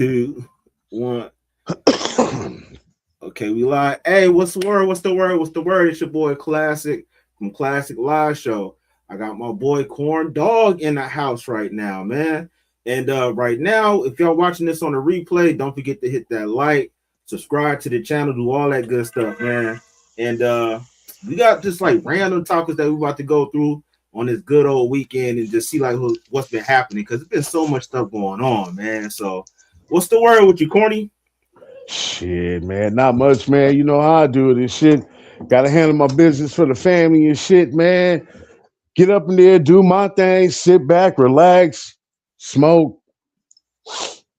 two, one. Okay, we live. Hey, what's the word? What's the word? What's the word? It's your boy Klasic from Klasic Live Show. I got my boy Corn Dog in the house right now, man. And right now, if y'all watching this on the replay, don't forget to hit that like, subscribe to the channel, do all that good stuff, man. And we got just like random topics that we about to go through on this good old weekend and just see like what's been happening because there's been so much stuff going on, man. So, what's the word with you, Corny? Shit, man, not much, man. You know how I do it and shit. Gotta handle my business for the family and shit, man. Get up in there, do my thing, sit back, relax, smoke.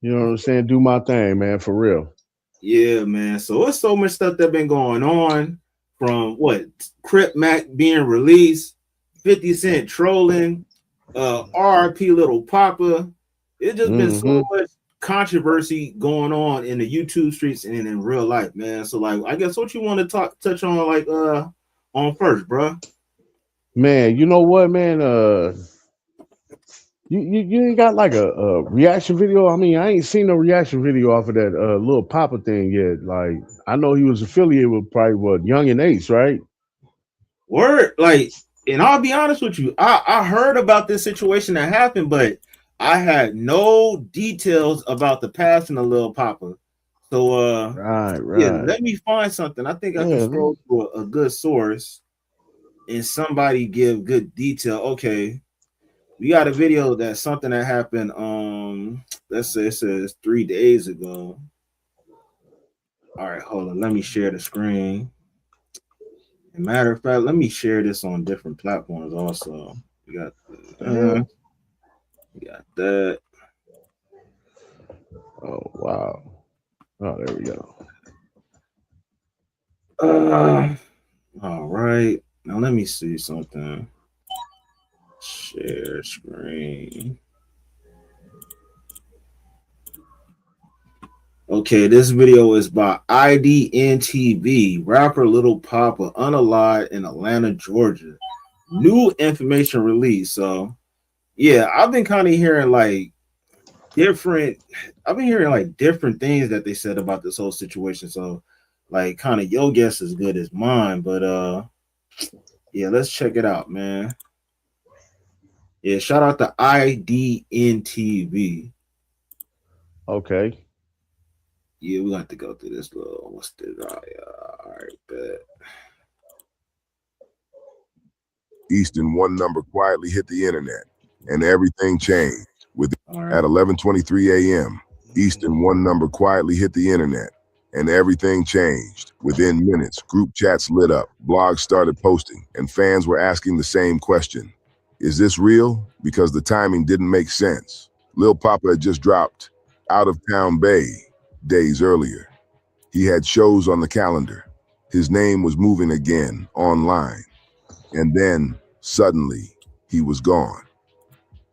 You know what I'm saying? Do my thing, man, for real. Yeah, man. So it's so much stuff that been going on from what Crip Mac being released, 50 Cent trolling, RP Lil Poppa. It's just been so Mm-hmm. much controversy going on in the YouTube streets and in real life, man. So like I guess what you want to touch on like on first, bro. Man, you know what, man? You ain't got like a reaction video. I mean, I ain't seen no reaction video off of that little Papa thing yet. Like, I know he was affiliated with probably what Young and Ace, right? Word, like, and I'll be honest with you, I heard about this situation that happened, but I had no details about the passing of Lil Poppa. So Right, yeah, right. let me find something. I think I can Yeah, scroll through a good source and somebody give good detail. Okay, we got a video that's something that happened let's say it says 3 days ago. All right, hold on, let me share the screen. As a matter of fact, let me share this on different platforms also. We got yeah. we got that. Oh wow. Oh, there we go. Uh, all right. Now let me see something. Share screen. Okay, this video is by IDNTV, rapper Lil Poppa, unalive in Atlanta, Georgia. New information released. So yeah, I've been kind of hearing like different I've been hearing like different things that they said about this whole situation. So like kind of your guess is good as mine, but yeah, let's check it out, man. Yeah, shout out to IDNTV. Okay. Yeah, we got to go through this little what's this? All right, bet. Easton one number quietly hit the internet, and everything changed. All right. At 11:23 a.m., Easton one number quietly hit the internet, and everything changed. Within minutes, group chats lit up, blogs started posting, and fans were asking the same question. Is this real? Because the timing didn't make sense. Lil Poppa had just dropped Out of Town Bay days earlier. He had shows on the calendar. His name was moving again online. And then, suddenly, he was gone.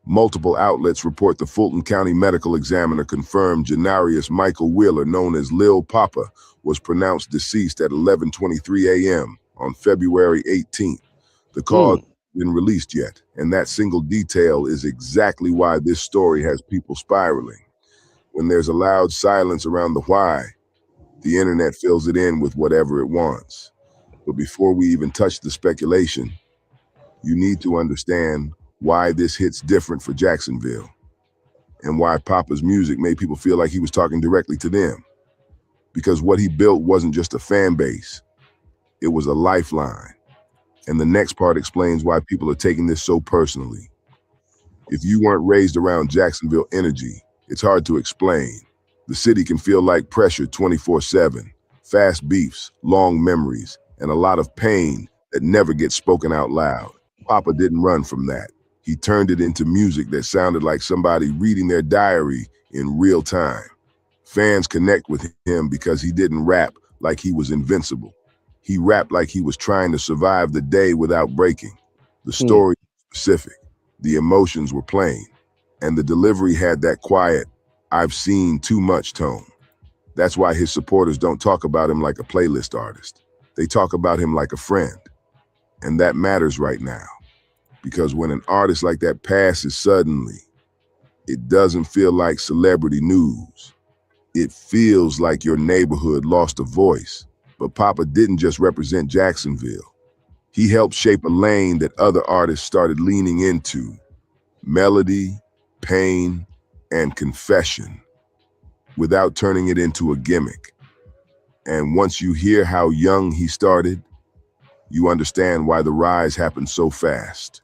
Multiple outlets report the Fulton County medical examiner confirmed Janarius Michael Wheeler, known as Lil Poppa, was pronounced deceased at 11:23 a.m. on February 18th. The cause Mm. hasn't been released yet, and that single detail is exactly why this story has people spiraling. When there's a loud silence around the why, the internet fills it in with whatever it wants. But before we even touch the speculation, you need to understand why this hits different for Jacksonville and why Papa's music made people feel like he was talking directly to them. Because what he built wasn't just a fan base, it was a lifeline. And the next part explains why people are taking this so personally. If you weren't raised around Jacksonville energy, it's hard to explain. The city can feel like pressure 24/7, fast beefs, long memories, and a lot of pain that never gets spoken out loud. Papa didn't run from that. He turned it into music that sounded like somebody reading their diary in real time. Fans connect with him because he didn't rap like he was invincible. He rapped like he was trying to survive the day without breaking. The Mm. story was specific, the emotions were plain, and the delivery had that quiet, I've seen too much tone. That's why his supporters don't talk about him like a playlist artist. They talk about him like a friend. And that matters right now. Because when an artist like that passes suddenly, it doesn't feel like celebrity news. It feels like your neighborhood lost a voice. But Poppa didn't just represent Jacksonville. He helped shape a lane that other artists started leaning into: melody, pain, and confession, without turning it into a gimmick. And once you hear how young he started, you understand why the rise happened so fast.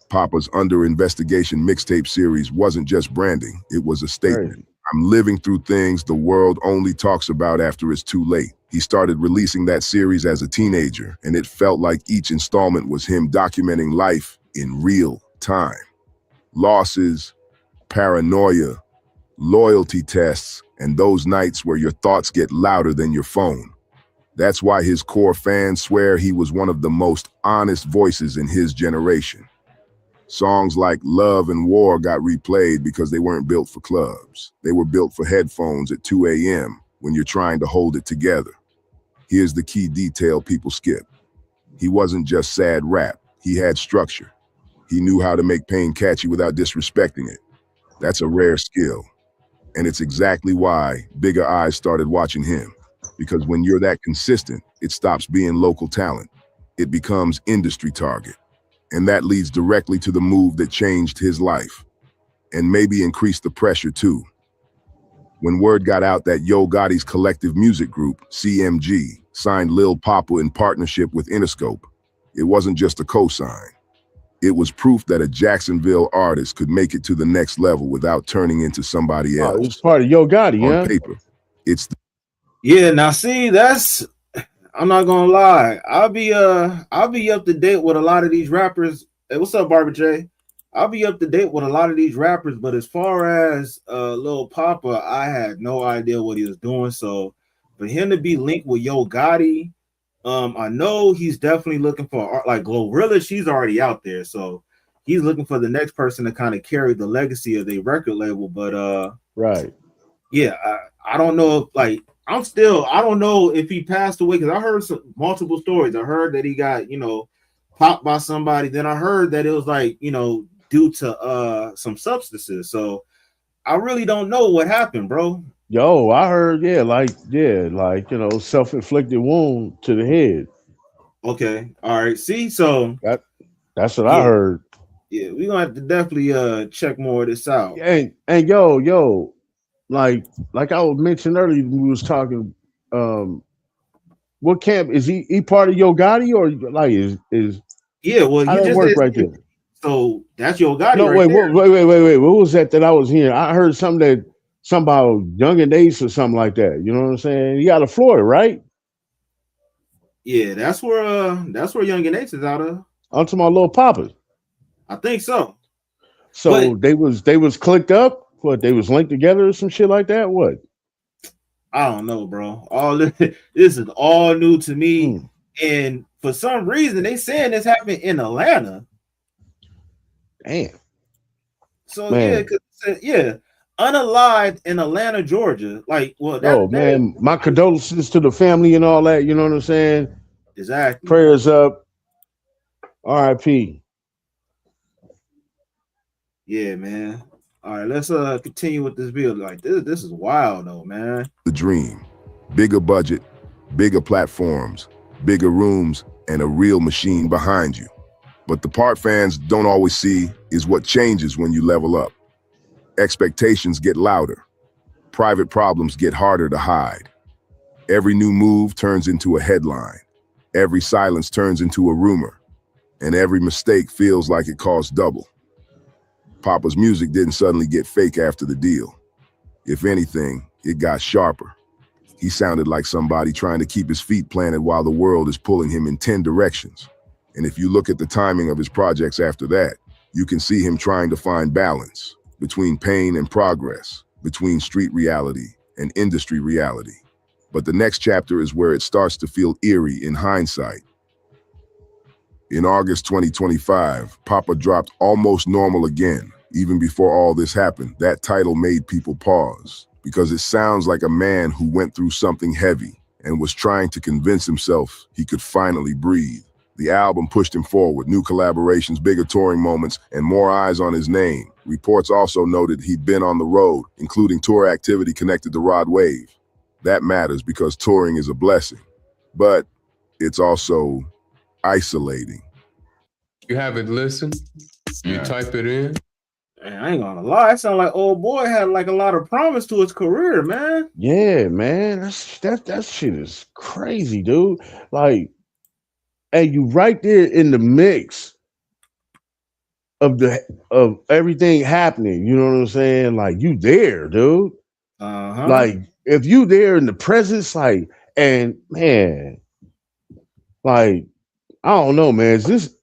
Poppa's Under Investigation mixtape series wasn't just branding, it was a statement. Crazy. I'm living through things the world only talks about after it's too late. He started releasing that series as a teenager, and it felt like each installment was him documenting life in real time. Losses, paranoia, loyalty tests, and those nights where your thoughts get louder than your phone. That's why his core fans swear he was one of the most honest voices in his generation. Songs like Love and War got replayed because they weren't built for clubs. They were built for headphones at 2 a.m. when you're trying to hold it together. Here's the key detail people skip. He wasn't just sad rap, he had structure. He knew how to make pain catchy without disrespecting it. That's a rare skill. And it's exactly why bigger eyes started watching him. Because when you're that consistent, it stops being local talent. It becomes industry target. And that leads directly to the move that changed his life, and maybe increased the pressure too. When word got out that Yo Gotti's collective music group, CMG, signed Lil Poppa in partnership with Interscope, it wasn't just a cosign. It was proof that a Jacksonville artist could make it to the next level without turning into somebody Oh, else. it's part of Yo Gotti, On yeah? paper, it's Yeah, now see, that's I'm not gonna lie. I'll be up to date with a lot of these rappers. Hey, what's up, Barbara J? I'll be up to date with a lot of these rappers, but as far as Lil Poppa, I had no idea what he was doing. So for him to be linked with Yo Gotti, I know he's definitely looking for art like Glorilla. She's already out there, so he's looking for the next person to kind of carry the legacy of the record label. But Right. yeah, I don't know if like I don't know if he passed away because I heard multiple stories. I heard that he got popped by somebody. Then I heard that it was like due to some substances. So I really don't know what happened, bro. Yo, I heard, self-inflicted wound to the head. Okay, all right. See, so That's what I yeah, heard. yeah, we gonna have to definitely check more of this out. And yo, like I was mentioned earlier, when we was talking. Um, what camp is he part of Yo Gotti, or like is Yeah, well, how you that just work said right there? so that's your Gotti No, right wait, there. wait. What was that I was hearing? I heard something about Young and Ace or something like that. You know what I'm saying? You out of Florida, right? Yeah, that's where Young and Ace is out of. I'm talking about Lil Poppa. I think so. So But they was clicked up. What, they was linked together or some shit like that? What? I don't know, bro. All this is all new to me, Mm, and for some reason they saying this happened in Atlanta. damn, So yeah, man. 'cause, yeah, unalived in Atlanta, Georgia. Like, well, Oh that is man, my condolences to the family and all that. You know what I'm saying? exactly. Prayers up. R.I.P. Yeah, man. All right, let's continue with this video. Like this is wild though, man. the dream. Bigger budget, bigger platforms, bigger rooms, and a real machine behind you. But the part fans don't always see is what changes when you level up. Expectations get louder. Private problems get harder to hide. Every new move turns into a headline. Every silence turns into a rumor. And every mistake feels like it costs double. Poppa's music didn't suddenly get fake after the deal. If anything, it got sharper. He sounded like somebody trying to keep his feet planted while the world is pulling him in 10 directions. And if you look at the timing of his projects after that, you can see him trying to find balance between pain and progress, between street reality and industry reality. But the next chapter is where it starts to feel eerie in hindsight. In August 2025, Poppa dropped Almost Normal Again. Even before all this happened, that title made people pause, because it sounds like a man who went through something heavy and was trying to convince himself he could finally breathe. The album pushed him forward, new collaborations, bigger touring moments, and more eyes on his name. Reports also noted he'd been on the road, including tour activity connected to Rod Wave. That matters because touring is a blessing, but it's also isolating. You have it listen, you type it in. Man, I ain't gonna lie, it sound like old boy had like a lot of promise to his career, man. Yeah, man. That shit is crazy, dude. Like, and you right there in the mix of everything happening. You know what I'm saying? Like, you there, dude. Like, if you there in the presence, like, and man, like, I don't know, man. Is this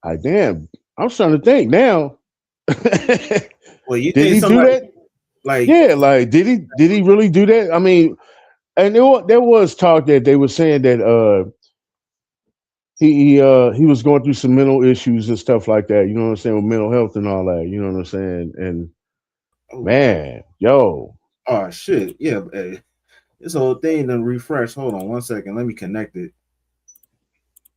like damn? I'm starting to think now. Well, you did think he do that? Like, yeah, like did he really do that? I mean, and there was talk that they were saying that he was going through some mental issues and stuff like that. You know what I'm saying, with mental health and all that. You know what I'm saying? And man, yo, oh shit, yeah. Hey, this whole thing to refresh. Hold on 1 second. Let me connect it.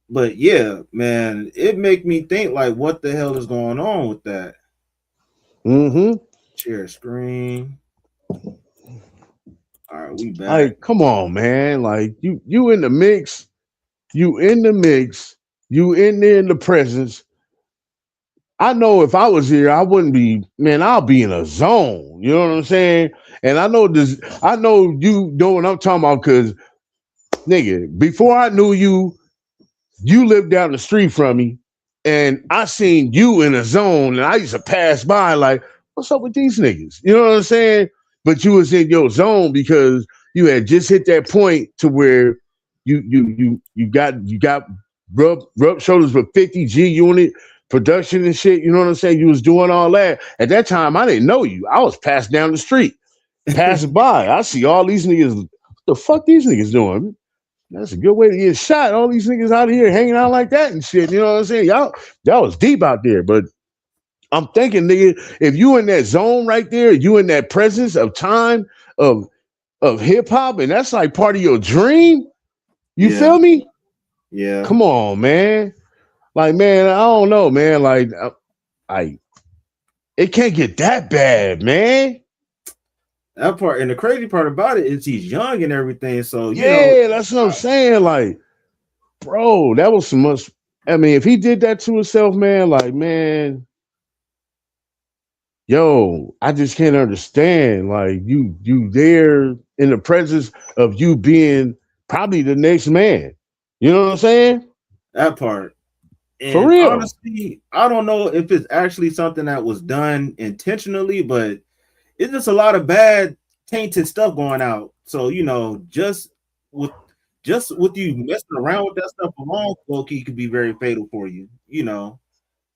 But yeah, man, it make me think like, what the hell is going on with that? Share screen. All right, we back. Like, come on, man. Like you in the mix, you in there in the presence. I know if I was here, I wouldn't be, man, I'll be in a zone. You know what I'm saying? And I know you know what I'm talking about, because nigga, before I knew you, you lived down the street from me, and I seen you in a zone, and I used to pass by like, what's up with these niggas? You know what I'm saying? But you was in your zone because you had just hit that point to where you got rub shoulders with 50 G unit production and shit. You know what I'm saying? You was doing all that. At that time, I didn't know you. I was passing down the street, passing by. I see all these niggas. What the fuck these niggas doing? That's a good way to get shot. All these niggas out here hanging out like that and shit. You know what I'm saying? Y'all was deep out there. But I'm thinking, nigga, if you in that zone right there, you in that presence of time of hip hop, and that's like part of your dream. You feel me? Yeah. Come on, man. Like, man, I don't know, man. Like, it can't get that bad, man. That part, and the crazy part about it is he's young and everything. So you know, that's what I'm saying. Like, bro, that was so much. I mean, if he did that to himself, man, like, man, yo, I just can't understand. Like, you there in the presence of you being probably the next man. You know what I'm saying? That part. And for real. Honestly, I don't know if it's actually something that was done intentionally, but it's just a lot of bad tainted stuff going out. So, you know, just with you messing around with that stuff alone, low-key could be very fatal for you, you know.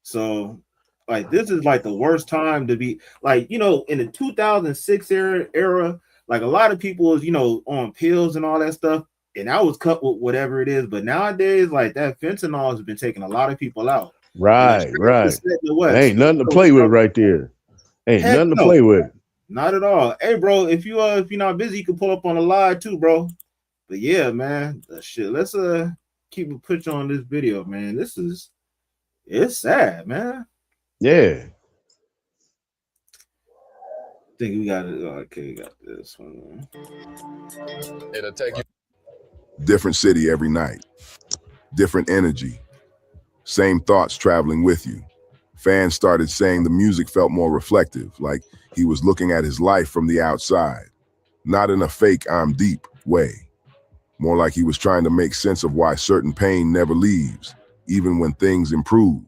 So like, this is like the worst time to be, like, you know, in the 2006 era, like a lot of people was, you know, on pills and all that stuff, and I was cut with whatever it is. But nowadays, like, that fentanyl has been taking a lot of people out. Right. Ain't nothing to play with right there. Ain't nothing to play with. Not at all. Hey, bro, if you're not busy, you can pull up on the live too, bro. But yeah, man, shit. Let's keep a picture on this video, man. It's sad, man. Yeah. I think we got it. Okay, we got this one. It'll take you. Different city every night. Different energy. Same thoughts traveling with you. Fans started saying the music felt more reflective, like he was looking at his life from the outside. Not in a fake I'm deep way. More like he was trying to make sense of why certain pain never leaves, even when things improve.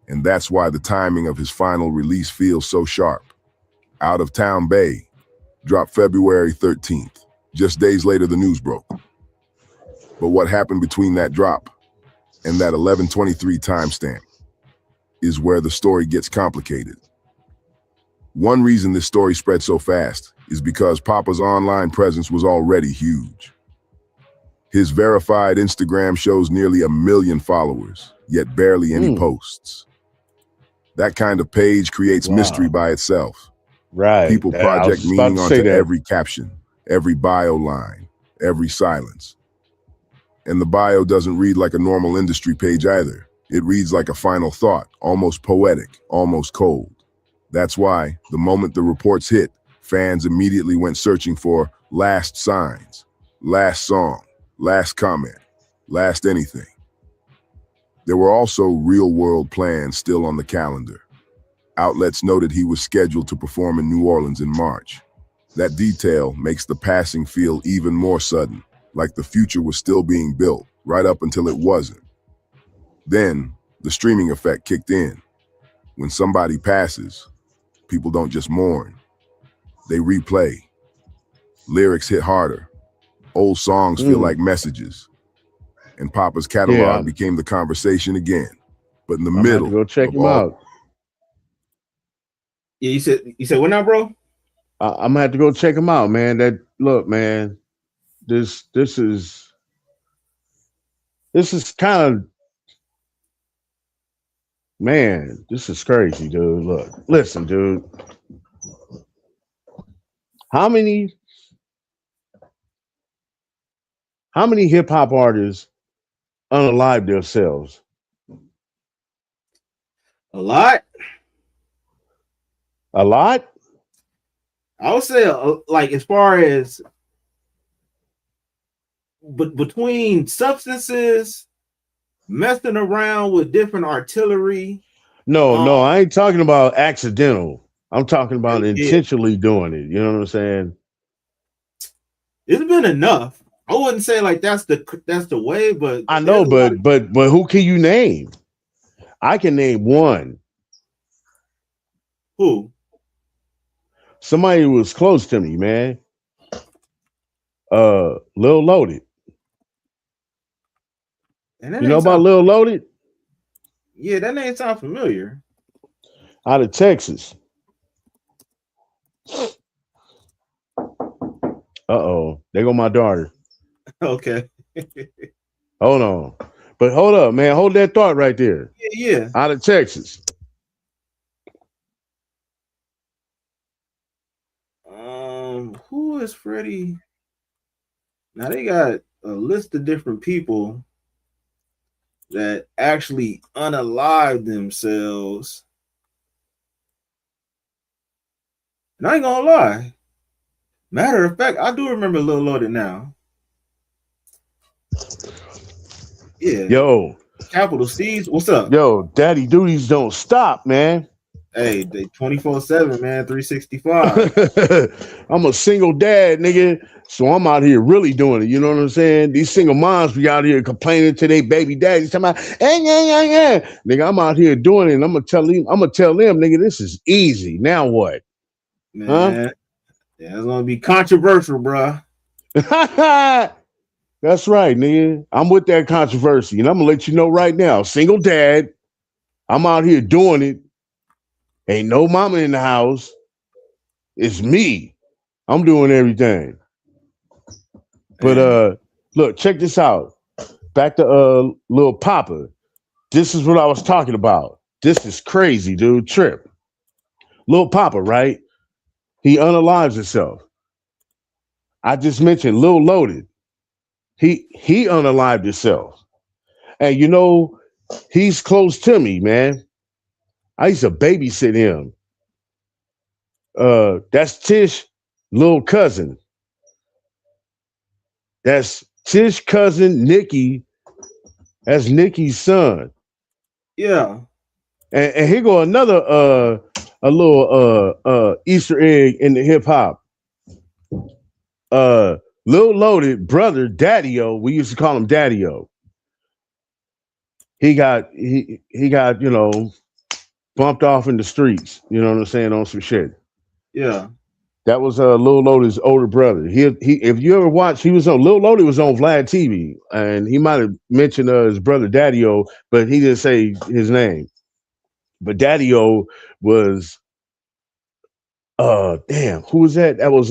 And that's why the timing of his final release feels so sharp. Out of Town Bay, dropped February 13th. Just days later, the news broke. But what happened between that drop and that 11/23 timestamp is where the story gets complicated. One reason this story spread so fast is because Poppa's online presence was already huge. His verified Instagram shows nearly 1 million followers, yet barely any posts. That kind of page creates mystery by itself. Right. People project meaning onto every caption, every bio line, every silence. And the bio doesn't read like a normal industry page either. It reads like a final thought, almost poetic, almost cold. That's why, the moment the reports hit, fans immediately went searching for last signs, last song, last comment, last anything. There were also real-world plans still on the calendar. Outlets noted he was scheduled to perform in New Orleans in March. That detail makes the passing feel even more sudden, like the future was still being built, right up until it wasn't. Then, the streaming effect kicked in. When somebody passes, people don't just mourn. They replay. Lyrics hit harder. Old songs feel like messages. And Poppa's catalog became the conversation again. But in the middle, go check him out. Yeah, you said what now, bro? I'm gonna have to go check him out, man. Look, man. This is kind of, man. This is crazy, dude. Look, listen, dude. How many hip hop artists unalive themselves? A lot. A lot? I would say, like, as far as between substances, messing around with different artillery. No, I ain't talking about accidental. I'm talking about Yeah. intentionally doing it. You know what I'm saying? It's been enough. I wouldn't say like that's the way, but I know, but who can you name? I can name one. Who? Somebody who was close to me, man. Lil Loaded. You know about Lil Loaded? Yeah, that name sounds familiar. Out of Texas. Uh-oh. There go my daughter. Okay. Hold on. But hold up, man. Hold that thought right there. Yeah. Out of Texas. Who is Freddie? Now they got a list of different people that actually unalive themselves. And I ain't gonna lie. Matter of fact, I do remember Lil Loaded now. Yeah. Yo. Capital Steez, what's up? Yo, daddy duties don't stop, man. Hey, they 24/7, man, 365. I'm a single dad, nigga. So I'm out here really doing it. You know what I'm saying? These single moms be out here complaining to their baby daddies, talking about, nigga, I'm out here doing it. And I'm gonna tell them, nigga, this is easy. Now what? Man, yeah, it's gonna be controversial, bro. That's right, nigga. I'm with that controversy, and I'm gonna let you know right now. Single dad, I'm out here doing it. Ain't no mama in the house. It's me. I'm doing everything. But look, check this out. Back to Lil Poppa. This is what I was talking about. This is crazy, dude. Trip. Lil Poppa, right? He unalives himself. I just mentioned Lil Loaded. He unalived himself. And you know, he's close to me, man. I used to babysit him. That's Tish, little cousin. That's Tish cousin Nikki. That's Nikki's son. Yeah. And here go another a little Easter egg in the hip hop. Lil Loaded brother Daddy-O, we used to call him Daddy-O. He got, you know, bumped off in the streets, you know what I'm saying, on some shit. Yeah. That was Lil Loaded's older brother. He if you ever watch, he was on Lil Loaded was on Vlad TV, and he might have mentioned his brother Daddy-O, but he didn't say his name. But Daddy-O was damn, who was that? That was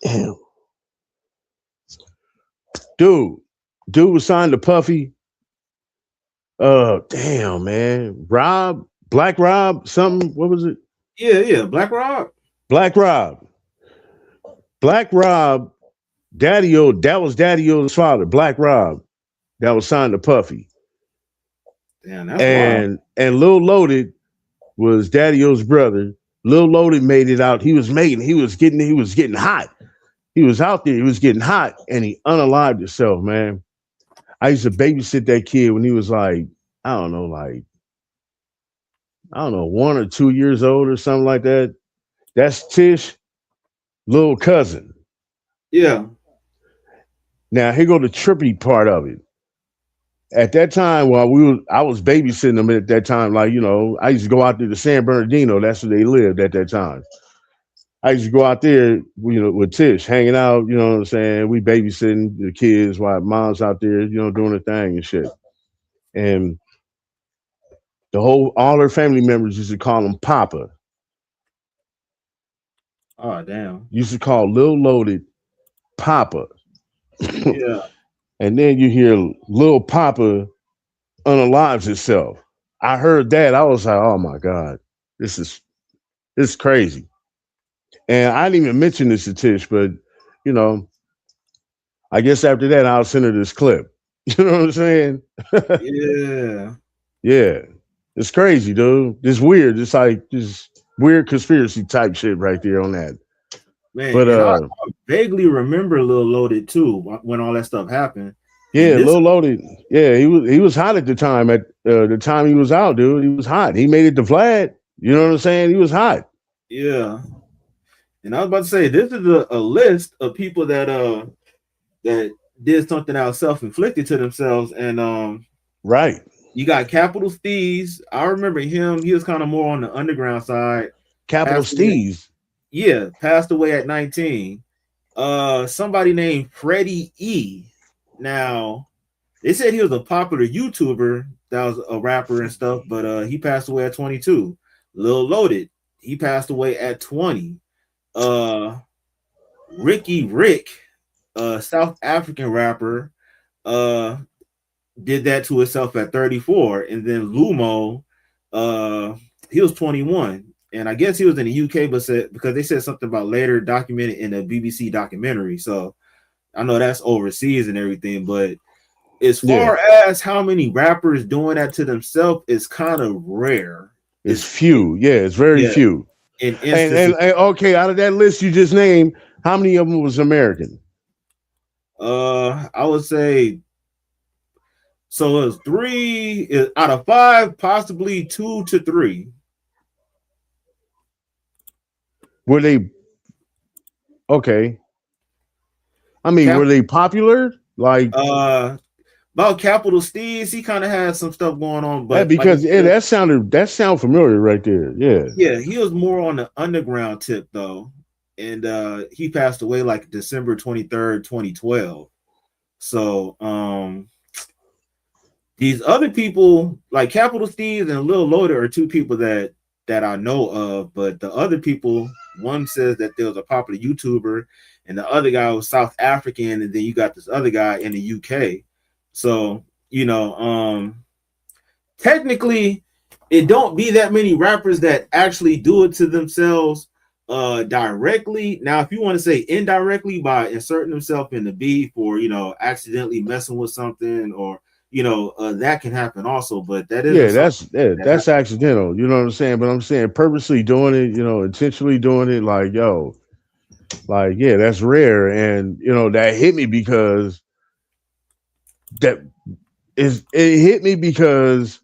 damn. Dude was signed to Puffy. Damn, man. Black Rob, something. What was it? Yeah. Black Rob. Black Rob Daddy-O, that was Daddy-O's father, Black Rob, that was signed to Puffy. Damn, that's wild. And Lil Loaded was Daddy-O's brother. Lil Loaded made it out. He was getting hot. He was out there, he was getting hot, and he unalived himself, man. I used to babysit that kid when he was like, I don't know, 1 or 2 years old or something like that. That's Tish, little cousin. Yeah. Now here go the trippy part of it. At that time, while I was babysitting them at that time. Like, I used to go out there to San Bernardino. That's where they lived at that time. I used to go out there, with Tish, hanging out. You know what I'm saying? We babysitting the kids while mom's out there, doing her thing and shit. And all her family members used to call him Papa. Oh, damn. Used to call Lil Loaded Papa. Yeah. And then you hear Lil Poppa unalives itself. I heard that. I was like, oh my God, this is crazy. And I didn't even mention this to Tish, but I guess after that I'll send her this clip. You know what I'm saying? Yeah. Yeah. It's crazy, dude. It's weird. It's like this weird conspiracy type shit right there on that. Man, but I vaguely remember Lil Loaded too when all that stuff happened. Yeah, Lil Loaded. Yeah, he was hot at the time. At the time he was out, dude, he was hot. He made it to Vlad. You know what I'm saying? He was hot. Yeah. And I was about to say, this is a list of people that did something that was self-inflicted to themselves. And right. You got Capital Steez. I remember him. He was kind of more on the underground side. Capital Steez. Yeah, passed away at 19. Somebody named Freddie E. Now, they said he was a popular YouTuber that was a rapper and stuff, but he passed away at 22. Lil Loaded, he passed away at 20. Ricky Rick, South African rapper, did that to himself at 34. And then Lumo, he was 21. And I guess he was in the UK, but because they said something about later documented in a BBC documentary. So I know that's overseas and everything, but as far as how many rappers doing that to themselves is kind of rare. It's few. Yeah, it's very few. And okay, out of that list you just named, how many of them was American? I would say so. It was 3 out of 5, possibly 2 to 3. Were they okay? I mean, were they popular? Like about Capital Steez, he kind of had some stuff going on, but because that sounded familiar right there. Yeah, he was more on the underground tip though, and he passed away like December 23rd, 2012. So these other people like Capital Steez and Lil Loader are two people that I know of, but the other people, one says that there was a popular YouTuber and the other guy was South African, and then you got this other guy in the UK. So, technically it don't be that many rappers that actually do it to themselves directly. Now, if you want to say indirectly by inserting themselves in the beef or, accidentally messing with something or, that can happen also, but that is that's accidental. You know what I'm saying? But I'm saying purposely doing it, intentionally doing it, that's rare. And that hit me because it hit me because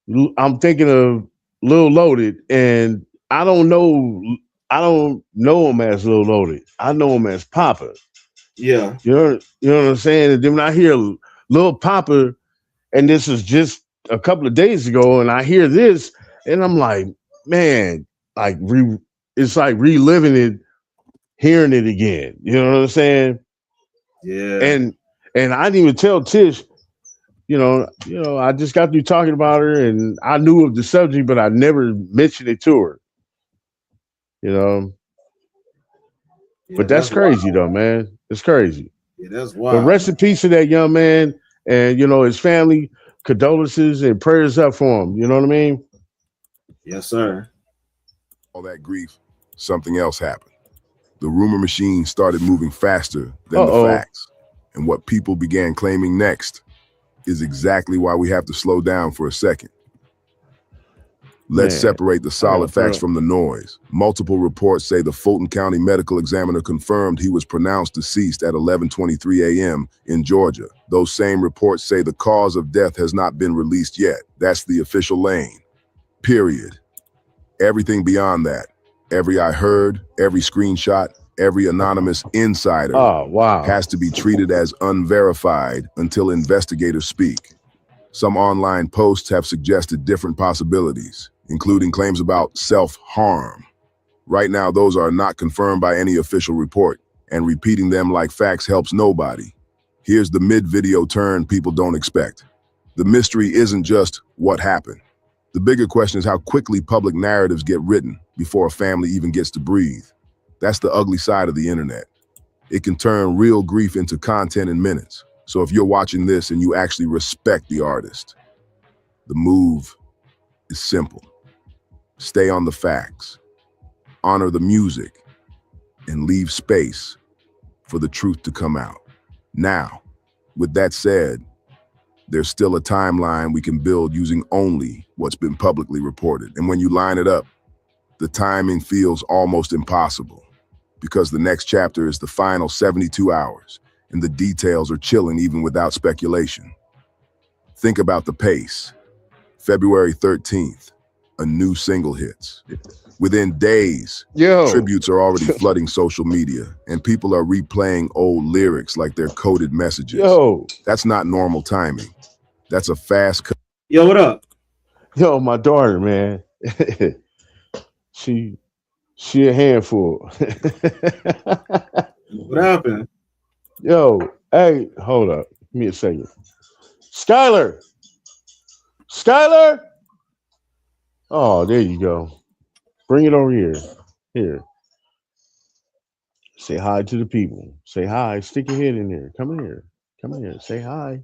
I'm thinking of Lil Loaded, and I don't know him as Lil Loaded. I know him as Papa. Yeah, you know what I'm saying. And then when I hear Lil Poppa, and this is just a couple of days ago, and I hear this, and I'm like, man, it's like reliving it, hearing it again. You know what I'm saying? Yeah. And I didn't even tell Tish, I just got through talking about her, and I knew of the subject, but I never mentioned it to her. Yeah, but that's crazy though, man. It's crazy. Yeah, that's wild. But rest in peace to that young man and his family. Condolences and prayers up for him. You know what I mean? Yes, sir. All that grief, something else happened. The rumor machine started moving faster than the facts. And what people began claiming next is exactly why we have to slow down for a second. Let's separate the solid facts from the noise. Multiple reports say the Fulton County medical examiner confirmed he was pronounced deceased at 11:23 a.m. in Georgia. Those same reports say the cause of death has not been released yet. That's the official lane. Period. Everything beyond that, every I heard, every screenshot, every anonymous insider has to be treated as unverified until investigators speak. Some online posts have suggested different possibilities, including claims about self-harm. Right now, those are not confirmed by any official report, and repeating them like facts helps nobody. Here's the mid-video turn people don't expect. The mystery isn't just what happened. The bigger question is how quickly public narratives get written before a family even gets to breathe. That's the ugly side of the internet. It can turn real grief into content in minutes. So if you're watching this and you actually respect the artist, the move is simple. Stay on the facts, honor the music, and leave space for the truth to come out. Now, with that said, there's still a timeline we can build using only what's been publicly reported. And when you line it up, the timing feels almost impossible because the next chapter is the final 72 hours. And the details are chilling even without speculation. Think about the pace. February 13th, a new single hits. Within days, tributes are already flooding social media, and people are replaying old lyrics like they're coded messages. That's not normal timing. That's a fast cut. Yo, what up? Yo, my daughter, man. she a handful. What happened? Yo, hey, hold up. Give me a second. Skylar! Skylar! Oh, there you go. Bring it over here. Here. Say hi to the people. Say hi. Stick your head in there. Come in here. Come in here. Say hi.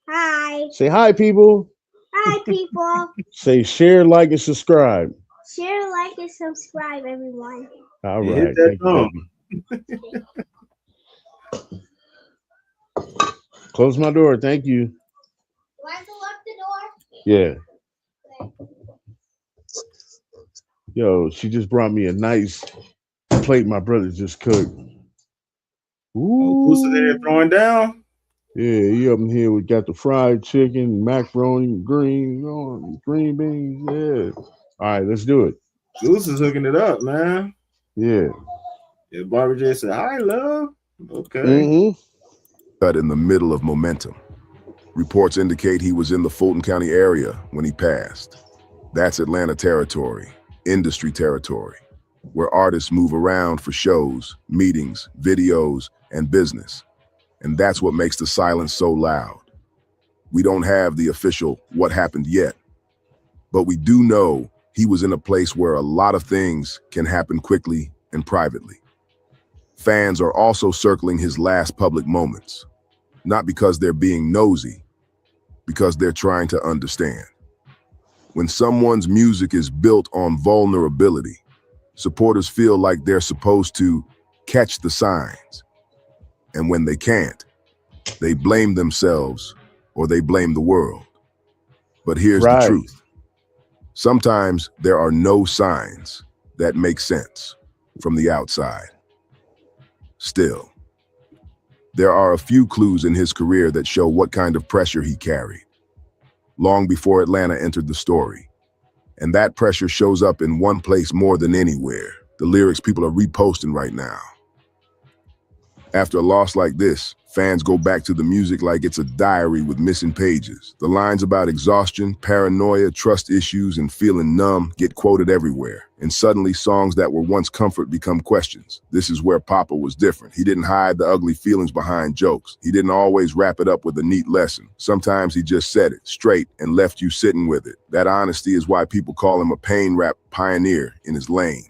Hi. Say hi, people. Hi, people. Say share, like, and subscribe. Share, like, and subscribe, everyone. All Yeah, right. hit that Thank you, baby. Close my door. Thank you. Do I have to lock the door? Yeah. Yo, she just brought me a nice plate my brother just cooked. Who's in there throwing down? Yeah, he up in here. We got the fried chicken, macaroni, green beans. Yeah. All right, let's do it. Juice is hooking it up, man. Yeah. Yeah, Barbara J said, hi, love. Okay. Mm-hmm. Cut in the middle of momentum. Reports indicate he was in the Fulton County area when he passed. That's Atlanta territory, industry territory, where artists move around for shows, meetings, videos, and business. And that's what makes the silence so loud. We don't have the official what happened yet, but we do know he was in a place where a lot of things can happen quickly and privately. Fans are also circling his last public moments, not because they're being nosy, because they're trying to understand. When someone's music is built on vulnerability, supporters feel like they're supposed to catch the signs. And when they can't, they blame themselves or they blame the world. But here's the truth. Sometimes there are no signs that make sense from the outside. Still, there are a few clues in his career that show what kind of pressure he carried, long before Atlanta entered the story. And that pressure shows up in one place more than anywhere: the lyrics people are reposting right now. After a loss like this, fans go back to the music like it's a diary with missing pages. The lines about exhaustion, paranoia, trust issues, and feeling numb get quoted everywhere. And suddenly songs that were once comfort become questions. This is where Poppa was different. He didn't hide the ugly feelings behind jokes. He didn't always wrap it up with a neat lesson. Sometimes he just said it straight and left you sitting with it. That honesty is why people call him a pain rap pioneer in his lane.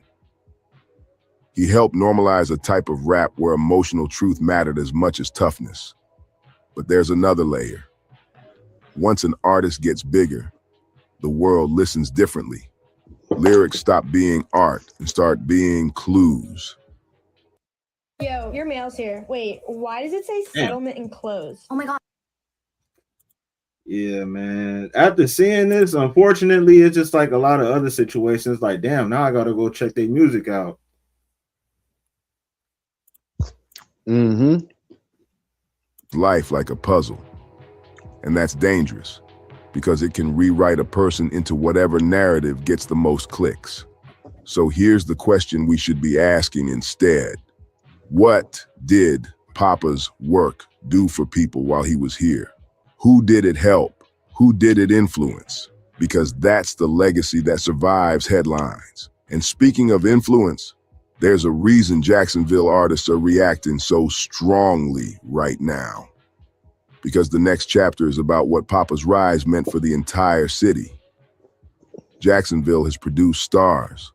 He helped normalize a type of rap where emotional truth mattered as much as toughness. But there's another layer. Once an artist gets bigger, the world listens differently. Lyrics stop being art and start being clues. Yo, your mail's here. Wait, why does it say settlement enclosed? Oh my god. Yeah, man. After seeing this, unfortunately, it's just like a lot of other situations. Like, damn, now I gotta go check their music out. Mm-hmm. Life like a puzzle. And that's dangerous because it can rewrite a person into whatever narrative gets the most clicks. So here's the question we should be asking instead. What did Poppa's work do for people while he was here? Who did it help? Who did it influence? Because that's the legacy that survives headlines. And speaking of influence, there's a reason Jacksonville artists are reacting so strongly right now. Because the next chapter is about what Poppa's rise meant for the entire city. Jacksonville has produced stars,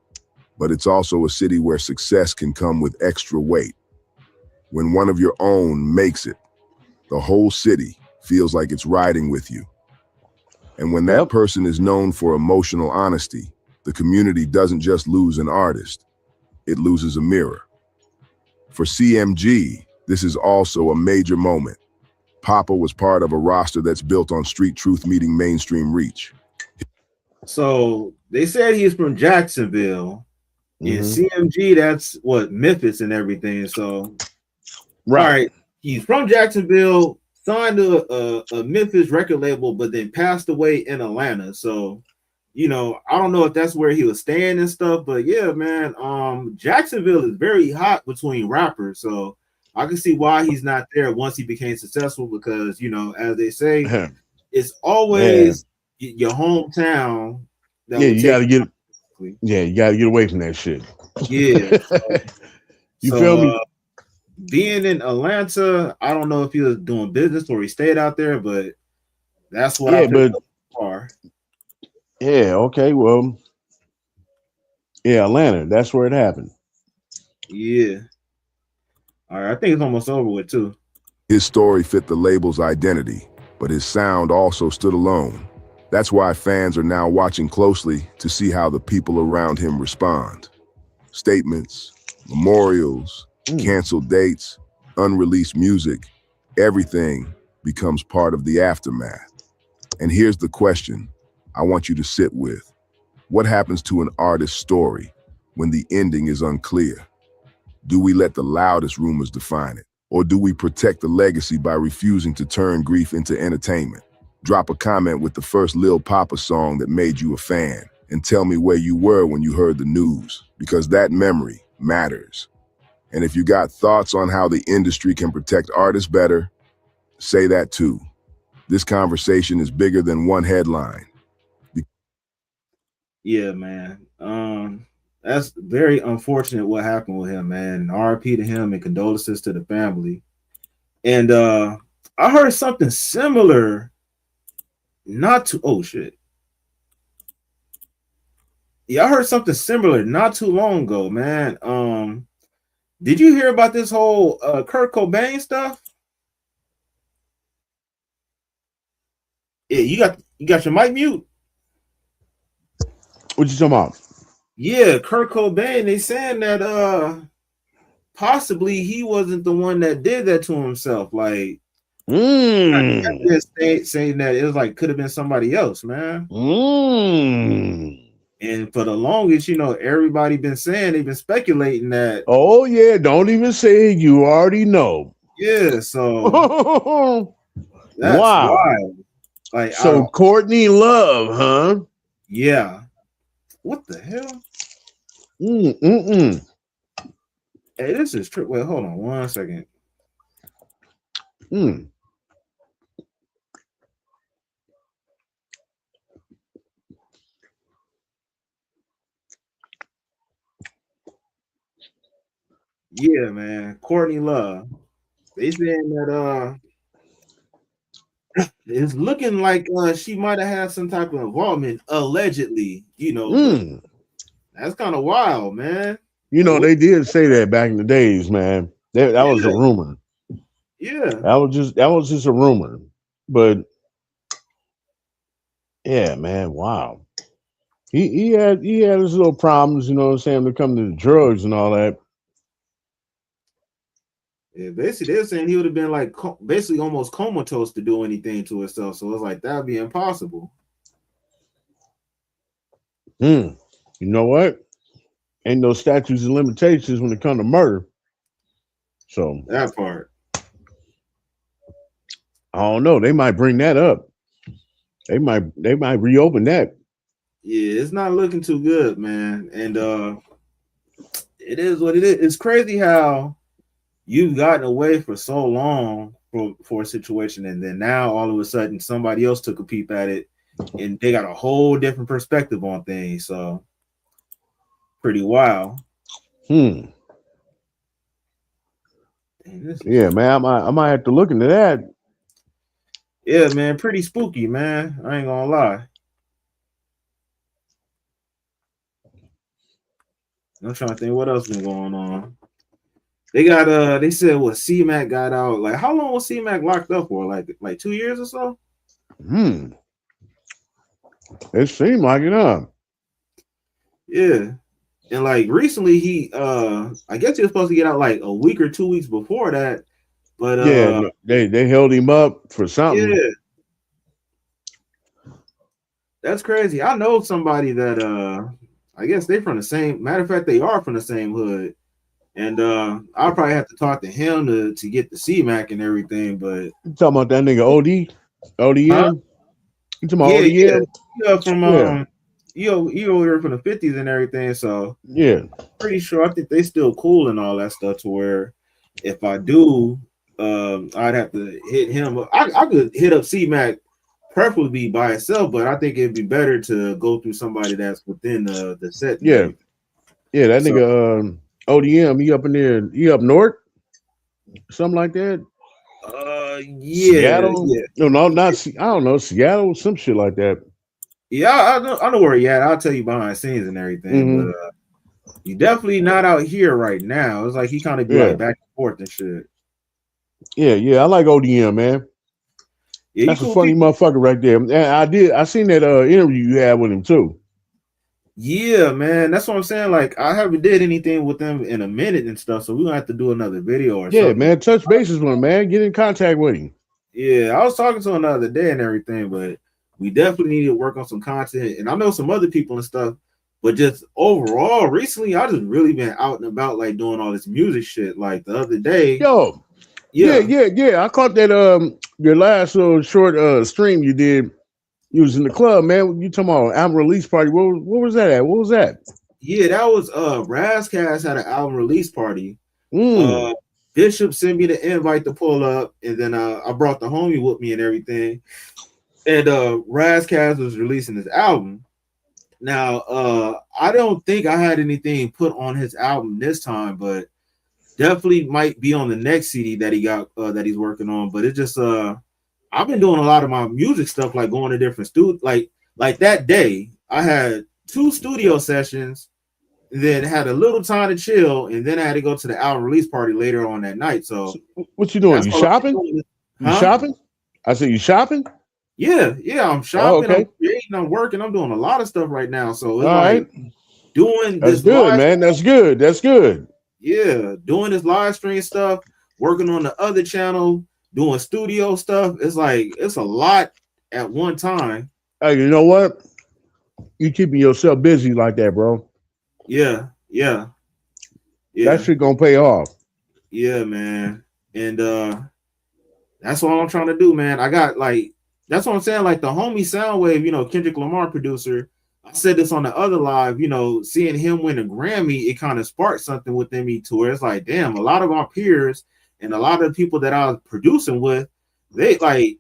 but it's also a city where success can come with extra weight. When one of your own makes it, the whole city feels like it's riding with you. And when that person is known for emotional honesty, the community doesn't just lose an artist, it loses a mirror. For CMG, this is also a major moment. Poppa was part of a roster that's built on street truth meeting mainstream reach. So they said he's from Jacksonville. In CMG, that's what Memphis and everything. So, all right, he's from Jacksonville, signed to a Memphis record label, but then passed away in Atlanta. So, you know, I don't know if that's where he was staying and stuff, but yeah, man, Jacksonville is very hot between rappers. So I can see why he's not there once he became successful because, you know, as they say, it's always your hometown. That you got to get. Yeah, you got to get away from that shit. Yeah. You feel me? Being in Atlanta, I don't know if he was doing business or he stayed out there, but that's what I picked up so far. Yeah, okay, well, yeah, Atlanta, that's where it happened. Yeah. All right, I think it's almost over with, too. His story fit the label's identity, but his sound also stood alone. That's why fans are now watching closely to see how the people around him respond. Statements, memorials, canceled dates, unreleased music, everything becomes part of the aftermath. And here's the question I want you to sit with. What happens to an artist's story when the ending is unclear? Do we let the loudest rumors define it? Or do we protect the legacy by refusing to turn grief into entertainment? Drop a comment with the first Lil Poppa song that made you a fan and tell me where you were when you heard the news, because that memory matters. And if you got thoughts on how the industry can protect artists better, say that too. This conversation is bigger than one headline. Yeah, man. That's very unfortunate what happened with him, man. RIP to him and condolences to the family. And I heard something similar. Oh shit. Yeah, I heard something similar not too long ago, man. Did you hear about this whole Kurt Cobain stuff? Yeah, you got your mic mute. What you talking about? Yeah, Kurt Cobain, they saying that possibly he wasn't the one that did that to himself. Like saying that it was like could have been somebody else, man. And for the longest, you know, everybody been saying they've been speculating that. Oh yeah, don't even say it. You already know. Yeah, so that's wild. Like so Courtney Love, huh? Yeah. What the hell? Hey, this is true. Wait, hold on 1 second. Yeah, man. Courtney Love. They saying that it's looking like she might have had some type of involvement, allegedly, you know. That's kind of wild, man. You know, they did say that back in the days, man. That was a rumor. Yeah. That was just a rumor. But yeah, man, wow. He had his little problems, you know what I'm saying, when it comes to the drugs and all that. Yeah, basically they're saying he would have been like basically almost comatose to do anything to himself. So it's like that would be impossible. You know what? Ain't no statutes and limitations when it comes to murder. So That part. I don't know. They might bring that up. They might reopen that. Yeah, it's not looking too good, man. And it is what it is. It's crazy how you've gotten away for so long for a situation, and then now all of a sudden somebody else took a peep at it, and they got a whole different perspective on things. So pretty wild. Yeah, man. I might have to look into that. Yeah, man, pretty spooky, man. I ain't gonna lie. I'm trying to think what else been going on. They got they said what C-Mac got out. Like how long was C-Mac locked up for? Like 2 years or so? It seemed like it, huh? Yeah. And like recently he I guess he was supposed to get out like a week or 2 weeks before that. But yeah, they held him up for something. Yeah. That's crazy. I know somebody that I guess they from the same matter of fact, they are from the same hood. And I'll probably have to talk to him to get the C-Mac and everything. But You talking about that nigga ODM? Huh? You talking about Yeah, ODM? yeah, from you over here from the 50s and everything. So yeah, pretty sure I think they still cool and all that stuff to where if I do, I'd have to hit him. I could hit up C-Mac preferably by itself, but I think it'd be better to go through somebody that's within the set. Yeah, that nigga ODM, he up in there, he up north, something like that. Seattle? No, not I don't know, Seattle, some shit like that. Yeah, I know where he at. I'll tell you behind the scenes and everything, but he's definitely not out here right now. It's like he kind of be like back and forth and shit. Yeah, I like ODM, man. Yeah, that's a funny motherfucker right there. And I seen that interview you had with him too. Yeah, man, that's what I'm saying. Like, I haven't did anything with them in a minute and stuff, so we're gonna have to do another video or something. Yeah, man, touch bases with him, man. Get in contact with him. Yeah, I was talking to him the other day and everything, but we definitely need to work on some content. And I know some other people and stuff, but just overall, recently, I just really been out and about, like doing all this music shit. Like the other day, yeah. I caught that your last little short stream you did. You was in the club, man. You talking about album release party? What was that at? What was that? Yeah, that was Razcast had an album release party. Bishop sent me the invite to pull up, and then I brought the homie with me and everything. And Razcast was releasing his album. Now, I don't think I had anything put on his album this time, but definitely might be on the next CD that he got that he's working on. But it's just I've been doing a lot of my music stuff, like going to different studios. Like that day, I had 2 studio sessions, then had a little time to chill, and then I had to go to the album release party later on that night. So what you doing? You shopping? You shopping? I said you shopping? Yeah, I'm shopping. I'm creating. I'm working. I'm doing a lot of stuff right now. So it's like doing that's this. Good, man. That's good. That's good. Yeah, doing this live stream stuff, working on the other channel, doing studio stuff. It's like it's a lot at one time. Hey, you know what? You keeping yourself busy like that, bro. Yeah. That shit gonna pay off. Yeah, man. And that's what I'm trying to do, man. I got like that's what I'm saying. Like the homie Soundwave, Kendrick Lamar producer. I said this on the other live, seeing him win a Grammy, it kind of sparked something within me to where it's like, damn, a lot of our peers and a lot of the people that I was producing with, they like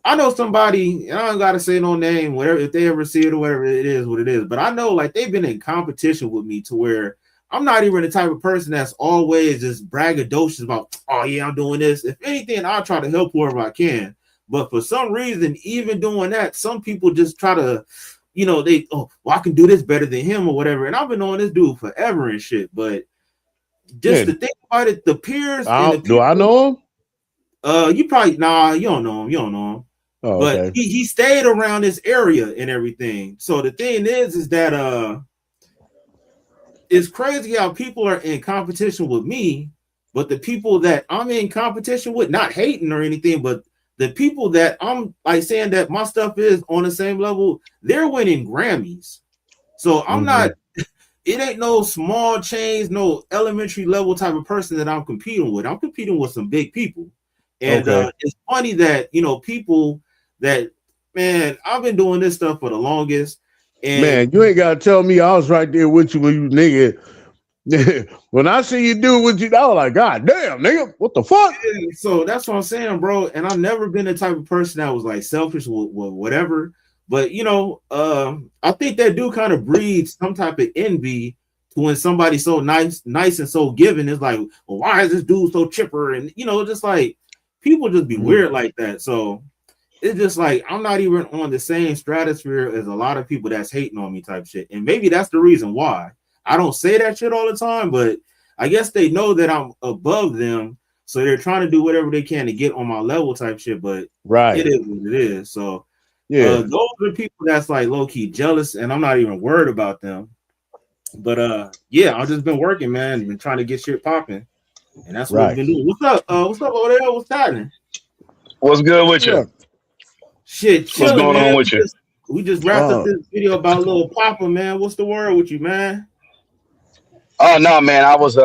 I know somebody, and I don't gotta say no name, whatever, if they ever see it or whatever, it is what it is. But I know like they've been in competition with me to where I'm not even the type of person that's always just braggadocious about, oh yeah, I'm doing this. If anything, I'll try to help whoever I can. But for some reason, even doing that, some people just try to, I can do this better than him or whatever. And I've been on this dude forever and shit. But just to think about it, the peers. Do I know him? You probably you don't know him. Oh, but okay. he stayed around this area and everything. So the thing is that it's crazy how people are in competition with me, But the people that I'm in competition with, not hating or anything, but the people that I'm like saying that my stuff is on the same level, they're winning Grammys. So I'm not, it ain't no small change, no elementary level type of person that I'm competing with. I'm competing with some big people. And it's funny that, you know, people that, man, I've been doing this stuff for the longest. And man, you ain't gotta tell me I was right there with you when you nigga. When I see you do what you, I was like, God damn, nigga, what the fuck? So that's what I'm saying, bro. And I've never been the type of person that was like selfish with whatever. But you know, I think that do kind of breeds some type of envy to when somebody's so nice and so giving. It's like, well, why is this dude so chipper? And you know, just like people just be weird like that. So it's just like I'm not even on the same stratosphere as a lot of people that's hating on me type shit. And maybe that's the reason why. I don't say that shit all the time, but I guess they know that I'm above them, so they're trying to do whatever they can to get on my level type shit. But it is what it is. So those are people that's like low key jealous, and I'm not even worried about them. But yeah, I've just been working, man, been trying to get shit popping, and that's what I've been doing. What's up? What's up over there? What's happening? What's good with you? Shit, chilling, what's going man. on with you? We just wrapped up this video about Lil Poppa, man. What's the word with you, man? Oh no, man! I was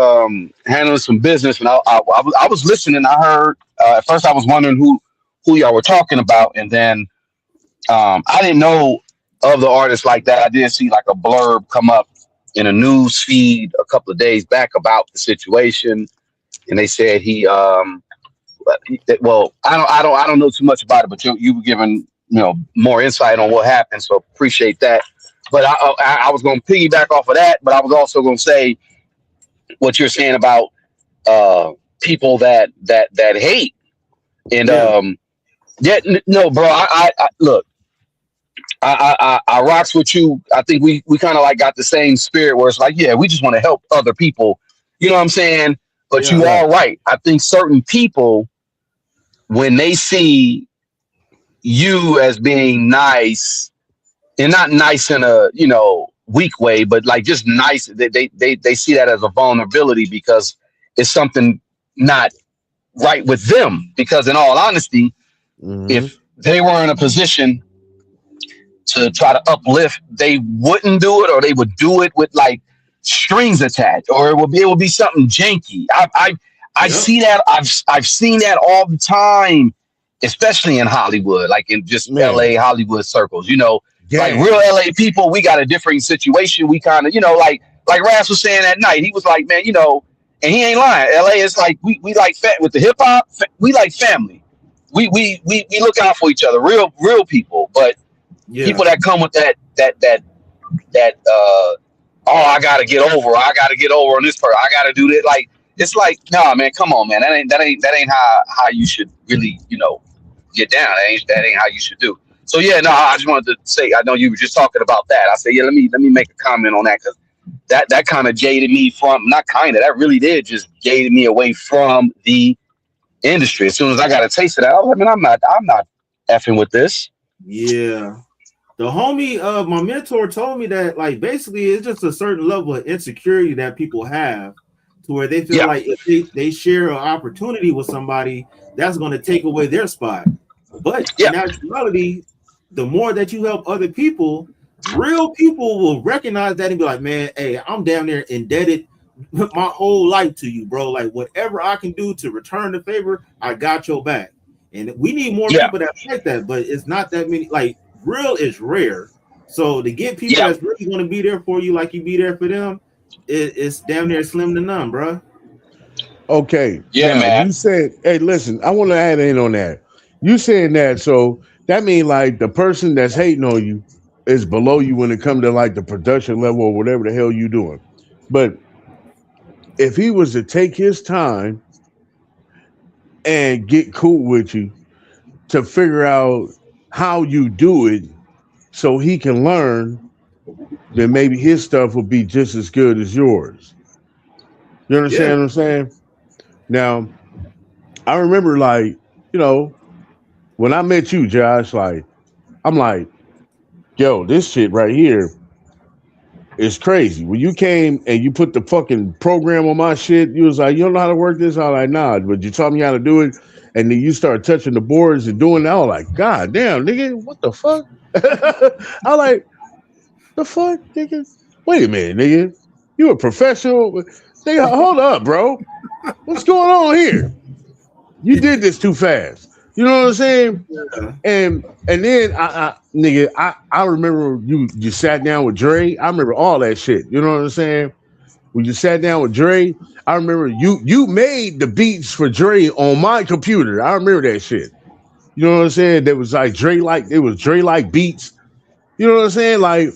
handling some business, and I was listening. I heard at first I was wondering who y'all were talking about, and then I didn't know of the artist like that. I did see like a blurb come up in a news feed a couple of days back about the situation, and they said well, I don't know too much about it, but you were giving more insight on what happened, so appreciate that. But I was going to piggyback off of that, but I was also going to say what you're saying about people that hate. And no, bro. I look. I rocks with you. I think we kind of like got the same spirit where it's like, yeah, we just want to help other people. You know what I'm saying? But you are right. I think certain people, when they see you as being nice, and not nice in a weak way, but like just nice, they see that as a vulnerability because it's something not right with them. Because in all honesty, if they were in a position to try to uplift, they wouldn't do it, or they would do it with like strings attached, or it would be something janky. I see that. I've seen that all the time, especially in Hollywood, like in just LA Hollywood circles. Like real LA people, we got a different situation. We kind of, like Ras was saying that night. He was like, man, and he ain't lying. LA is like we like with the hip hop. We like family. We look out for each other. Real people. But people that come with that oh, I gotta get over. I gotta get over on this person. I gotta do that. Like it's like, nah, man, come on, man. That ain't how you should really get down. That ain't how you should do. So yeah, no, I just wanted to say, I know you were just talking about that. I said, yeah, let me make a comment on that, because that kind of jaded me from, not kind of, that really did just jaded me away from the industry. As soon as I got a taste of that, I was like, man, I'm not effing with this. Yeah. The homie, my mentor told me that like basically it's just a certain level of insecurity that people have to where they feel like if they share an opportunity with somebody, that's going to take away their spot. But in actuality, the more that you help other people, real people will recognize that and be like, man, hey, I'm down there indebted my whole life to you, bro. Like whatever I can do to return the favor, I got your back. And we need more people that like that, but it's not that many. Like real is rare. So to get people that's really going to be there for you, like you be there for them, it's damn near slim to none, bro. Okay. Yeah, now, man. You said, hey, listen, I want to add in on that. You saying that, so that means like the person that's hating on you is below you when it comes to like the production level or whatever the hell you doing. But if he was to take his time and get cool with you to figure out how you do it so he can learn, then maybe his stuff will be just as good as yours. You understand what I'm saying? Now, I remember like, when I met you, Josh, like, I'm like, yo, this shit right here is crazy. When you came and you put the fucking program on my shit, you was like, you don't know how to work this? I was like, nah, but you taught me how to do it. And then you start touching the boards and doing that. I was like, God damn, nigga, what the fuck? I was like, the fuck, nigga? Wait a minute, nigga. You a professional? Nigga, hold up, bro. What's going on here? You did this too fast. You know what I'm saying? Yeah. And then I remember you sat down with Dre. I remember all that shit. You know what I'm saying? When you sat down with Dre, I remember you made the beats for Dre on my computer. I remember that shit. You know what I'm saying? That was like Dre like beats. You know what I'm saying? Like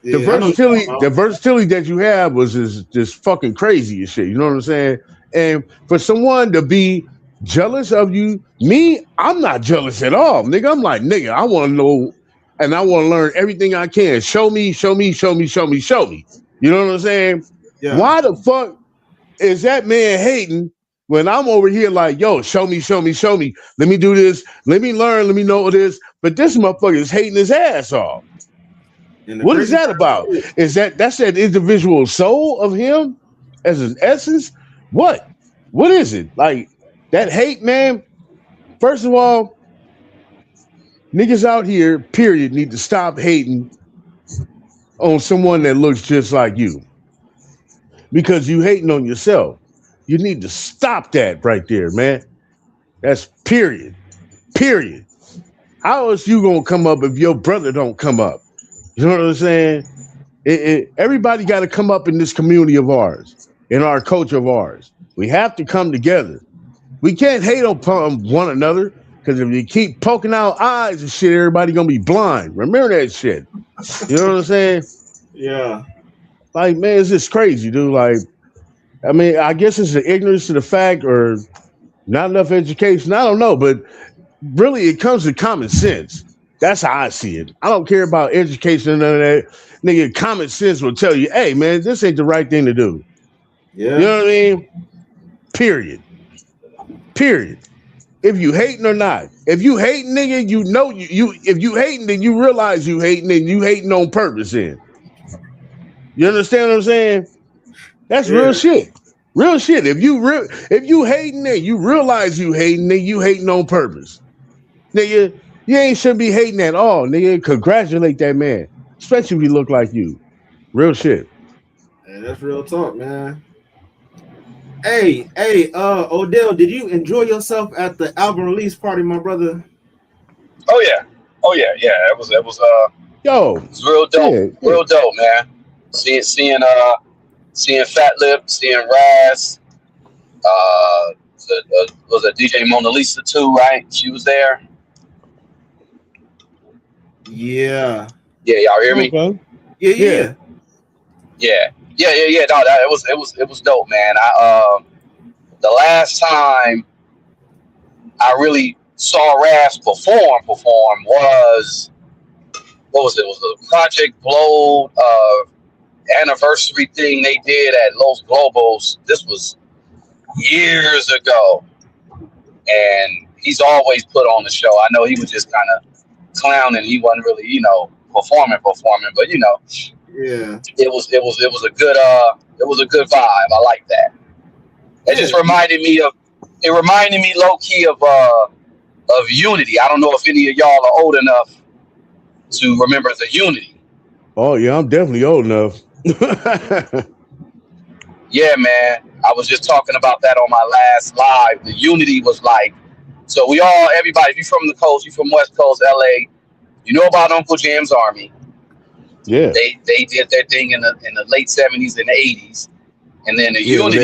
the Yeah, I know what you're talking about. versatility that you have was just fucking crazy as shit. You know what I'm saying? And for someone to be jealous of you, me, I'm not jealous at all, nigga. I'm like, nigga, I want to know and I want to learn everything I can. Show me. You know what I'm saying? Yeah. Why the fuck is that man hating when I'm over here like, yo, show me. Let me do this. Let me learn. Let me know this. But this motherfucker is hating his ass off. What is that about? Is that's that individual soul of him as an essence? What is it? Like that hate, man? First of all, niggas out here, period, need to stop hating on someone that looks just like you. Because you hating on yourself. You need to stop that right there, man. That's period. Period. How else you gonna come up if your brother don't come up? You know what I'm saying? Everybody got to come up in this community of ours, in our culture of ours. We have to come together. We can't hate on one another because if you keep poking out eyes and shit, everybody gonna be blind. Remember that shit. You know what I'm saying? Yeah. Like, man, it's just crazy, dude. Like, I mean, I guess it's the ignorance to the fact or not enough education. I don't know, but really it comes to common sense. That's how I see it. I don't care about education and none of that. Nigga, common sense will tell you, hey, man, this ain't the right thing to do. Yeah. You know what I mean? Period. If you hating or not. If you hating, nigga, you know you if you hating, then you realize you hating and you hating on purpose then. You understand what I'm saying? That's real shit. Real shit. If you hating it, you realize you hating, then you hating on purpose. Nigga, you ain't should be hating at all, nigga. Congratulate that man. Especially if he look like you. Real shit. Hey, that's real talk, man. Hey, Odell, did you enjoy yourself at the album release party, my brother? Oh yeah. It was Yo, it's real dope. Yeah. Real dope, man. Seeing Fat Lip, seeing Raz, was a DJ Mona Lisa too, right? She was there. Yeah. Yeah, y'all hear me? Okay. Yeah. No, it was dope, man. The last time I really saw Raz perform was what was it? It was a Project Blow anniversary thing they did at Los Globos. This was years ago, and he's always put on the show. I know he was just kind of clowning. He wasn't really, performing, but Yeah. it was a good vibe. I like that. It just reminded me low key of Unity. I don't know if any of y'all are old enough to remember the Unity. Oh yeah, I'm definitely old enough. Yeah, man. I was just talking about that on my last live. The Unity was like, so everybody, if you're from the coast, you're from West Coast, LA, you know about Uncle Jam's Army. Yeah. They did their thing in the late 70s and the 80s. And then the Unity.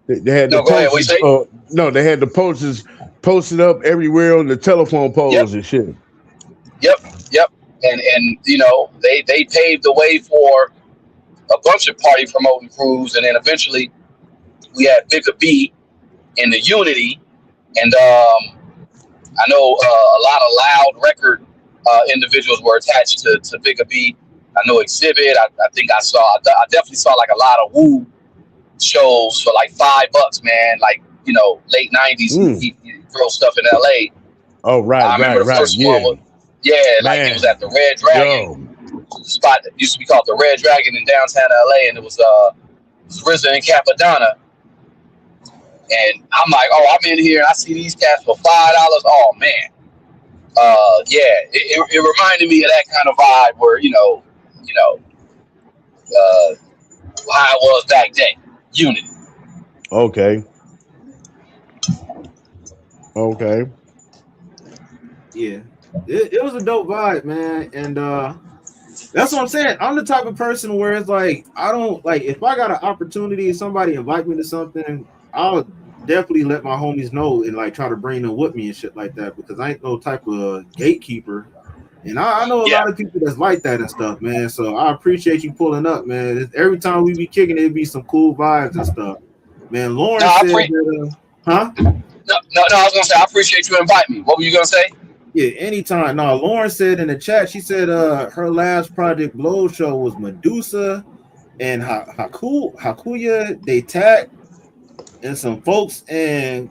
They had no, the go ahead. What you say? No, they had the posters posted up everywhere on the telephone poles and shit. Yep. And they paved the way for a bunch of party promoting crews, and then eventually we had Bigger B in the Unity, and I know a lot of loud record individuals were attached to Bigger B. I know Exhibit. I think I definitely saw like a lot of Woo shows for like $5, man. Like late 90s, he throw stuff in LA. Oh right, I remember the first one was, like it was at the Red Dragon. spot that used to be called the Red Dragon in downtown LA, and it was RZA and Capadonna. And I'm like, oh, I'm in here and I see these cats for $5. Oh man. It reminded me of that kind of vibe where, how it was back then. Unity. Okay. Yeah, it was a dope vibe, man, and that's what I'm saying. I'm the type of person where it's like I don't like if I got an opportunity, if somebody invite me to something, I'll definitely let my homies know and like try to bring them with me and shit like that because I ain't no type of gatekeeper. And I know a lot of people that's like that and stuff, man. So I appreciate you pulling up, man. Every time we be kicking, it'd be some cool vibes and stuff. Man, Lauren said that, huh? No, I was gonna say I appreciate you inviting me. What were you gonna say? Yeah, anytime. No, Lauren said in the chat, she said her last Project Blow show was Medusa and Hakuya. They tagged and some folks in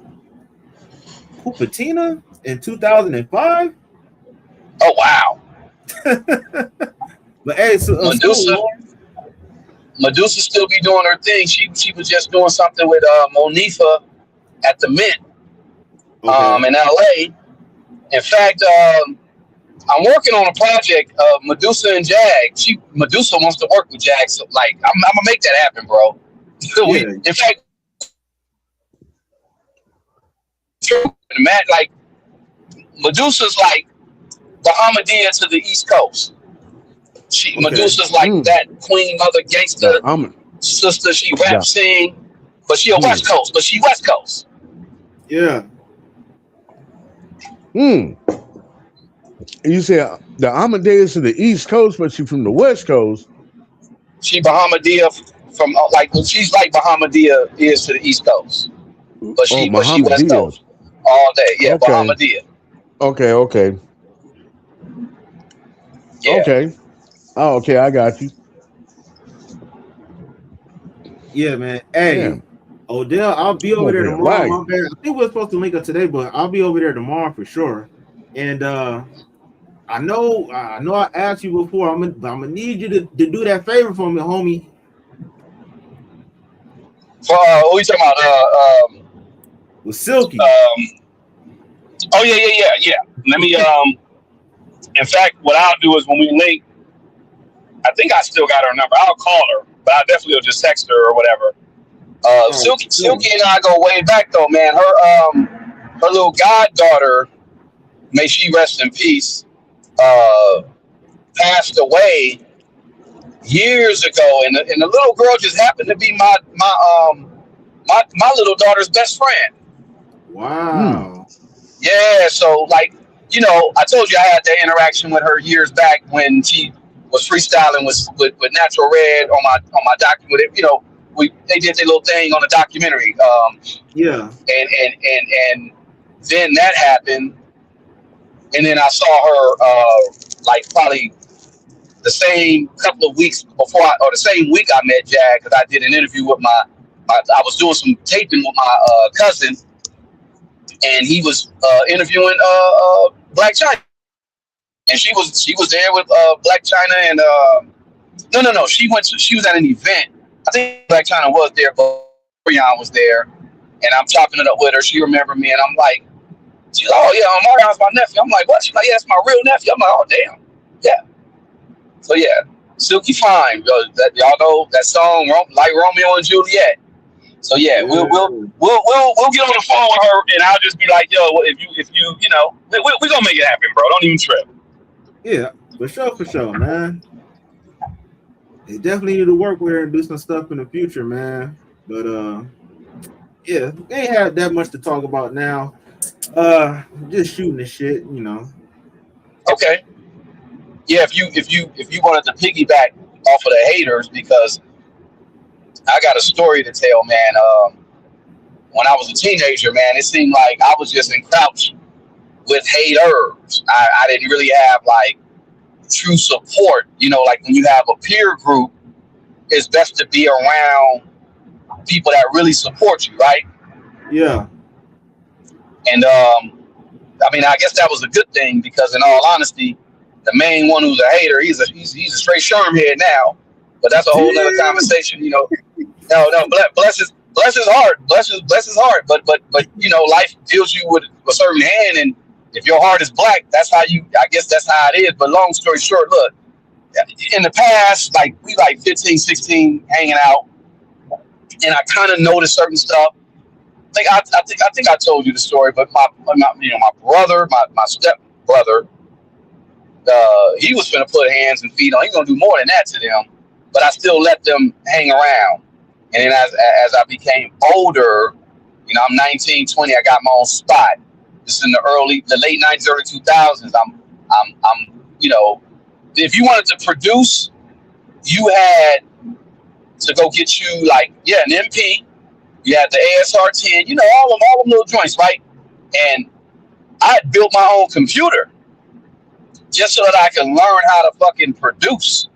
Cupertino in 2005. Oh wow! But hey, so Medusa still be doing her thing. She was just doing something with Monifa at the Mint, in LA. In fact, I'm working on a project of Medusa and Jag. Medusa wants to work with Jag, so like I'm gonna make that happen, bro. In fact, Matt, like Medusa's like Bahamadia to the East Coast. Medusa's like that queen mother gangster sister. She rap sing, but she a West Coast. But she West Coast. Yeah. You say the Amadeus to the East Coast, but she from the West Coast. She Bahamadia from she's like Bahamadia is to the East Coast, but she West Coast all day. Yeah, okay. Bahamadia. Okay. Yeah. Okay. Oh, okay. I got you. Yeah, man. Hey, Odell, I'll be over there tomorrow. My bad. I think we're supposed to link up today, but I'll be over there tomorrow for sure. And I know I asked you before. I'm gonna need you to do that favor for me, homie. What are you talking about? With Silky. Oh yeah. Let me. In fact, what I'll do is when we link, I think I still got her number. I'll call her, but I definitely will just text her or whatever. Silky and I go way back though, man. Her little goddaughter, may she rest in peace, passed away years ago, and the little girl just happened to be my little daughter's best friend. Wow. Yeah, so like, I told you I had that interaction with her years back when she was freestyling with Natural Red on my document. They did their little thing on the documentary. Yeah. And then that happened, and then I saw her like probably the same couple of weeks before, or the same week I met Jag, because I did an interview with I was doing some taping with my cousin, and he was interviewing Black China, and she was there with Black China, and no, she was at an event. I think Black China was there, but Marion was there, and I'm chopping it up with her. She remembered me, and I'm like, she's like, oh yeah, Marion's my nephew. I'm like, what? She's like, yeah, it's my real nephew. I'm like, oh damn, yeah. So yeah, Silky Fine, y'all know that song, like Romeo and Juliet. So yeah, we'll get on the phone with her, and I'll just be like, yo, if you we're gonna make it happen, bro. Don't even trip. Yeah, for sure, man. They definitely need to work with her and do some stuff in the future, man. But yeah, they ain't have that much to talk about now. Just shooting the shit, Okay. Yeah, if you wanted to piggyback off of the haters, because I got a story to tell, man. When I was a teenager, man, it seemed like I was just encroached with haters. I didn't really have like true support. Like when you have a peer group, it's best to be around people that really support you, right? Yeah. And I mean, I guess that was a good thing, because in all honesty, the main one who's a hater, he's a straight sherm head now. But that's a whole nother conversation, you know. No, bless his heart, bless his heart. But you know, life deals you with a certain hand, and if your heart is black, that's how you. I guess that's how it is. But long story short, look, in the past, like we like 15, 16 hanging out, and I kind of noticed certain stuff. Like I think I told you the story, but my brother, my step brother, he was gonna put hands and feet on. He's gonna do more than that to them, but I still let them hang around. And then as I became older, you know, I'm 19, 20, I got my own spot. This is in the late 90s, early 2000s. I'm you know, if you wanted to produce, you had to go get you like, yeah, an MP. You had the ASR 10, you know, all them little joints, right? And I had built my own computer just so that I could learn how to fucking produce.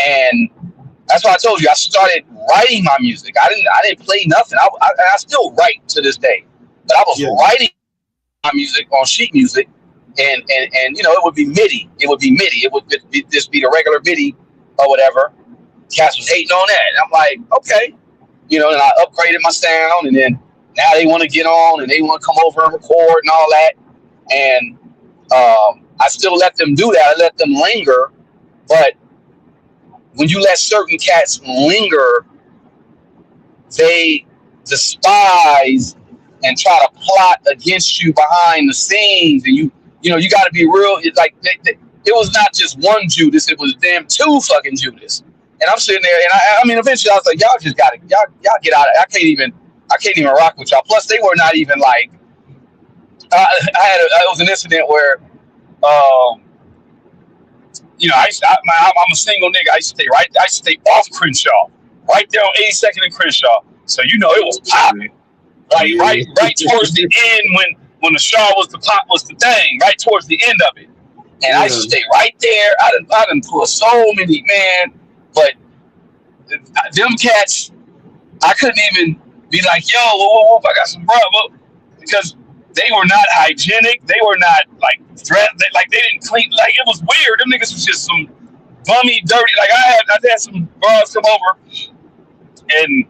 And that's why I told you I started writing my music. I didn't play nothing. I still write to this day, but I was writing my music on sheet music, and you know, it would be MIDI. It would just be the regular MIDI or whatever. Cats was hating on that, and I'm like, okay, you know. And I upgraded my sound, and then now they want to get on and they want to come over and record and all that. And I still let them do that. I let them linger, but when you let certain cats linger, they despise and try to plot against you behind the scenes. And you know, you got to be real. It's like it was not just one Judas; it was damn two fucking Judas. And I'm sitting there, and I mean, eventually I was like, y'all just got to, y'all get out of it. I can't even rock with y'all. Plus, they were not even like. It was an incident where. You know, I'm a single nigga. I used to stay off Crenshaw, right there on 82nd and Crenshaw. So you know it was popping, like right towards the end when the Shaw was the pop was the thing, right towards the end of it. And I used to stay right there. I done pull so many, man, but them cats, I couldn't even be like, yo, whoa, I got some bro, because they were not hygienic. They were not like like they didn't clean. Like it was weird. Them niggas was just some bummy, dirty. Like I had some bros come over, and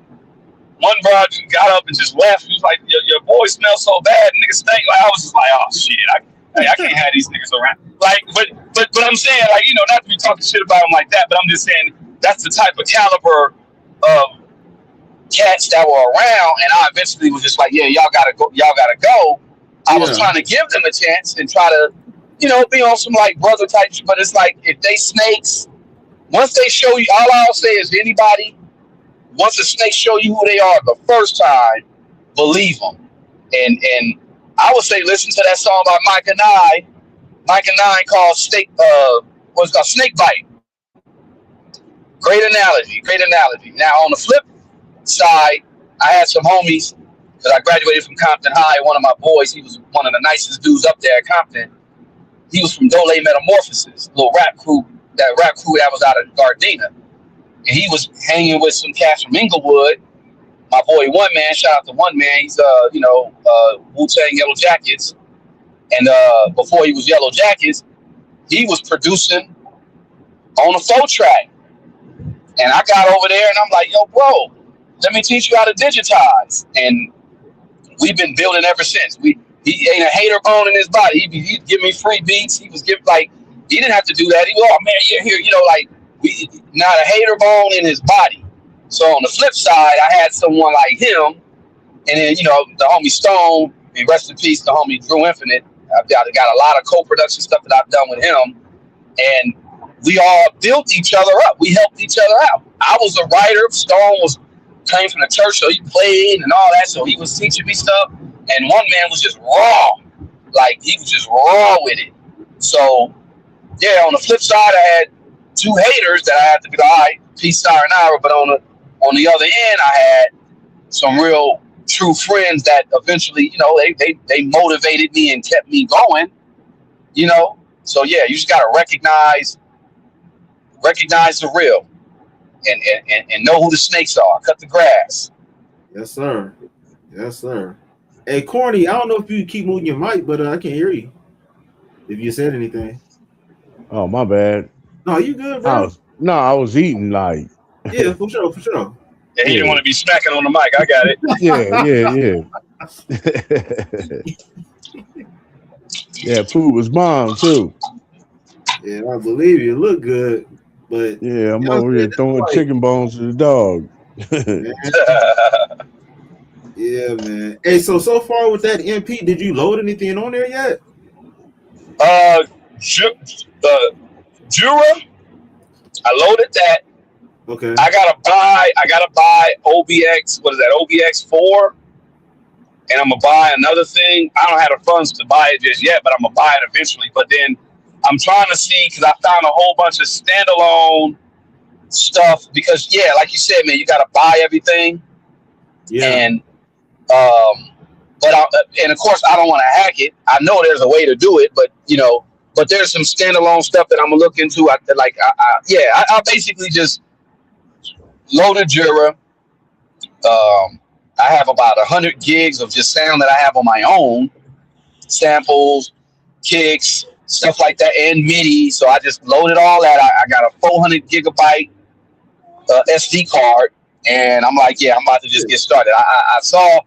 one bro got up and just left. He was like, "Your boy smells so bad, niggas stink." Like I was just like, "Oh shit, I can't have these niggas around." Like, but I'm saying, like, you know, not to be talking shit about them like that, but I'm just saying that's the type of caliber of cats that were around. And I eventually was just like, "Yeah, y'all gotta go." I was trying to give them a chance and try to, you know, be on some like brother type shit. But it's like if they snakes, once they show you, all I'll say is anybody, once the snakes show you who they are the first time, believe them. And I would say listen to that song by Mike and I called Snake Bite. Great analogy. Now on the flip side, I had some homies. Because I graduated from Compton High, one of my boys, he was one of the nicest dudes up there at Compton. He was from Dole Metamorphosis, little rap crew that was out of Gardena. And he was hanging with some cats from Inglewood. My boy One Man, shout out to One Man, he's Wu-Tang Yellow Jackets. And before he was Yellow Jackets, he was producing on a 4-track. And I got over there and I'm like, yo, bro, let me teach you how to digitize. And we've been building ever since. He ain't a hater bone in his body. He'd give me free beats. He was giving, like, he didn't have to do that. He was, oh man, you're here, you know, like, not a hater bone in his body. So on the flip side, I had someone like him, and then, you know, the homie Stone, and rest in peace, the homie Drew Infinite. I've got a lot of co-production stuff that I've done with him, and we all built each other up. We helped each other out. I was a writer. Stone came from the church, so he played and all that, so he was teaching me stuff. And One Man was just raw, like he was just raw with it. So yeah, on the flip side, I had two haters that I had to be like, all right, peace, sayonara. But on the other end, I had some real true friends that eventually, you know, they motivated me and kept me going, you know. So yeah, you just gotta recognize the real. And know who the snakes are. Cut the grass. Yes, sir. Hey, Corny, I don't know if you keep moving your mic, but I can't hear you. If you said anything. Oh, my bad. No, you good, I bro? was I was eating like Yeah, for sure, for sure. Yeah, he didn't yeah, want to be smacking on the mic. I got it. yeah. Yeah, food was bomb too. Yeah, I believe you. Look good, but Yeah, you I'm know what I'm over saying? here This is throwing like, chicken bones to the dog. man, yeah, man. Hey, so far with that MP, did you load anything on there yet? Ju- Jura, I loaded that. Okay. I gotta buy OBX. What is that? OBX4, and I'm gonna buy another thing. I don't have the funds to buy it just yet, but I'm gonna buy it eventually. But then I'm trying to see because I found a whole bunch of standalone stuff. Because yeah, like you said, man, you gotta buy everything, Yeah. and and of course I don't want to hack it. I know there's a way to do it, but but there's some standalone stuff that I'm gonna look into. I basically just loaded Jura. I have about 100 gigs of just sound that I have on my own, samples, kicks, stuff like that, and MIDI. So I just loaded all that. I got a 400 gigabyte SD card, and I'm like, yeah, I'm about to just get started. I saw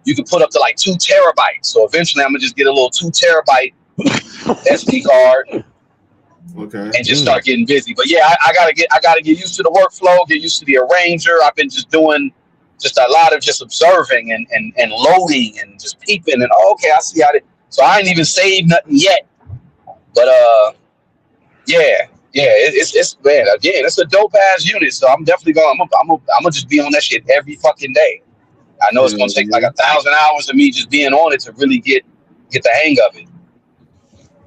you can put up to like 2 terabytes. So eventually, I'm gonna just get a little 2 terabyte SD card. Okay. And just start getting busy. But yeah, I gotta get used to the workflow, get used to the arranger. I've been just doing just a lot of just observing and loading and just peeping and okay, I see how it. So I ain't even saved nothing yet. But it's man, again, it's a dope ass unit. So I'm definitely going. I'm gonna just be on that shit every fucking day. I know it's gonna take like 1,000 hours of me just being on it to really get the hang of it.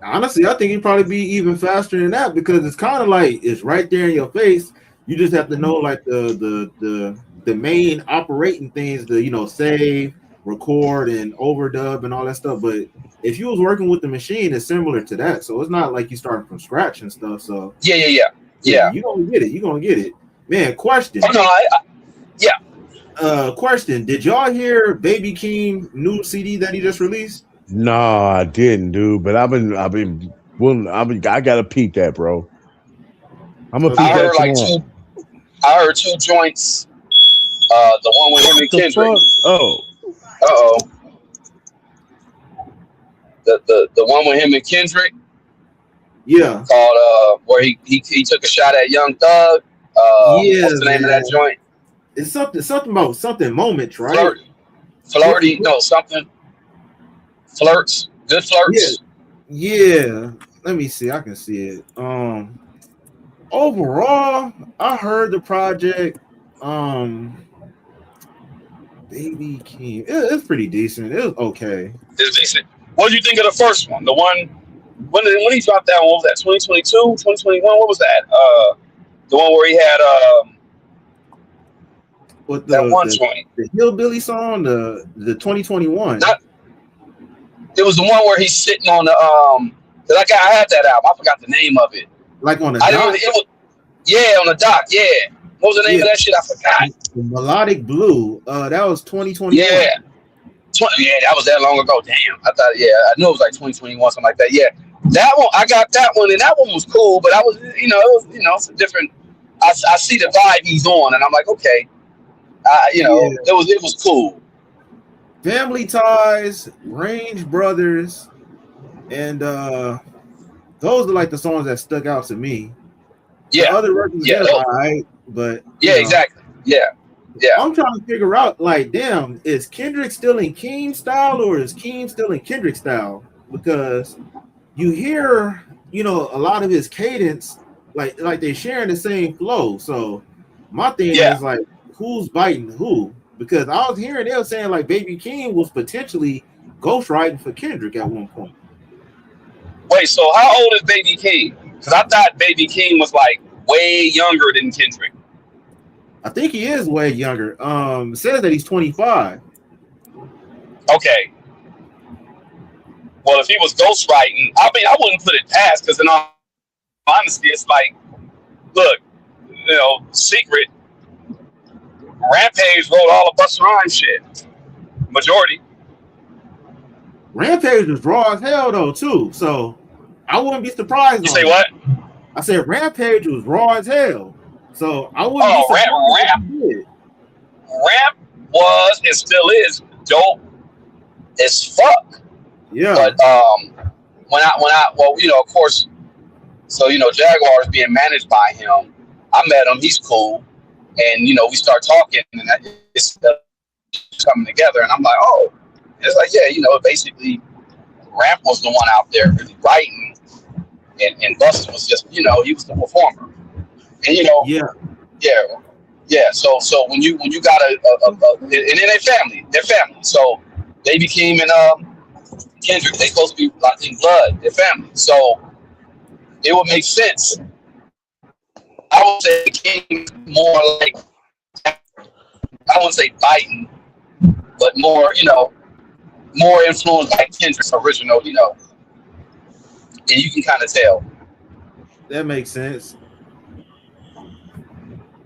Honestly, I think it'd probably be even faster than that because it's kind of like it's right there in your face. You just have to know like the main operating things, save, record, and overdub and all that stuff. But if you was working with the machine, it's similar to that. So it's not like you starting from scratch and stuff. So Yeah. You're gonna get it. You're gonna get it, man. Question. Oh no, question. Did y'all hear Baby Keem new CD that he just released? No, I didn't, dude. But I gotta peep that, bro. I'm gonna peep that tomorrow. I heard 2 joints. The one with him and Kendrick. Oh. The one with him and Kendrick. Yeah. Called where he took a shot at Young Thug. What's the name of that joint? It's something about something moments, right? Flirty, no, something. Flirts. Good flirts. Yeah. Let me see. I can see it. Overall, I heard the project. Baby Keem. It's pretty decent. It was okay. It's decent. What did you think of the first one? The one when he dropped that one, what was that? 2022, 2021? What was that? The one where he had with that one joint. The Hillbilly song, the 2021. It was the one where he's sitting on the I had that album. I forgot the name of it. Like on the dock? On the dock, yeah. What was the name of that shit? I forgot. The Melodic Blue. That was 2021. Yeah. That was that long ago. Damn. I thought, I knew it was like 2021, something like that. Yeah. That one, I got that one, and that one was cool, but I was, it's a different. I see the vibe he's on, and I'm like, okay. It was cool. Family Ties, Range Brothers, and those are like the songs that stuck out to me. Yeah. The other records, all right, but exactly. Yeah. I'm trying to figure out, like, damn, is Kendrick still in Keem style or is Keem still in Kendrick style? Because you hear, a lot of his cadence, like they sharing the same flow. So my thing is like, who's biting who? Because I was hearing they were saying like Baby Keem was potentially ghostwriting for Kendrick at one point. Wait, so how old is Baby Keem? Because I thought Baby Keem was like way younger than Kendrick. I think he is way younger. It says that he's 25. Okay. Well, if he was ghostwriting, I mean, I wouldn't put it past because in all honesty, it's like, look, secret. Rampage wrote all the Busta Rhymes shit. Majority. Rampage was raw as hell though too, so I wouldn't be surprised. You say what? I said Rampage was raw as hell. So I wouldn't be Oh, surprised Ramp if he did. was and still is dope as fuck. Yeah. But when I well, you know, of course, so you know, Jaguar is being managed by him. I met him. He's cool, and you know, we start talking, and it's coming together. And I'm like, oh, it's like, yeah, you know, basically, Ramp was the one out there really writing, and Busta was just, you know, he was the performer, and you know, Yeah. yeah. So when you got and then they're family. So they became Kendrick. They supposed to be, I think, blood. They're family. So it would make sense. I would say it became more like, I wouldn't say biting, but more, you know, more influenced by Kendrick's original, you know, and you can kind of tell. That makes sense.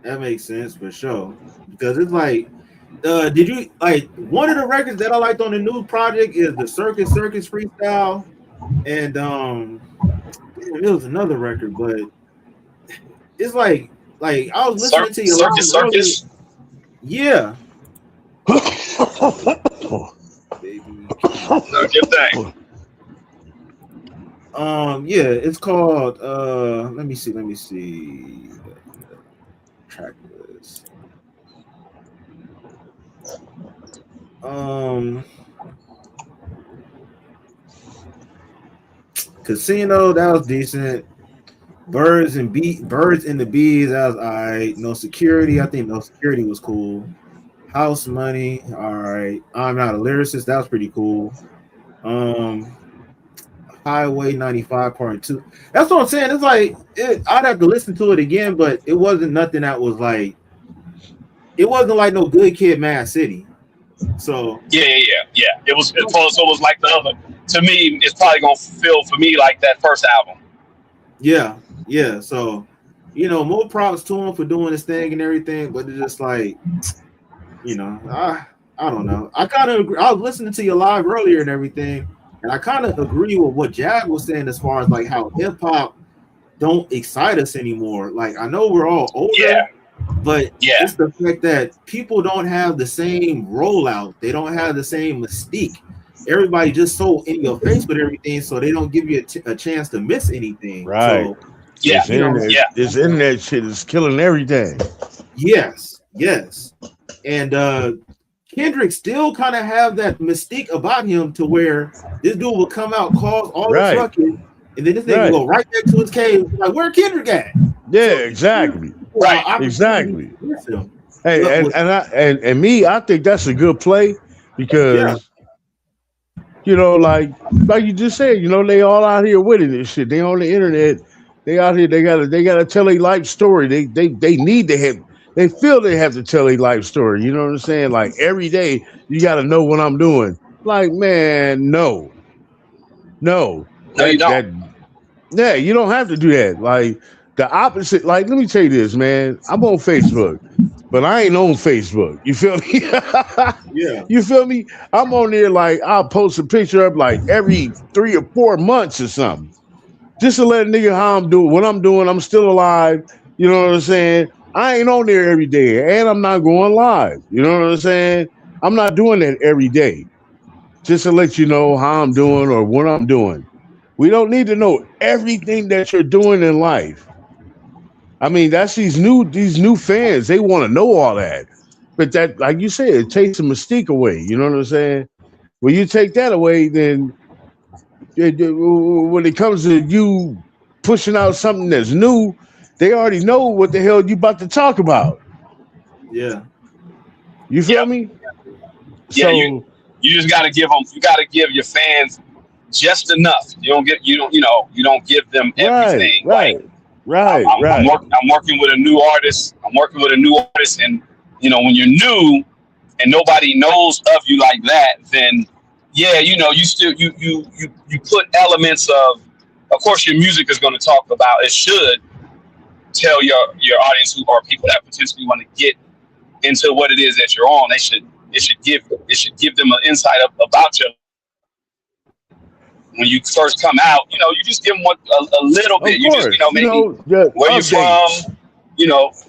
That makes sense for sure. Because it's like, did you like one of the records that I liked on the new project is the Circus Freestyle, and it was another record, but it's like I was listening to your Circus. Yeah. Baby. No, good thing. Yeah, it's called let me see. Track list. Casino, that was decent. Birds and the Bees, that was alright. No Security, I think No Security was cool. House Money, alright. I'm Not a Lyricist, that was pretty cool. Highway 95 Part 2. That's what I'm saying. It's like I'd have to listen to it again, but it wasn't nothing that was like, it wasn't like no Good Kid, Mad City. So Yeah. It was like the other. To me, it's probably gonna feel for me like that first album. yeah. So you know, more props to him for doing his thing and everything, but it's just like, you know, I don't know. I kind of agree. I was listening to you live earlier and everything, and I kind of agree with what Jag was saying as far as like how hip hop don't excite us anymore. Like I know we're all older, but it's the fact that people don't have the same rollout. They don't have the same mystique. Everybody just so in your face with everything, so they don't give you a chance to miss anything. Right. So, This internet shit is killing everything. Yes. And Kendrick still kind of have that mystique about him to where this dude will come out, cause all the trucking, and then this nigga go right back to his cave. Like, where Kendrick at? Yeah, exactly. Right. Exactly. Hey, and me, I think that's a good play because you know, like you just said, you know, they all out here winning this shit. They on the internet. They out here. They gotta tell a life story. They need to have. They feel they have to tell a life story. You know what I'm saying? Like every day, you gotta know what I'm doing. Like, man, no, you don't. Yeah, you don't have to do that. Like the opposite. Like, let me tell you this, man. I'm on Facebook, but I ain't on Facebook. You feel me? Yeah. You feel me? I'm on there like I'll post a picture up like every 3 or 4 months or something. Just to let a nigga how I'm doing, what I'm doing, I'm still alive. You know what I'm saying? I ain't on there every day, and I'm not going live. You know what I'm saying? I'm not doing that every day. Just to let you know how I'm doing or what I'm doing. We don't need to know everything that you're doing in life. I mean, that's these new fans. They want to know all that. But that, like you said, it takes the mystique away. You know what I'm saying? When you take that away, then when it comes to you pushing out something that's new, they already know what the hell you about to talk about. Yeah. You feel me? Yeah, So you just gotta give them. You gotta give your fans just enough. You don't give them everything. I'm working with a new artist. And you know, when you're new and nobody knows of you like that, then yeah, you know, you still you put elements of course, your music is going to talk about. It should tell your audience who are people that potentially want to get into what it is that you're on. It should give them an insight about you. when you first come out, you just give them a little bit. Of You just, course, maybe the where you updates, from,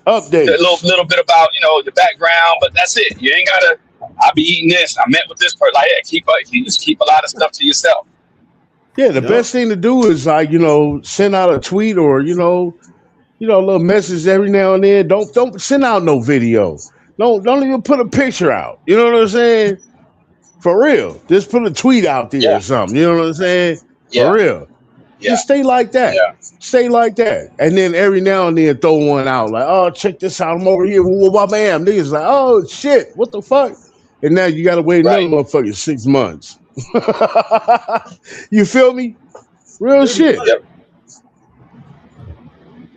a little bit about, the background, but that's it. You ain't gotta, I be eating this, I met with this person. Like, you just keep a lot of stuff to yourself. Yeah, the best thing to do is like, send out a tweet or, a little message every now and then. Don't send out no video. Don't even put a picture out. You know what I'm saying? For real. Just put a tweet out there or Yeah, something. You know what I'm saying? For yeah, real. yeah, Just stay like that. yeah. Stay like that. And then every now and then throw one out like, oh, check this out. I'm over here with my man. Niggas like, oh shit, what the fuck? And now you gotta wait another Right. motherfucking 6 months. You feel me? Real Pretty shit. much. Yep.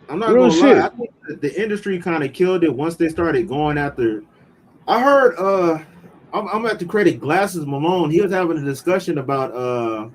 I'm not Real gonna lie. I shit. think that the industry kind of killed it once they started going after. I heard. I'm at the credit Glasses Malone. He was having a discussion about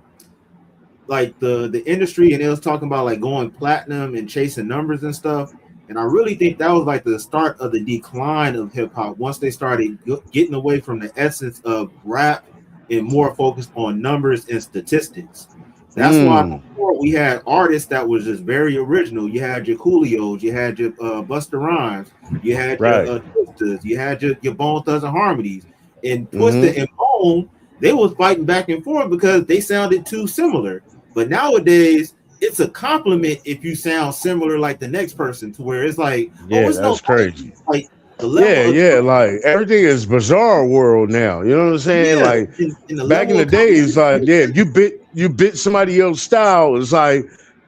like the industry, and it was talking about like going platinum and chasing numbers and stuff. And I really think that was like the start of the decline of hip hop once they started getting away from the essence of rap and more focused on numbers and statistics. That's why before we had artists that was just very original. You had your Coolios, you had your Busta Rhymes, you had Right. your Twisters, you had your Bone Thugs and Harmonies. And Twister Mm-hmm. and Bone, they was fighting back and forth because they sounded too similar. But nowadays, it's a compliment if you sound similar like the next person, to where it's like, Yeah, it's no that's crazy. like the level Yeah, like everything is bizarre world now. You know what I'm saying? Like in the back in level the of days, like competition. you bit somebody else's style. It's like,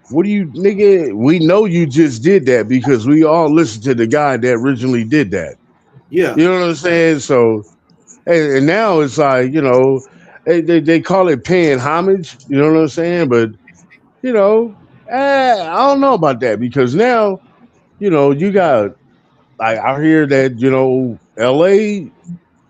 what do you nigga? We know you just did that because we all listened to the guy that originally did that. Yeah, You know what I'm saying? So and now it's like, they call it paying homage, you know what I'm saying? But you know, I don't know about that because now, you got like I hear that, LA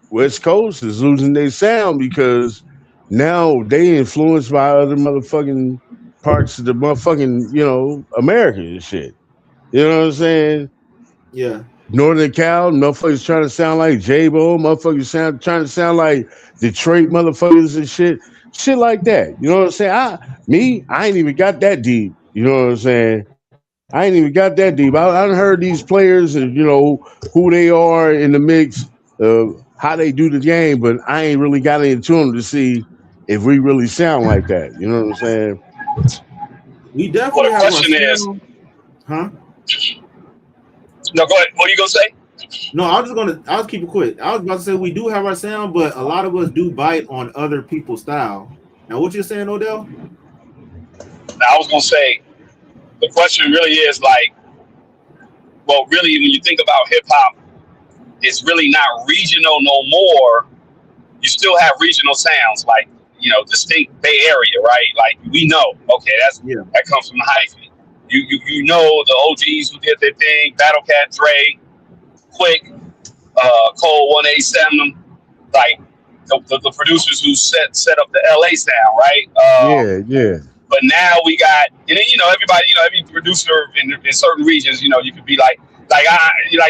West Coast is losing their sound because now they influenced by other motherfucking parts of the motherfucking, America and shit. You know what I'm saying? yeah. Northern Cal, motherfuckers trying to sound like J-Bo, motherfuckers trying to sound like Detroit motherfuckers and shit. Shit like that. You know what I'm saying? I ain't even got that deep. You know what I'm saying? I ain't even got that deep. I done heard these players and who they are in the mix, how they do the game, but I ain't really got into them to see if we really sound like that. You know what I'm saying? We Well, definitely the have our question is, sound, huh? no, go ahead. What are you gonna say? No, I'll keep it quick. I was about to say we do have our sound, but a lot of us do bite on other people's style. Now, what you're saying, Odell? Now, I was gonna say the question really is like, well, really, when you think about hip hop, it's really not regional no more. You still have regional sounds, like distinct Bay Area, right? Like we know, okay, Yeah, that comes from the hyphen. You know the OGs who did their thing, Battle Cat, Dre, Quick, Cole 187, like the producers who set up the LA sound, right? Yeah, yeah. But now we got, and then, everybody, every producer in certain regions, you could be like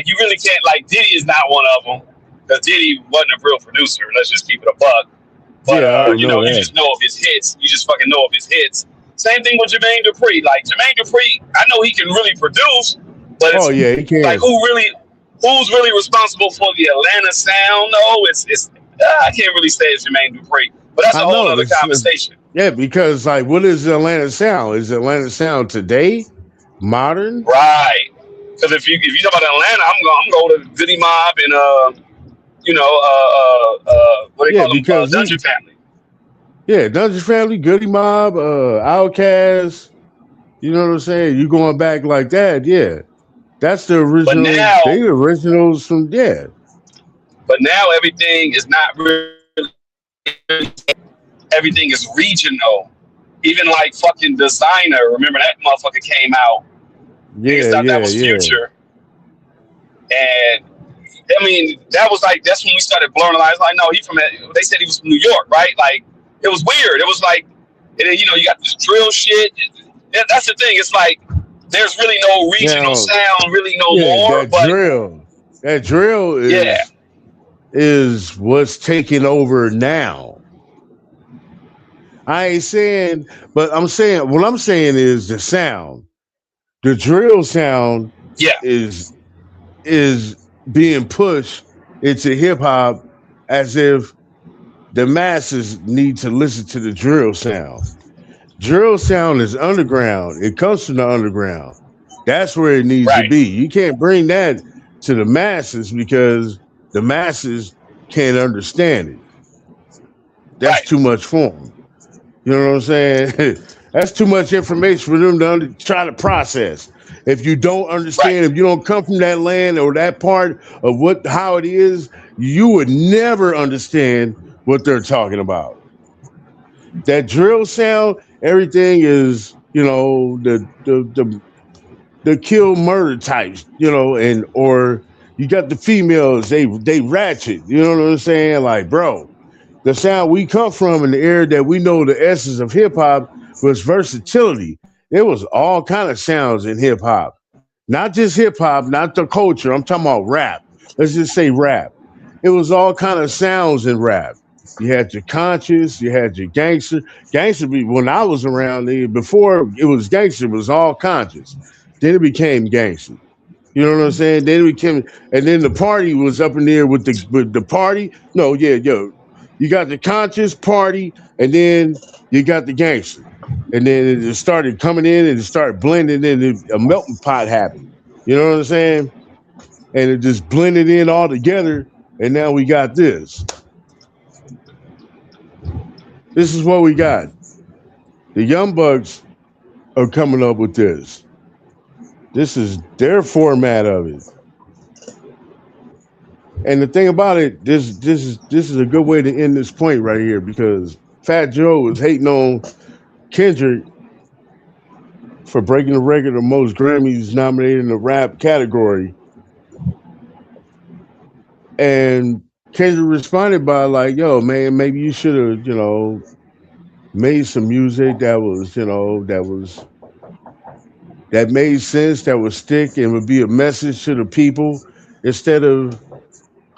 you really can't, like Diddy is not one of them because Diddy wasn't a real producer. Let's just keep it a buck. But Yeah, I don't know you that. just know of his hits. You just fucking know of his hits. Same thing with Jermaine Dupri. Like Jermaine Dupri, I know he can really produce, but it's Oh yeah, he like can. who's really responsible for the Atlanta sound? No, it's I can't really say it's Jermaine Dupri, but that's a I whole know. other conversation. Yeah, because like, what is the Atlanta sound? Is Atlanta sound today modern? Right. Because if you talk about Atlanta, I'm going to Goody Mob and what they Yeah, call them, because Dungeon Family. Dungeon Family, Goody Mob, Outkast. You know what I'm saying? You going back like that? Yeah, that's the But original. now, They the originals from everything is not really. Everything is regional. Even like fucking Designer. Remember that motherfucker came out. Niggas thought that was Future. And I mean, that's when we started blurring the lines. Like, no, they said he was from New York, right? Like, it was weird. It was like, and then, you got this drill shit. That's the thing. It's like, there's really no regional sound, really no more. That drill is what's taking over now. I ain't saying, but I'm saying what I'm saying is the sound. The drill sound Yeah, is being pushed into hip hop as if the masses need to listen to the drill sound. Drill sound is underground. It comes from the underground. That's where it needs to right, be. You can't bring that to the masses because the masses can't understand it. That's right, too much for them. You know what I'm saying? That's too much information for them to try to process. If you don't right. understand, if you don't come from that land or that part of how it is, you would never understand what they're talking about. That drill sound, everything is, the kill murder types, and or you got the females, they ratchet, you know what I'm saying? Like, bro, the sound we come from in the era that we know the essence of hip hop was versatility. There was all kind of sounds in hip hop, not just hip hop, not the culture. I'm talking about rap. Let's just say rap. It was all kind of sounds in rap. You had your conscious, you had your gangster. Gangster, when I was around there, before it was gangster, it was all conscious. Then it became gangster. You know what I'm saying? Then it became, and then the party was up in there with the party. No, yeah, yo, you got the conscious party, and then you got the gangster, and then it just started coming in and it started blending, and a melting pot happened. You know what I'm saying? And it just blended in all together, and now we got this. This is what we got. The Young Bucks are coming up with this. This is their format of it. And the thing about it, this is a good way to end this point right here because Fat Joe was hating on Kendrick for breaking the record of most Grammys nominated in the rap category. And Kendrick responded by like, yo, man, maybe you should have, made some music that made sense, that would stick and would be a message to the people instead of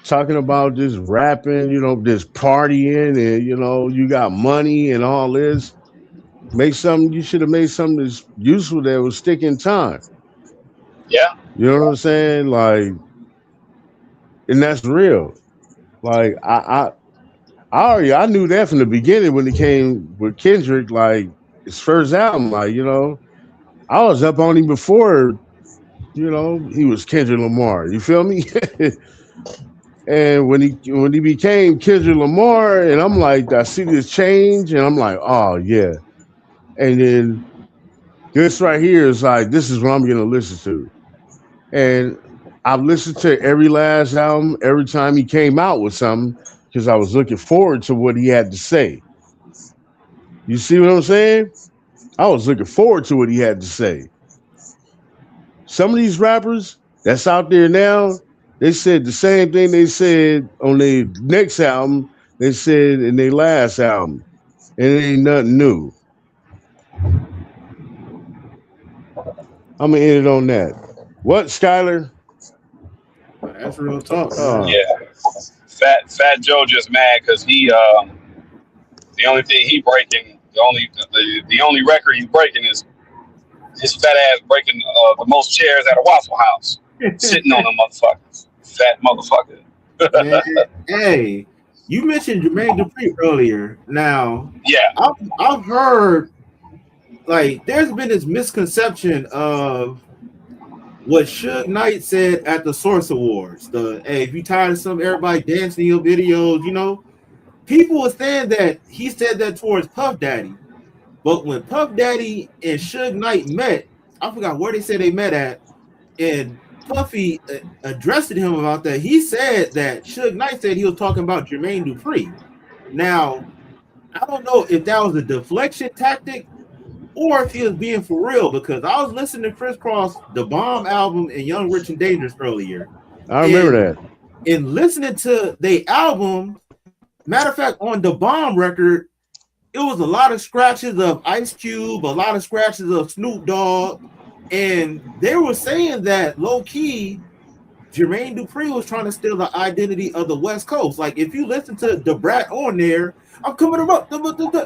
talking about just rapping, this partying and you got money and all this. Make something you should have made something that's useful that would stick in time. Yeah, You know what I'm saying? Like, and that's real. Like I knew that from the beginning when it came with Kendrick, like his first album, like, I was up on him before, he was Kendrick Lamar. You feel me? And when he became Kendrick Lamar, and I'm like, I see this change, and I'm like, oh yeah. And then this right here is like, this is what I'm gonna listen to. And I've listened to every last album every time he came out with something because I was looking forward to what he had to say. You see what I'm saying? I was looking forward to what he had to say. Some of these rappers that's out there now, they said the same thing they said on their next album, they said in their last album. And it ain't nothing new. I'm gonna end it on that. What, Skyler? That's real talk, man. Uh, yeah. Fat Joe just mad because the only thing he breaking, the only record he's breaking is his fat ass breaking the most chairs at a Waffle House, sitting on them motherfuckers, fat motherfucker. Man, hey, you mentioned Jermaine Dupri earlier. Now, Yeah, I've heard like there's been this misconception of what Suge Knight said at the Source Awards. Hey, if you tired of everybody dancing in your videos, people were saying that he said that towards Puff Daddy. But when Puff Daddy and Suge Knight met, I forgot where they said they met at, and Puffy addressed him about that. He said that Suge Knight said he was talking about Jermaine Dupri. Now, I don't know if that was a deflection tactic or if he was being for real, because I was listening to Criss Cross, the Bomb album, and Young, Rich, and Dangerous earlier. I remember that. And listening to the album, matter of fact, on the Bomb record, it was a lot of scratches of Ice Cube, a lot of scratches of Snoop Dogg, and they were saying that low key, Jermaine Dupri was trying to steal the identity of the West Coast. Like if you listen to the Brat on there, I'm coming up,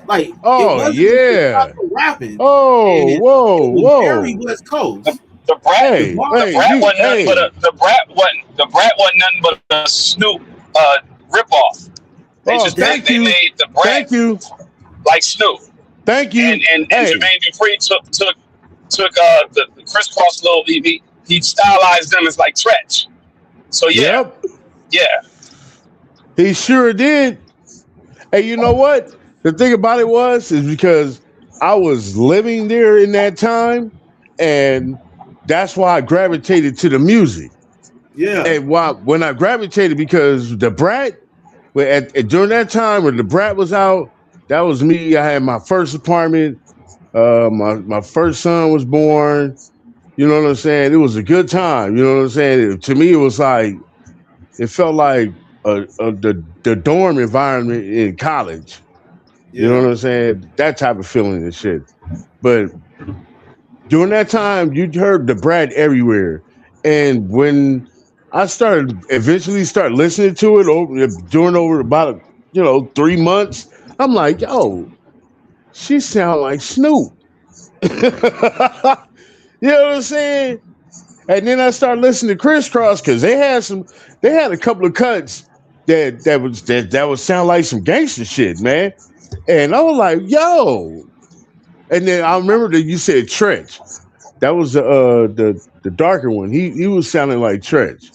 like it Oh wasn't just yeah. rapping, Oh, and it whoa, was very whoa. West Coast. The brat, Hey, the hey, brat you, wasn't nothing but hey. the brat wasn't nothing but a Snoop ripoff. They Oh, just they, thank they you. made the brat Thank you. like Snoop, Thank you. and Hey, Jermaine Dupri took the crisscross little he stylized them as like Tretch. So yeah, yep. yeah. He sure did. Hey, you know what? The thing about it is because I was living there in that time, and that's why I gravitated to the music. Yeah, And why when I gravitated because the Brat, during that time when the Brat was out, that was me. I had my first apartment. My first son was born. You know what I'm saying? It was a good time. You know what I'm saying? To me, it was like it felt like the dorm environment in college. You know yeah, what I'm saying? That type of feeling and shit. But during that time, you heard the Brad everywhere. And when I started eventually start listening to it over about 3 months, I'm like, yo, she sound like Snoop. You know what I'm saying? And then I started listening to Crisscross because they had a couple of cuts that would sound like some gangster shit, man. And I was like, yo. And then I remember that you said Trench. That was the darker one. He was sounding like Trench.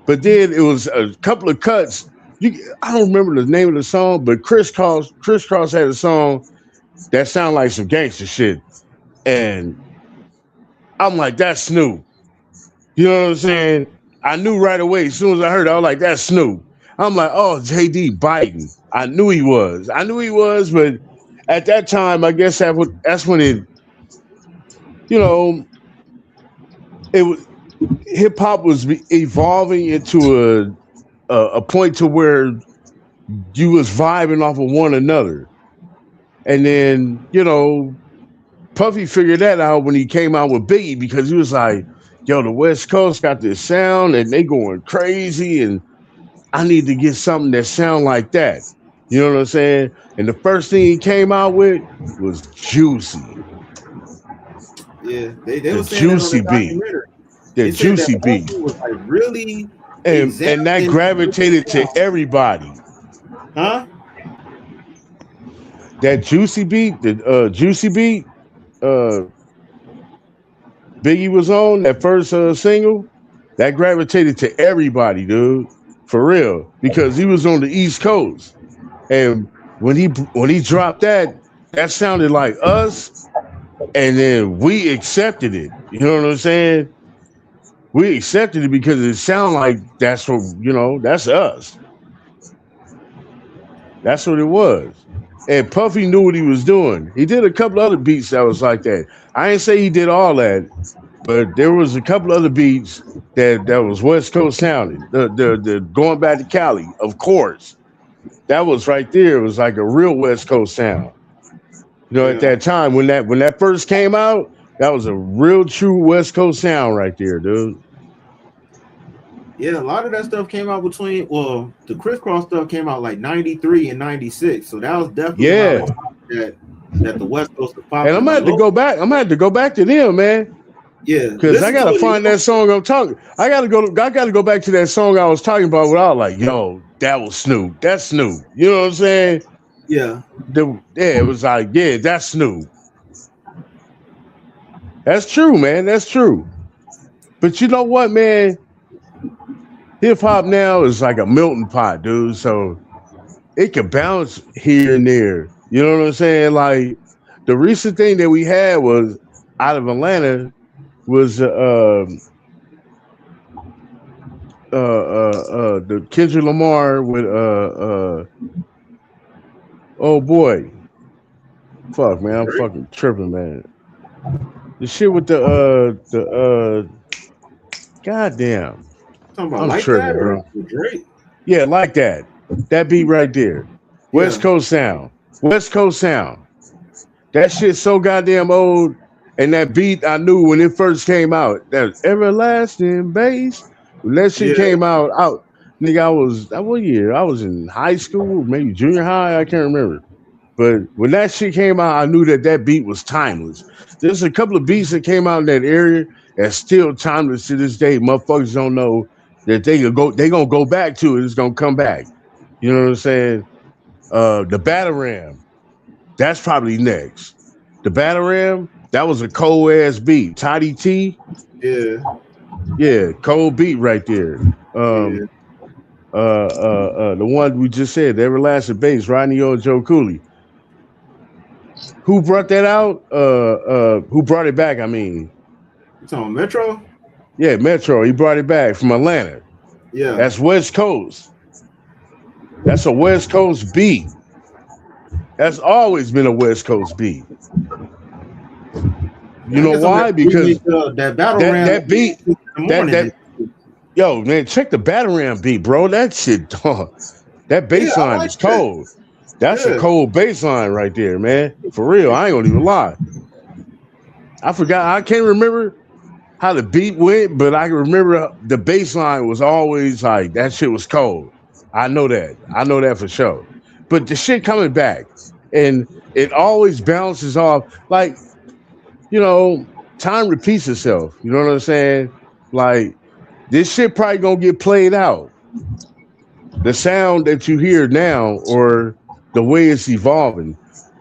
But then it was a couple of cuts. I don't remember the name of the song, but Crisscross had a song that sounded like some gangster shit. And I'm like, that's Snoop. You know what I'm saying? I knew right away. As soon as I heard it, I was like, that's Snoop. I'm like, oh, JD Biden. I knew he was. I knew he was, but at that time, I guess that's when you know, it was hip hop was evolving into a point to where you was vibing off of one another. And then, Puffy figured that out when he came out with Biggie because he was like, yo, the West Coast got this sound and they going crazy and I need to get something that sound like that. You know what I'm saying? And the first thing he came out with was Juicy. yeah. They The were saying that on the Juicy beat. documentary. The They said that Juicy beat. Puffy was like really And that examining, gravitated to everybody. huh? That Juicy beat, the Juicy beat, uh, Biggie was on that first single, that gravitated to everybody, dude, for real, because he was on the East Coast, and when he dropped that, that sounded like us, and then we accepted it. You know what I'm saying? We accepted it because it sounded like that's what that's us. That's what it was. And Puffy knew what he was doing. He did a couple other beats that was like that. I ain't say he did all that, but there was a couple other beats that was West Coast sounding. The going back to Cali, of course. That was right there. It was like a real West Coast sound. At Yeah, that time when that first came out, that was a real true West Coast sound right there, dude. yeah. A lot of that stuff came out the Crisscross stuff came out like '93 and '96. So that was definitely around Yeah. the time that the West Coast was And popping. I'm gonna have to go back. I'm gonna have to go back to them, man. Yeah, Cause I listen to gotta it. find that song I'm talking. I gotta go back to that song I was talking about where I was like, yo, that was Snoop. That's Snoop. You know what I'm saying? Yeah, It was like, yeah, that's Snoop. That's true, man. That's true. But you know what, man? Hip hop now is like a melting pot, dude. So it can bounce here and there. You know what I'm saying? Like the recent thing that we had was out of Atlanta was the Kendrick Lamar with oh boy, fuck man, I'm Drake. fucking tripping, man. The shit with goddamn, Talking about I'm like that tripping, or bro. with Drake? Yeah, like that. That beat right there. West Yeah, Coast sound. West Coast sound. That shit's so goddamn old. And that beat I knew when it first came out. That was everlasting bass. When that shit Yeah, came out, nigga, what year? I was in high school, maybe junior high. I can't remember. But when that shit came out, I knew that beat was timeless. There's a couple of beats that came out in that area that's still timeless to this day. Motherfuckers don't know that they gonna go back to it. It's gonna come back. You know what I'm saying? The Battle Ram, that's probably next. The Battle Ram, that was a cold ass beat. Toddy T, yeah, yeah, cold beat right there. yeah. The one we just said, the Everlasting Bass, Rodney O. Joe Cooley. Who brought that out? Who brought it back? I mean, You talking Metro? yeah, Metro. He brought it back from Atlanta. Yeah, That's West Coast. That's a West Coast beat. That's always been a West Coast beat. You I know guess I'm why? gonna Because that battle that round that beat in the morning. that yo man, check the Battle Ram beat, bro. That shit, that Yeah, bass I line like is that. cold. That's a Yeah, cold bass line right there, man. For real, I ain't gonna even lie. I forgot. I can't remember how the beat went, but I can remember the bass line was always like that shit was cold. I know that. I know that for sure. But the shit coming back and it always bounces off. Like, you know, time repeats itself. You know what I'm saying? Like, this shit probably gonna get played out. The sound that you hear now, or the way it's evolving,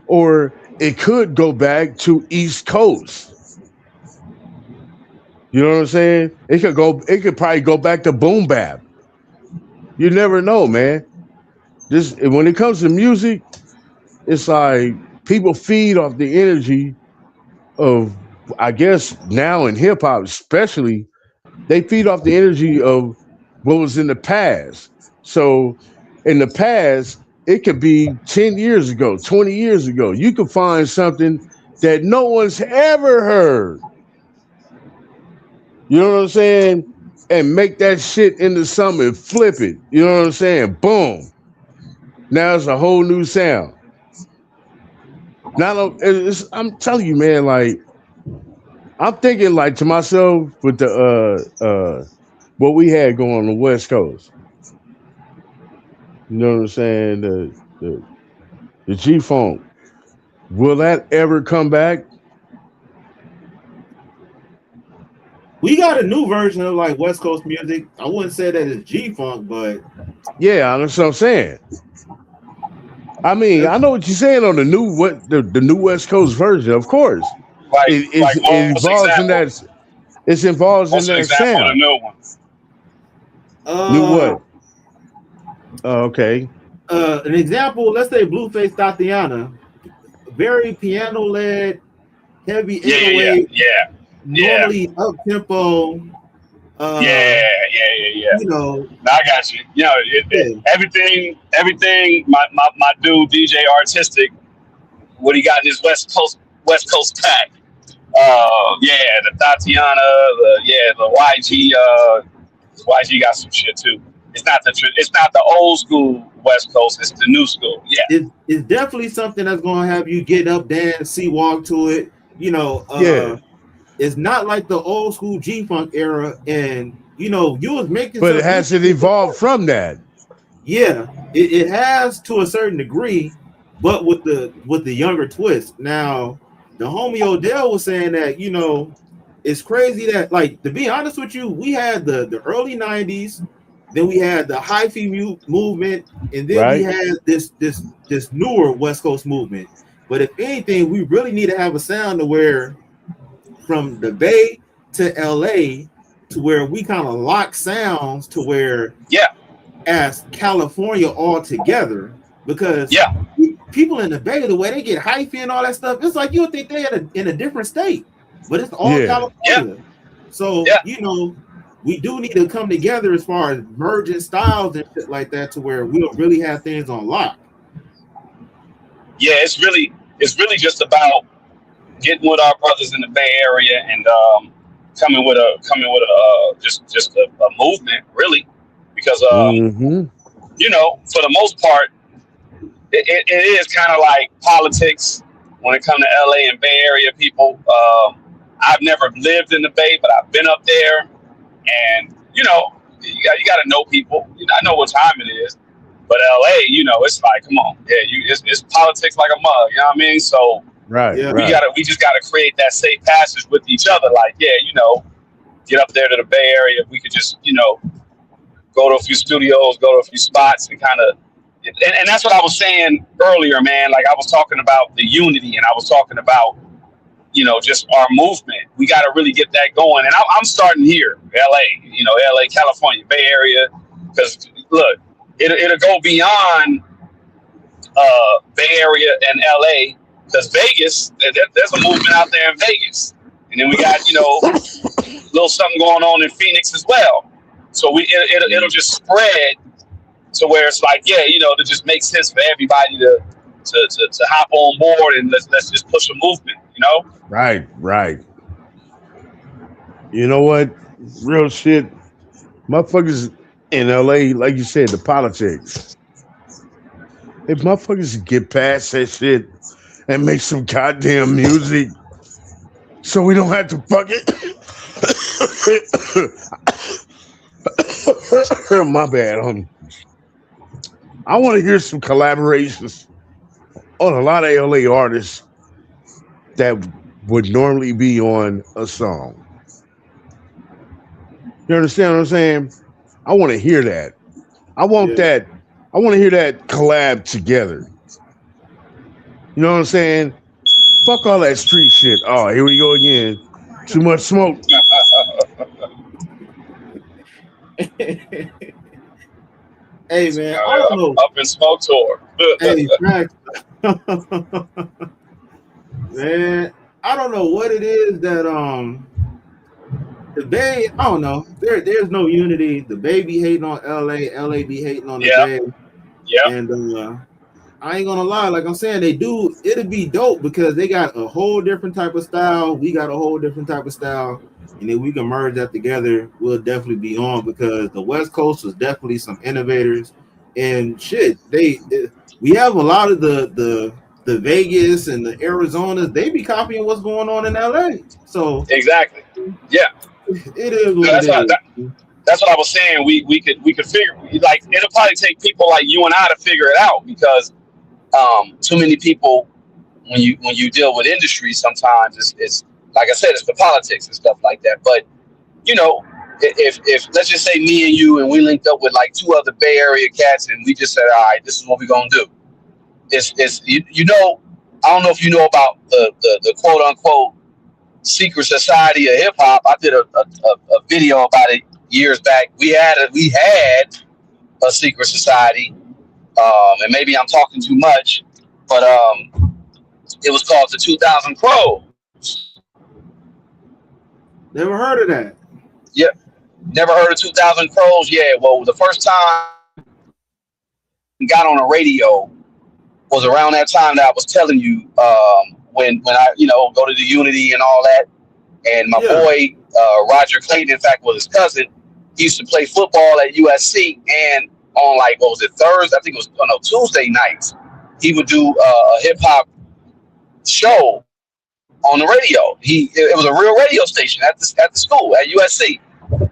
or it could go back to East Coast. You know what I'm saying? It could probably go back to boom bap. You never know, man. This when it comes to music, it's like people feed off the energy of, I guess now in hip hop especially, they feed off the energy of what was in the past. So in the past, it could be 10 years ago, 20 years ago. You could find something that no one's ever heard. You know what I'm saying? And make that shit into something and flip it. You know what I'm saying? Boom. Now it's a whole new sound. I'm telling you, man, like, I'm thinking like to myself with the what we had going on the West Coast. You know what I'm saying? The G Funk. Will that ever come back? we got a new version of like West Coast music. I wouldn't say that it's G Funk, but Yeah, that's what I'm saying. I mean, I know what you're saying on the new West Coast version, of course. It What's involves in example? that it's involved in What's an that example of the sound. new one? New uh, what? Oh, okay. an example. Let's say Blueface Tatiana, very piano led, heavy Yeah, yeah, yeah, 808, yeah, yeah, normally up tempo. yeah, Uh, yeah, yeah, yeah. you know, No, I got you. You know, yeah, everything. My dude DJ Artistic, what he got in his West Coast pack. Yeah, the Tatiana, the YG. YG got some shit too. It's not the old school West Coast. It's the new school. Yeah, it's definitely something that's gonna have you get up, dance, see, walk to it. You know, Yeah. it's not like the old school G Funk era, and you know, you was making But it some has to interesting. evolve from that. Yeah, it has to a certain degree, but with the younger twist. Now, the homie Odell was saying that, you know, it's crazy that, like, to be honest with you, we had the early 90s, then we had the hyphy movement, and then we Right? had this newer West Coast movement. But if anything, we really need to have a sound to where from the Bay to LA to where we kind of lock sounds to where yeah, as California all together, because yeah, people in the Bay, the way they get hyphy and all that stuff, it's like you would think they're in a different state, but it's all Yeah. yeah, California. So, yeah. you know, we do need to come together as far as merging styles and shit like that to where we'll really have things on lock. Yeah, it's really just about getting with our brothers in the Bay Area and coming with a just a movement, really, because Mm-hmm. you know, for the most part, it is kind of like politics when it comes to LA and Bay Area people. I've never lived in the Bay, but I've been up there, and you know, you got to know people. I know what time it is. But LA, it's like, come on, it's politics like a mug. You know what I mean? So Right, Yeah. right. we just gotta create that safe passage with each other. Like, get up there to the Bay Area. We could just, go to a few studios, go to a few spots, and kind of. And that's what I was saying earlier, man. Like I was talking about the unity, and I was talking about, just our movement. We got to really get that going. And I'm starting here, LA, LA, California, Bay Area, because look. It'll go beyond Bay Area and LA because Vegas, there's a movement out there in Vegas, and then we got little something going on in Phoenix as well. So it'll just spread to where it's like to just make sense for everybody to hop on board and let's just push a movement. Right, right. You know what? Real shit. Motherfuckers in LA, like you said, the politics. If motherfuckers get past that shit and make some goddamn music so we don't have to fuck it. My bad, homie. I want to hear some collaborations on a lot of LA artists that would normally be on a song. You understand what I'm saying? I want to hear that. I want that. I want to hear that collab together. You know what I'm saying? Fuck all that street shit. Oh, here we go again. Too much smoke. Hey man, I don't know. Up in smoke tour. Hey, fact. Man, I don't know what it is that the Bay. I don't know. There's no unity. The Bay be hating on LA. LA be hating on the Bay. Yeah. And I ain't gonna lie, like I'm saying, it'd be dope because they got a whole different type of style. We got a whole different type of style. And if we can merge that together, we'll definitely be on because the West Coast was definitely some innovators and shit. We have a lot of the Vegas and the Arizonas, they be copying what's going on in LA. So exactly. Yeah. It is what that's what I was saying. We could figure like it'll probably take people like you and I to figure it out because too many people when you deal with industry sometimes it's like I said, it's the politics and stuff like that. But if let's just say me and you and we linked up with like two other Bay Area cats and we just said, all right, this is what we're gonna do. It's I don't know if you know about the quote unquote secret society of hip hop. I did a video about it years back. We had a secret society, and maybe I'm talking too much, but it was called the 2000 Crows. Never heard of that. Yep. Never heard of 2000 Crows? Yeah. Well, the first time I got on the radio was around that time that I was telling you when I go to the Unity and all that. And my boy Roger Clayton, in fact, was his cousin. He used to play football at USC, and on like what was it, Thursday? I think it was Tuesday nights. He would do a hip hop show on the radio. It was a real radio station at the school at USC.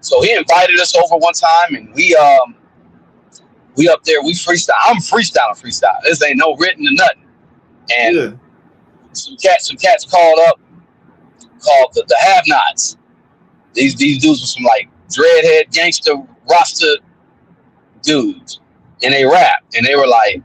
So he invited us over one time, and we up there, we freestyle. I'm freestyle. This ain't no written or nothing. And some cats called the Have-Nots. These dudes were some like dreadhead gangster Rasta dudes, and they rap, and they were like,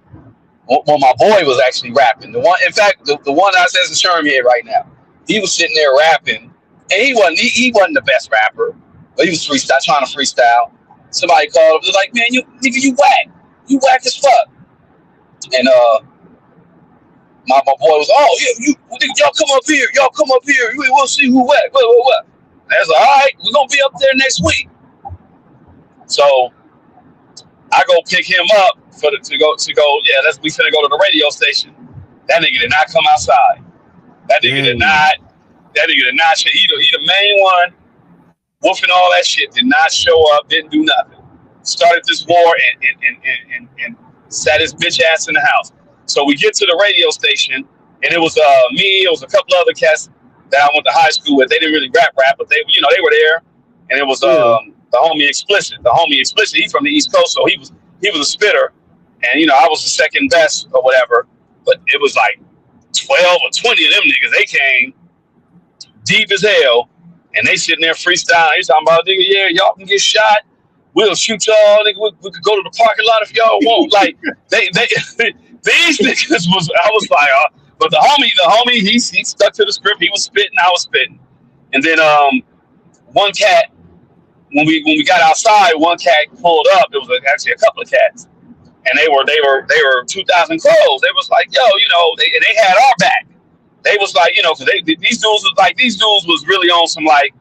well, my boy was actually rapping. The one, in fact, the one that says in Sherman right now, he was sitting there rapping, and he wasn't the best rapper, but he was trying to freestyle. Somebody called him, was like, man, you whack as fuck. And my boy was, oh yeah, y'all come up here, we'll see who whack. What? And I was like, all right, we're gonna be up there next week. So I go pick him up to go. Yeah, we finna go to the radio station. That nigga did not come outside. That nigga did not. He the main one. Woofing all that shit. Did not show up. Didn't do nothing. Started this war and sat his bitch ass in the house. So we get to the radio station, and it was me. It was a couple other cats that I went to high school with. They didn't really rap, but they were there. And it was The homie explicit. He's from the East Coast, so he was a spitter, and I was the second best or whatever. But it was like 12 or 20 of them niggas. They came deep as hell, and they sitting there freestyling. He's talking about, nigga, yeah, y'all can get shot. We'll shoot y'all. Nigga, we could go to the parking lot if y'all want. Like they these niggas was. I was like, but the homie, he stuck to the script. He was spitting. I was spitting, and then one cat. When we got outside, one cat pulled up. It was actually a couple of cats, and they were 2,000 crows. They was like, yo, they had our back. They was like, because these dudes was really on some like,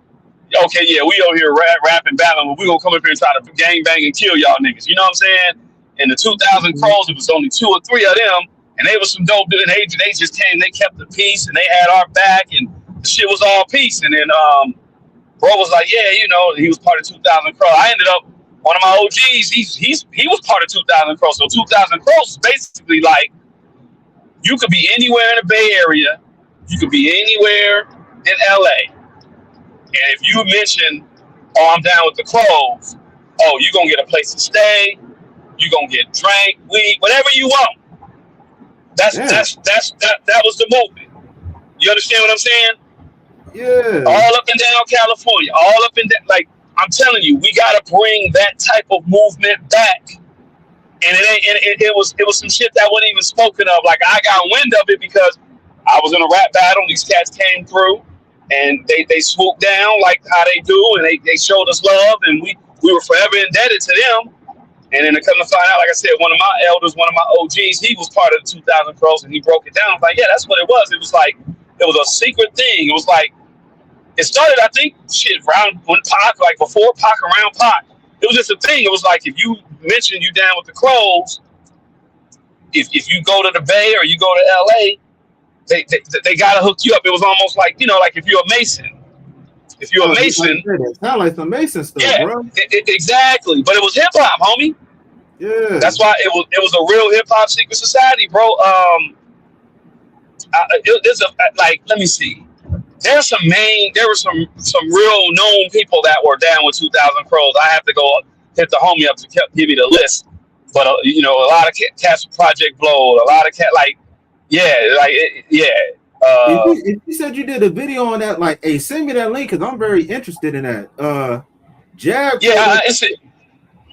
okay, yeah, we over here rapping, battling, but we gonna come up here and try to gang bang and kill y'all niggas. You know what I'm saying? And the 2,000 crows, it was only 2 or 3 of them, and they was some dope dudes. And they just came, they kept the peace, and they had our back, and the shit was all peace. And then bro was like, yeah, he was part of 2,000 crows. I ended up, one of my OGs, he was part of 2,000 crows. So 2,000 crows is basically like, you could be anywhere in the Bay Area, you could be anywhere in LA. And if you mention, I'm down with the crows, you're going to get a place to stay, you're going to get drink, weed, whatever you want. That was the movement. You understand what I'm saying? Yeah. All up and down California, all up and down. Like, I'm telling you, we got to bring that type of movement back. And it was some shit that wasn't even spoken of. Like, I got wind of it because I was in a rap battle, and these cats came through, and they swooped down like how they do, and they showed us love, and we were forever indebted to them. And then to come to find out, like I said, one of my elders, one of my OGs, he was part of the 2,000 crows, and he broke it down. I was like, yeah, that's what it was. It was like, it was a secret thing. It was like, it started, I think, around when Pac, like before Pac, around Pac. It was just a thing. It was like, if you mention you down with the crows, if you go to the Bay or you go to LA, they gotta hook you up. It was almost like, like if you're a Mason. If you're a Mason, it sounds like some Mason stuff, bro. Exactly. But it was hip hop, homie. Yeah. That's why it was a real hip hop secret society, bro. There's let me see. There were some real known people that were down with 2,000 crows. I have to go hit the homie up to give me the list. But a lot of cats with Project Blow, a lot of If you said you did a video on that, like, hey, send me that link because I'm very interested in that. Jab. Yeah,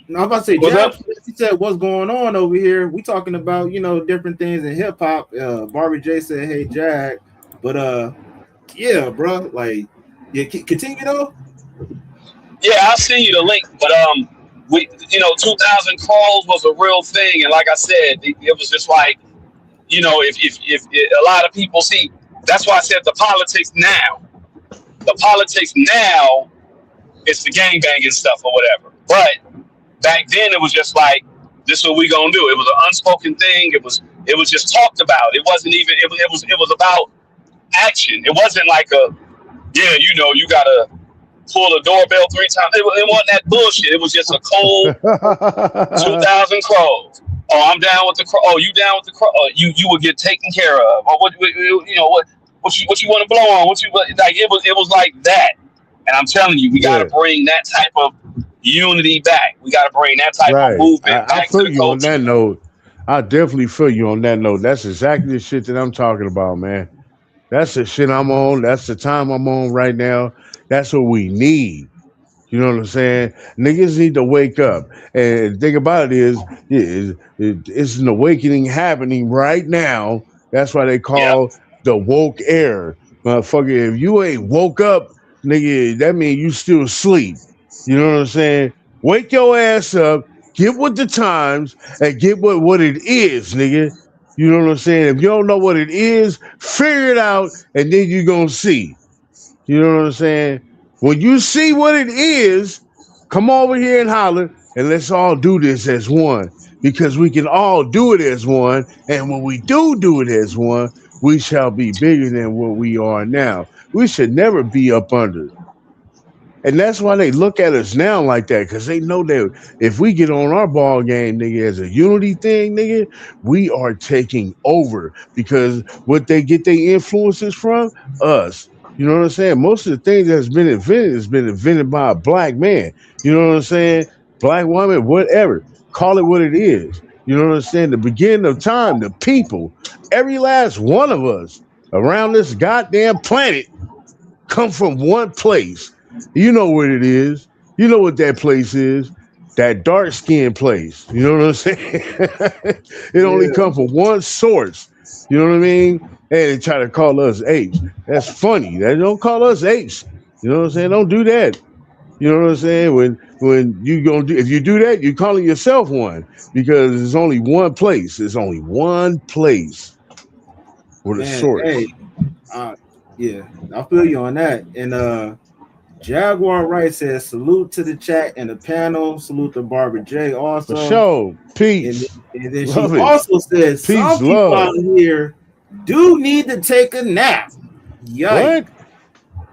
I'm about to say, Jab. He said, "What's going on over here? We talking about different things in hip hop." Barbie J said, "Hey, Jack," but yeah, bro, like, yeah, continue though. Yeah, I'll send you the link, but 2,000 Crows was a real thing, and like I said, it was just like, if a lot of people see, that's why I said the politics now it's the gangbanging stuff or whatever. But back then it was just like, this is what we gonna do. It was an unspoken thing. It was just talked about. It wasn't even. It was about action. It wasn't like you gotta pull the doorbell 3 times. It wasn't that bullshit. It was just a cold 2,000 crows. Oh, I'm down with the crow. Oh, you down with the crow? You will get taken care of. Or what you want to blow on? It was like that. And I'm telling you, we got to bring that type of unity back. We got to bring that type of movement back. I feel you on that note. I definitely feel you on that note. That's exactly the shit that I'm talking about, man. That's the shit I'm on. That's the time I'm on right now. That's what we need. You know what I'm saying? Niggas need to wake up. And the thing about it is, it's an awakening happening right now. That's why they call the woke era. Motherfucker, if you ain't woke up, nigga, that means you still asleep. You know what I'm saying? Wake your ass up, get with the times, and get what it is, nigga. You know what I'm saying? If you don't know what it is, figure it out, and then you're going to see. You know what I'm saying? When you see what it is, come over here and holler, and let's all do this as one. Because we can all do it as one, and when we do it as one, we shall be bigger than what we are now. We should never be up under. And that's why they look at us now like that, because they know that if we get on our ball game, nigga, as a unity thing, nigga, we are taking over. Because what they get their influences from? Us. You know what I'm saying? Most of the things that's been invented has been invented by a black man. You know what I'm saying? Black woman, whatever. Call it what it is. You know what I'm saying? The beginning of time, the people, every last one of us around this goddamn planet come from one place. You know what it is. You know what that place is. That dark skinned place. You know what I'm saying? It only Yeah, come from one source. You know what I mean? And they try to call us apes. That's funny. They don't call us apes. You know what I'm saying? Don't do that. You know what I'm saying? When you gonna do if you do that, you're calling yourself one because there's only one place. There's only one place with a man. Hey, source. uh, yeah, I feel you on that. And Jaguar Wright says salute to the chat and the panel. Salute to Barbara J For also. sure. And, Peace. and then she Love it. also says Peace, some people love. out here do need to take a nap. Yikes. What?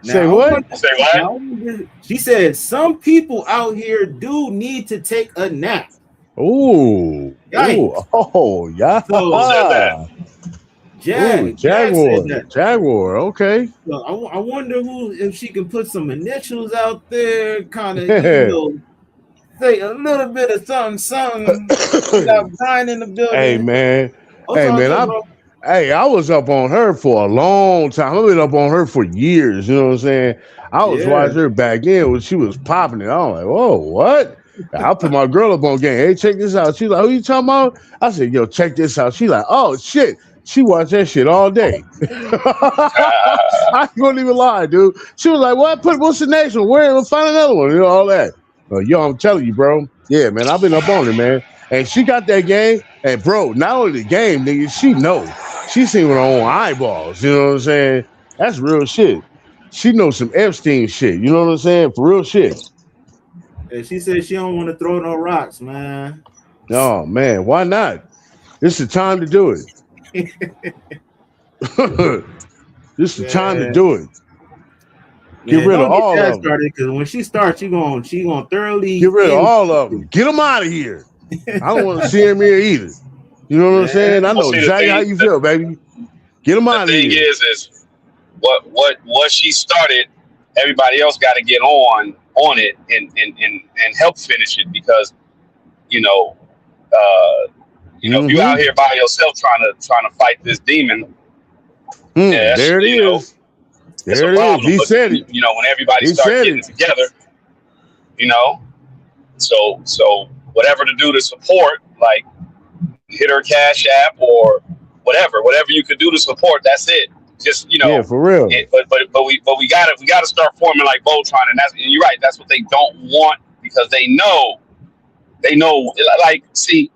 Say Now, I what? wonder- Say what? now, I wonder- she said some people out here do need to take a nap. Ooh. Yikes. Ooh. Oh, yeah. So, Who said that? Ooh, Jag said that. Jaguar. Okay. So I wonder if she can put some initials out there, kind of, say a little bit of something. We got Brian in the building. Hey man. What's Hey all man, good, bro? I was up on her for a long time. I've been up on her for years. You know what I'm saying? I was Yeah. watching her back then when she was popping it. I was like, whoa, what? I put my girl up on game. Hey, check this out. She's like, who you talking about? I said, yo, check this out. She like, oh shit. She watched that shit all day. I couldn't even lie, dude. She was like, what? What's the next one? Where? We'll find another one. You know, all that. Yo, I'm telling you, bro. Yeah, man, I've been up on it, man. And she got that game. And bro, not only the game, nigga, she know. She seen with her own eyeballs. You know what I'm saying? That's real shit. She knows some Epstein shit. You know what I'm saying? For real shit. And she said she don't want to throw no rocks, man. Oh man, why not? This is the time to do it. This is the time to do it. Get Man, rid of don't all get that of them. started because when she starts, she gonna thoroughly Get rid of all of them. Get them out of here. I don't want to see him here either. You know what I'm saying? I know See, the exactly thing- how you feel, baby. Get them out The of thing here. is what she started, everybody else got to get on it and help finish it because if you out here by yourself trying to fight this demon, yeah, There it is. it's There a it is. problem. He But, said it. when everybody He starts said getting it. together, so whatever to do to support, like hit her Cash App or whatever you could do to support, that's it. Just Yeah, for real. but we gotta start forming like Voltron, and you're right. That's what they don't want because they know like see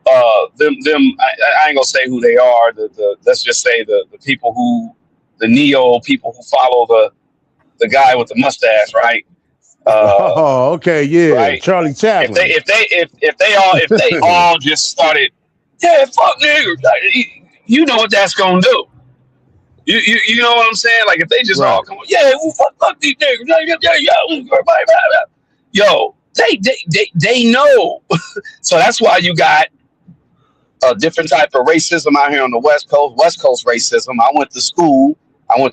them. I ain't gonna say who they are. The let's just say the people the neo people who follow the guy with the mustache, right? Oh, okay, yeah. Right. Charlie Chaplin. If they all just started, yeah, fuck niggas, you know what that's gonna do. You know what I'm saying? Like if they just all come on, yeah, well, fuck these niggas, yo, they know. So that's why you got a different type of racism out here on the West Coast racism. I went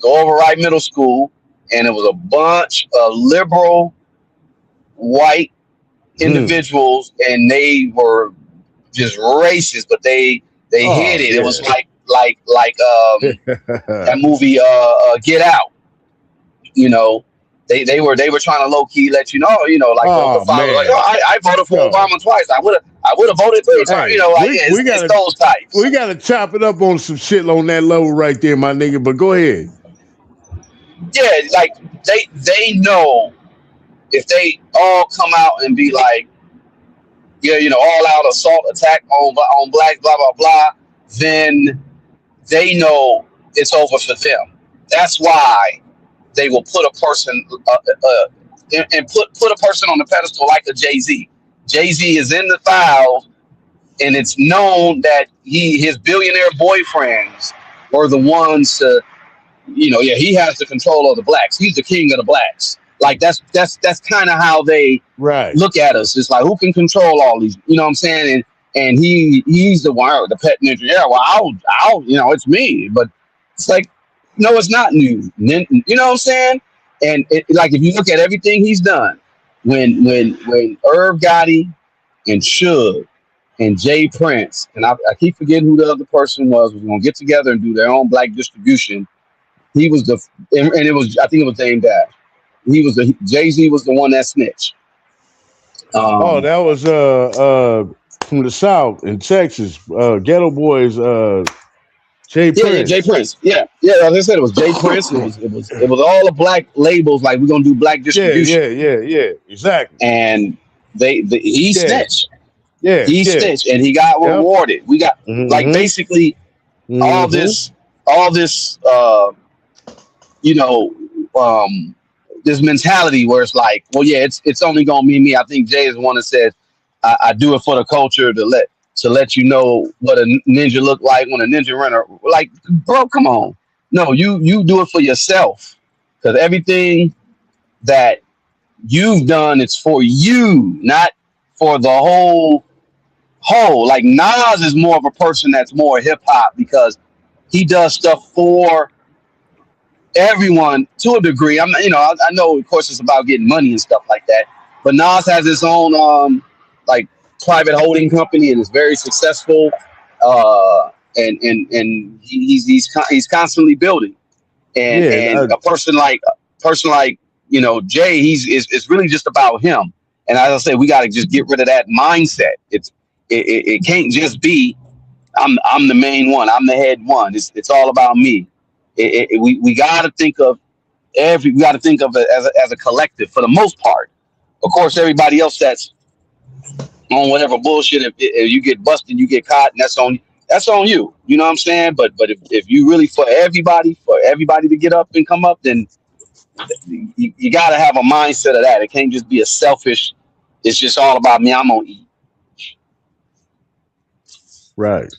to Override Middle School, and it was a bunch of liberal white individuals, and they were just racist, but they hid it. Yeah. It was like that movie Get Out. They were trying to low key let you know, the father, like, I voted for Obama twice. I would have voted 3 times. It's those types. We gotta chop it up on some shit on that level right there, my nigga. But go ahead. Yeah, like they know if they all come out and be like, all out assault attack on blacks, blah blah blah, then they know it's over for them. That's why they will put a person and put a person on the pedestal like a Jay-Z. Jay-Z is in the files, and it's known that his billionaire boyfriends were the ones to, he has the control of the blacks. He's the king of the blacks. Like that's kind of how they look at us. It's like, who can control all these? You know what I'm saying? And he's the one, the pet ninja. Yeah, well, I'll it's me. But it's like, No, it's not new. You know what I'm saying? And like if you look at everything he's done, when Irv Gotti and Suge and Jay Prince, and I keep forgetting who the other person was gonna get together and do their own black distribution. He was and it was, I think it was Dame Dash. He was the Jay-Z was the one that snitched. That was from the South in Texas, Ghetto Boys, Jay Prince. Yeah, Jay Prince. Yeah. As I said, it was Jay Prince. It was all the black labels. Like we're gonna do black distribution. Yeah, exactly. And he snitched. Yeah, he snitched, and he got rewarded. We got like basically all this, this mentality where it's like, well, yeah, it's only gonna be me. I think Jay is the one that said, I do it for the culture to let you know what a ninja look like when a ninja runner. Like, bro, come on. No, you do it for yourself, because everything that you've done is for you, not for the whole. Like Nas is more of a person that's more hip hop because he does stuff for everyone to a degree. I know of course it's about getting money and stuff like that, but Nas has his own like private holding company and is very successful, and he's constantly building, and a person like Jay, it's really just about him. And as I say, we got to just get rid of that mindset. It can't just be I'm the main one, I'm the head one. It's all about me. We got to think of it as a collective for the most part. Of course, everybody else that's on whatever bullshit, if you get busted, you get caught, and that's on you. You know what I'm saying? But if you really for everybody to get up and come up, then you got to have a mindset of that. It can't just be a selfish. It's just all about me. I'm gonna eat. Right.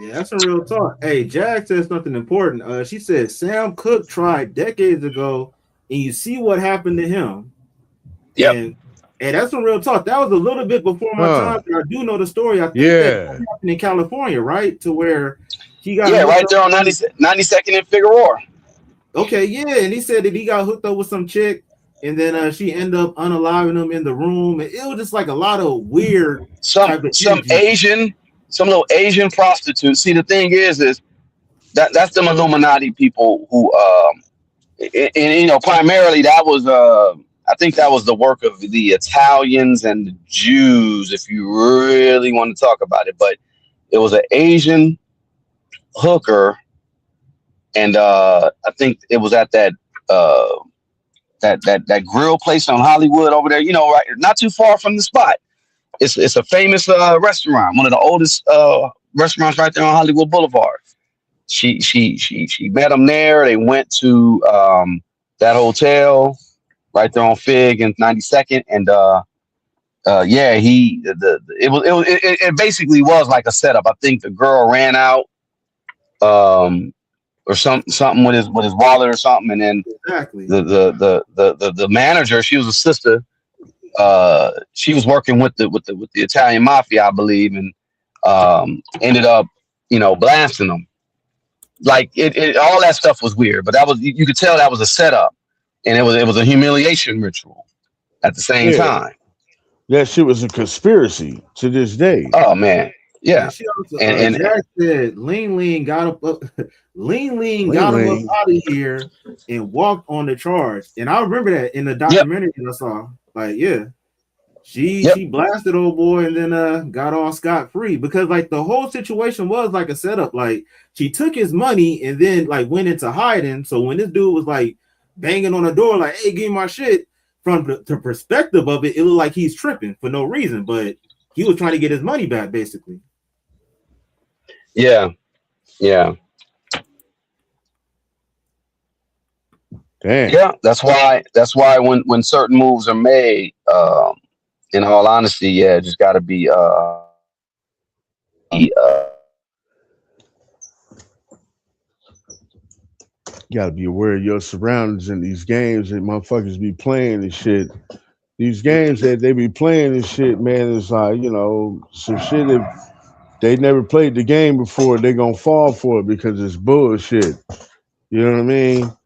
Yeah, that's a real talk. Hey, Jag said something important. She said Sam Cooke tried decades ago, and you see what happened to him. Yep. And that's some real talk. That was a little bit before my time, but I do know the story. I think that happened in California, right? To where he got right there on 92nd and Figueroa. Okay, yeah, and he said that he got hooked up with some chick, and then she ended up unaliving him in the room. And it was just like a lot of weird some little Asian prostitute. See, the thing is that's them Illuminati people who and primarily that was I think that was the work of the Italians and the Jews, if you really want to talk about it. But it was an Asian hooker, and I think it was at that grill place on Hollywood over there, right, not too far from the spot. It's a famous restaurant, one of the oldest restaurants right there on Hollywood Boulevard. She met him there. They went to that hotel right there on Fig and 92nd, and it basically was like a setup. I think the girl ran out or something with his wallet or something, and then exactly the manager, she was a sister. She was working with the Italian mafia, I believe, and ended up, blasting them. Like it all that stuff was weird, but that was, you could tell that was a setup, and it was a humiliation ritual at the same time. That shit was a conspiracy to this day. Oh man, yeah. And she also, and Jack said, Lean got him up out of here and walked on the charge. And I remember that in the documentary that I saw. Like, yeah, she blasted old boy and then got all scot free, because like the whole situation was like a setup. Like she took his money and then like went into hiding. So when this dude was like banging on the door, like, hey, give me my shit, from the perspective of it, it looked like he's tripping for no reason, but he was trying to get his money back, basically. Yeah. Damn. Yeah, that's why when certain moves are made, in all honesty, just got to be you gotta be aware of your surroundings in these games that motherfuckers be playing and shit. These games that they be playing and shit, man, is like, some shit that they never played the game before, they gonna fall for it because it's bullshit. You know what I mean?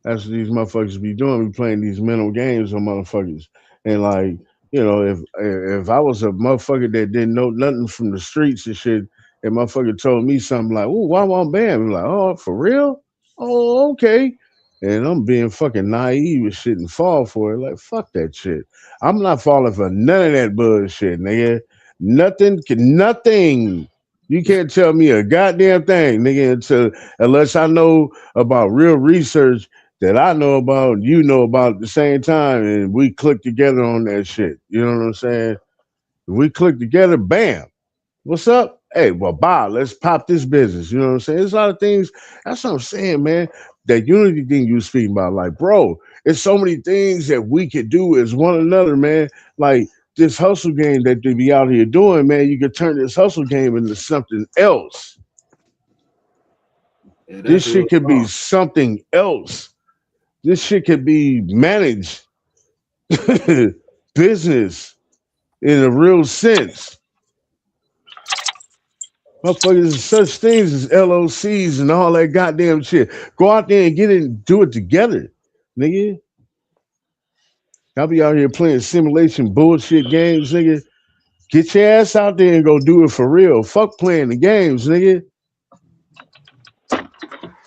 That's what these motherfuckers be doing. Be playing these mental games on motherfuckers. And like, if I was a motherfucker that didn't know nothing from the streets and shit, and motherfucker told me something like, "Oh, why won't bam?" I'm like, "Oh, for real? Oh, okay." And I'm being fucking naive and shit and fall for it. Like, fuck that shit. I'm not falling for none of that bullshit, nigga. Nothing. You can't tell me a goddamn thing, nigga, unless I know about real research that I know about, you know about at the same time, and we click together on that shit. You know what I'm saying? If we click together, bam. What's up? Hey, well, bye. Let's pop this business. You know what I'm saying? There's a lot of things. That's what I'm saying, man. That unity thing you was speaking about, like, bro, it's so many things that we could do as one another, man. Like this hustle game that they be out here doing, man. You could turn this hustle game into something else. Yeah, This that's real shit could be talk. something else. This shit could be managed business in a real sense. Motherfuckers, such things as LOCs and all that goddamn shit. Go out there and get it and do it together, nigga. I'll be out here playing simulation bullshit games, nigga. Get your ass out there and go do it for real. Fuck playing the games, nigga.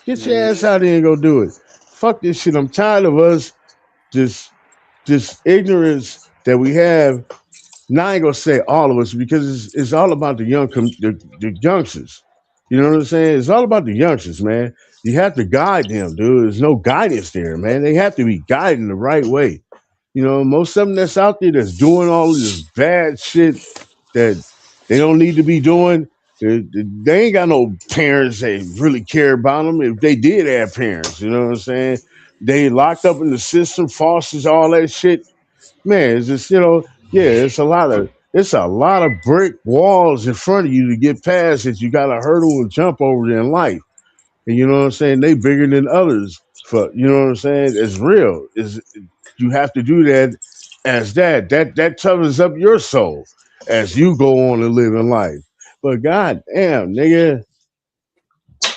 Get your Yeah, ass out there and go do it. Fuck this shit. I'm tired of us just ignorance that we have. Now I ain't gonna say all of us because it's all about the the youngsters. You know what I'm saying? It's all about the youngsters, man. You have to guide them, dude. There's no guidance there, man. They have to be guided the right way. You know, most of them that's out there that's doing all this bad shit that they don't need to be doing. They ain't got no parents that really care about them. If they did have parents, you know what I'm saying? They locked up in the system, fosters, all that shit. Man, it's just yeah, it's a lot of brick walls in front of you to get past that you got to hurdle and jump over in life. And you know what I'm saying? They bigger than others. For you know what I'm saying? It's real. Is you have to do that as that toughens up your soul as you go on and live in life. But god damn, nigga,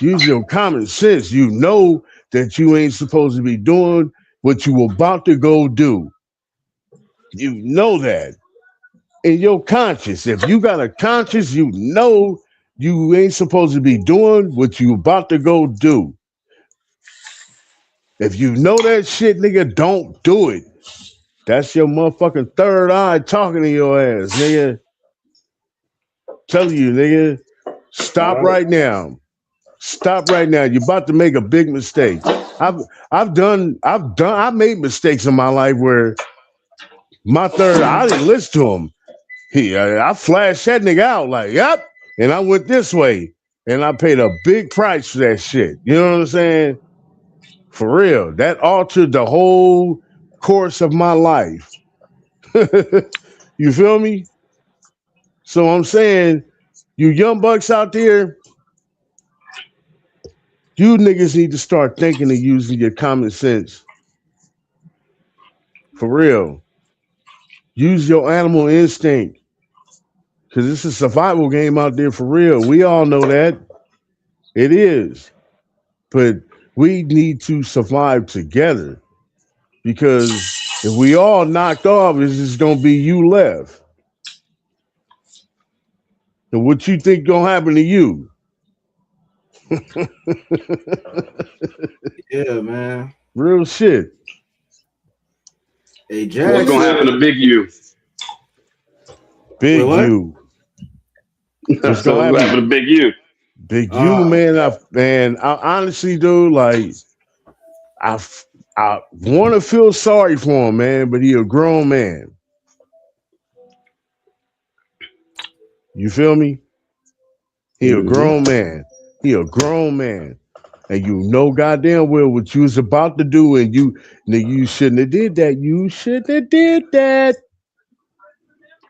use your common sense. You know that you ain't supposed to be doing what you about to go do. You know that in your conscience. If you got a conscience, you know you ain't supposed to be doing what you about to go do. If you know that shit, nigga, don't do it. That's your motherfucking third eye talking to your ass, nigga. Telling you, nigga, all stop right. right now. Stop right now. You're about to make a big mistake. I've I made mistakes in my life where my third I didn't listen to him. I flashed that nigga out like, yep. And I went this way. And I paid a big price for that shit. You know what I'm saying? For real. That altered the whole course of my life. You feel me? So I'm saying, you young bucks out there, you niggas need to start thinking and using your common sense. For real. Use your animal instinct. Cause it's a survival game out there for real. We all know that. It is. But we need to survive together. Because if we all knocked off, it's just gonna be you left. And what you think gonna happen to you? Yeah, man. Real shit. Hey, What's Jax. gonna happen to Big U? Wait, Big what? U. What's So gonna what's gonna happen happen? to Big U? Big U, man. I honestly, dude, like, I, I want to feel sorry for him, man, but he a grown man. You feel me? He a Mm-hmm. grown man. He a grown man. And you know goddamn well what you was about to do, and you shouldn't have did that. You shouldn't have did that.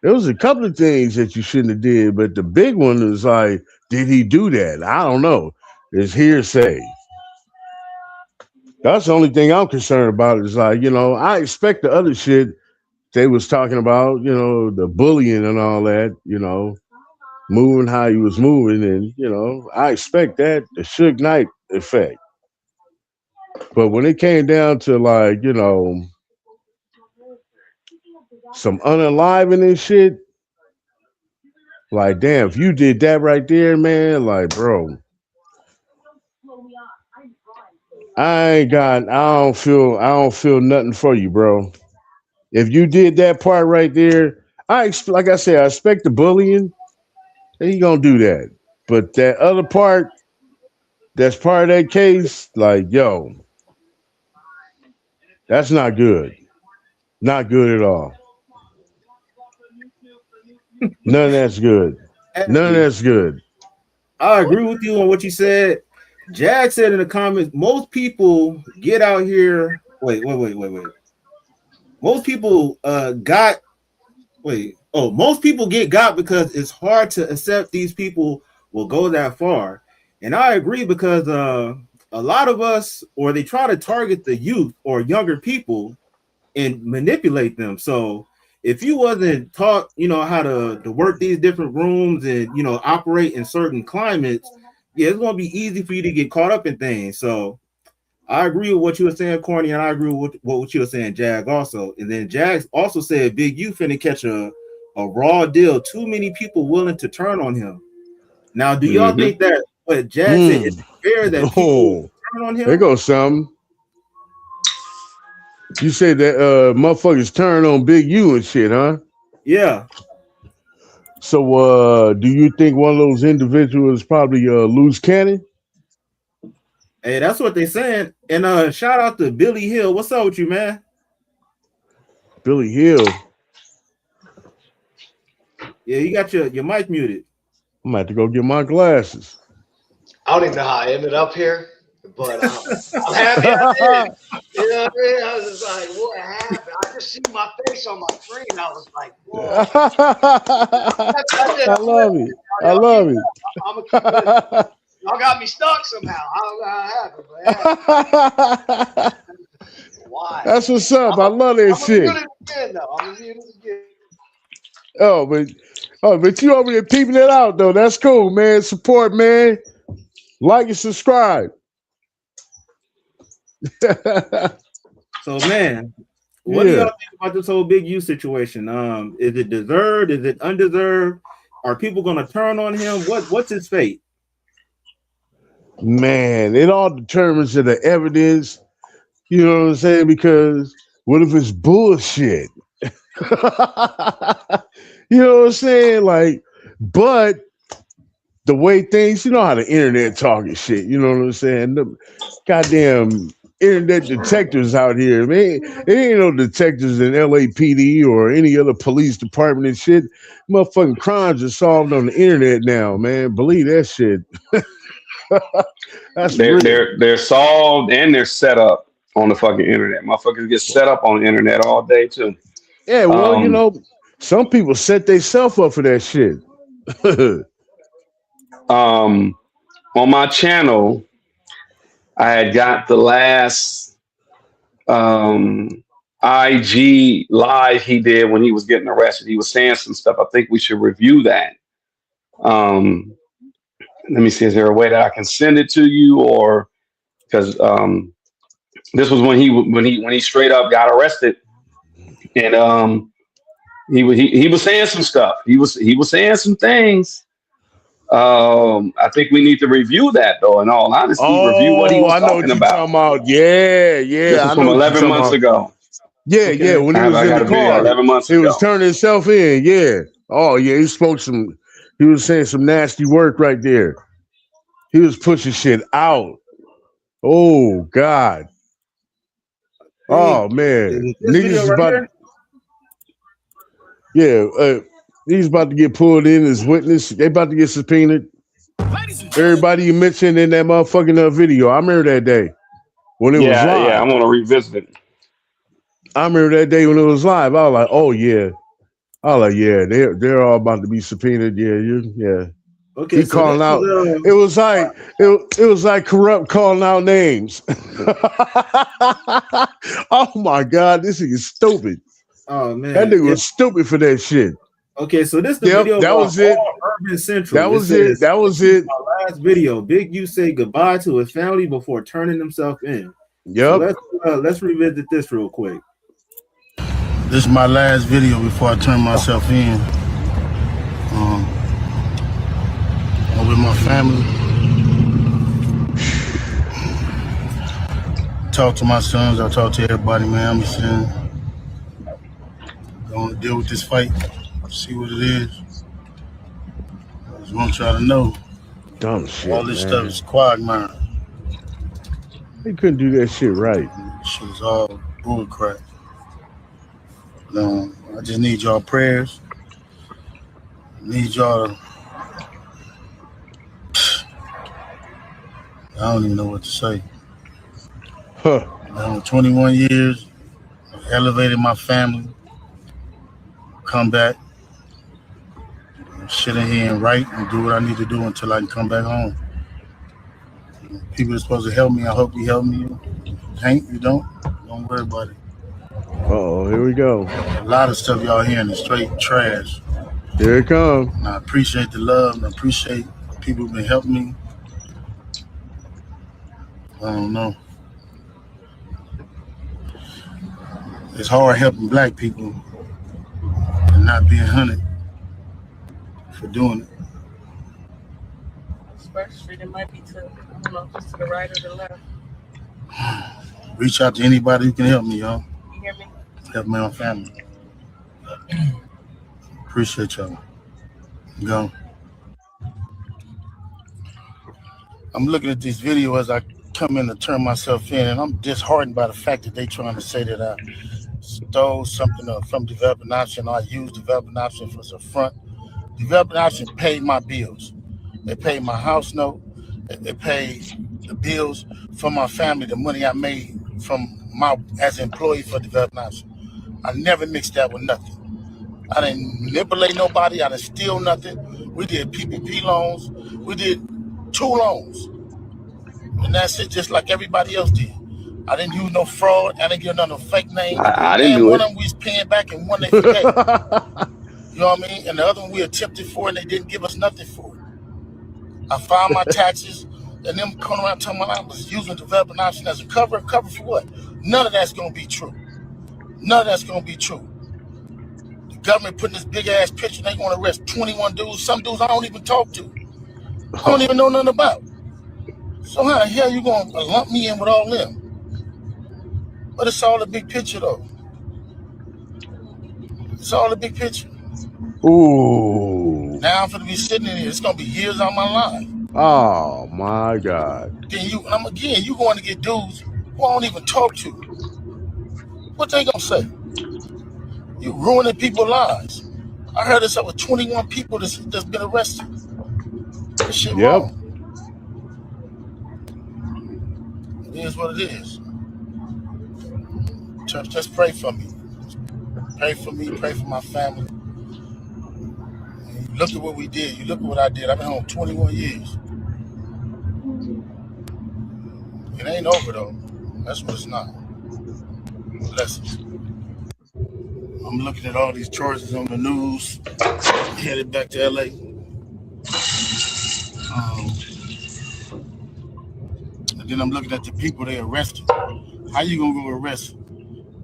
There was a couple of things that you shouldn't have did, but the big one is like, did he do that? I don't know. It's hearsay. That's the only thing I'm concerned about. Is like, I expect the other shit they was talking about, the bullying and all that, moving how he was moving, and I expect that the Suge Knight effect. But when it came down to like, some unaliving and shit, like damn, if you did that right there, man, like bro, I don't feel nothing for you, bro. If you did that part right there, like I said, I expect the bullying, and he gonna do that. But that other part, that's part of that case, like yo, that's not good. Not good at all. None of that's good. None of that's good. I agree with you on what you said. Jag said in the comments, most people get out here. Wait. Most people most people get got because it's hard to accept these people will go that far. And I agree because a lot of us, or they try to target the youth or younger people and manipulate them. So if you wasn't taught, how to work these different rooms and, operate in certain climates, yeah, it's going to be easy for you to get caught up in things. So I agree with what you were saying, Corny, and I agree with what you were saying, Jag, also. And then Jag also said, Big U finna catch a raw deal. Too many people willing to turn on him. Now, do y'all think that what Jag said is fair that people turn on him? There goes something. You said that motherfuckers turn on Big U and shit, huh? Yeah. So do you think one of those individuals probably loose cannon? Hey, that's what they saying. And shout out to Billy Hill. What's up with you, man? Billy Hill. Yeah, you got your mic muted. I'm about to go get my glasses. I don't even know how I ended up here, but I'm happy I did. You know what I mean? I was just like, what happened? I just see my face on my screen. I was like, whoa. I love it. I love it. I'm going to keep it. Y'all got me stuck somehow. I don't know how it happened, but why? That's what's up. I love that shit. I'm gonna do this again. Oh, but you over there peeping it out though. That's cool, man. Support, man. Like and subscribe. So, man, what do y'all think about this whole Big U situation? Is it deserved? Is it undeserved? Are people gonna turn on him? What's his fate? Man, it all determines of the evidence. You know what I'm saying? Because what if it's bullshit? You know what I'm saying? Like, but the way things, you know how the internet talking shit. You know what I'm saying? The goddamn internet detectives out here, man. There ain't no detectives in LAPD or any other police department and shit. Motherfucking crimes are solved on the internet now, man. Believe that shit. They're solved and they're set up on the fucking internet. Motherfuckers get set up on the internet all day too. Yeah, well, some people set themselves up for that shit. On my channel, I had got the last IG live he did when he was getting arrested. He was saying some stuff. I think we should review that. Let me see, is there a way that I can send it to you, or because this was when he straight up got arrested, and he was saying some stuff. He was saying some things. I think we need to review that though. In all honesty, review what he was talking about. Yeah. This was from 11 months ago. Yeah, okay. When he was in the car, 11 months he ago. was turning himself in. Yeah. Oh yeah, he was saying some nasty work right there. He was pushing shit out. Oh God. Oh man. Niggas about. Yeah, he's about to get pulled in as witness. They about to get subpoenaed. Everybody you mentioned in that motherfucking video. I remember that day when it was live. Yeah, I'm gonna revisit it. I remember that day when it was live. I was like, oh yeah. They're all about to be subpoenaed. Yeah. Okay, he calling out. It was like corrupt calling out names. Oh my God, this is stupid. Oh man, that nigga was stupid for that shit. Okay, so this is the video. That was it. Urban Central. That was it. That was it. My last video. Big U said goodbye to his family before turning himself in. So Yep. let's revisit this real quick. This is my last video before I turn myself in. I'm with my family. Talk to my sons. I talk to everybody, man. I'm just saying, going to deal with this fight. See what it is. I just want y'all to know Dumb shit, all this man. stuff is quagmire. They couldn't do that shit right. Shit is all bull crap. I just need y'all prayers. I need y'all to... I don't even know what to say. Huh. 21 years, elevated my family, come back, sit in here and write and do what I need to do until I can come back home. People are supposed to help me. I hope you help me. You can't, you don't worry about it. Uh-oh, here we go. A lot of stuff y'all hearing is straight trash. Here it comes. And I appreciate the love and I appreciate people who've been helping me. I don't know. It's hard helping black people and not being hunted for doing it. Especially it might be to, I don't know, just to the right or the left. Reach out to anybody who can help me, y'all. You hear me? Help my family. Appreciate y'all. Go. I'm looking at this video as I come in to turn myself in, and I'm disheartened by the fact that they trying to say that I stole something from Developing Option. I used Developing Option as a front. Developing Option paid my bills. They paid my house note. They paid the bills for my family, the money I made from as an employee for Developing Option. I never mixed that with nothing. I didn't manipulate nobody. I didn't steal nothing. We did PPP loans. We did 2 loans. And that's it, just like everybody else did. I didn't use no fraud. I didn't give no fake name. I didn't do one it. of them we was paying back and one they forgave. You know what I mean? And the other one we attempted for and they didn't give us nothing for it. I filed my taxes and them coming around telling me I was using Developing Option as a cover. Cover for what? None of that's going to be true. None of that's going to be true. The government putting this big ass picture, they want to arrest 21 dudes. Some dudes I don't even talk to. I don't even know nothing about. So how the hell you going to lump me in with all them? But it's all the big picture, though. It's all the big picture. Ooh. Now I'm going to be sitting in here. It's going to be years out of my life. Oh, my God. Then you going to get dudes who I don't even talk to. What they going to say? You ruining people's lives. I heard it's over 21 people that's been arrested. This shit wrong. It is what it is. Church, just pray for me. Pray for me, pray for my family. Look at what we did. You look at what I did. I've been home 21 years. It ain't over, though. That's what it's not. Blessings. I'm looking at all these charges on the news. Headed back to LA. And then I'm looking at the people they arrested. How you gonna go arrest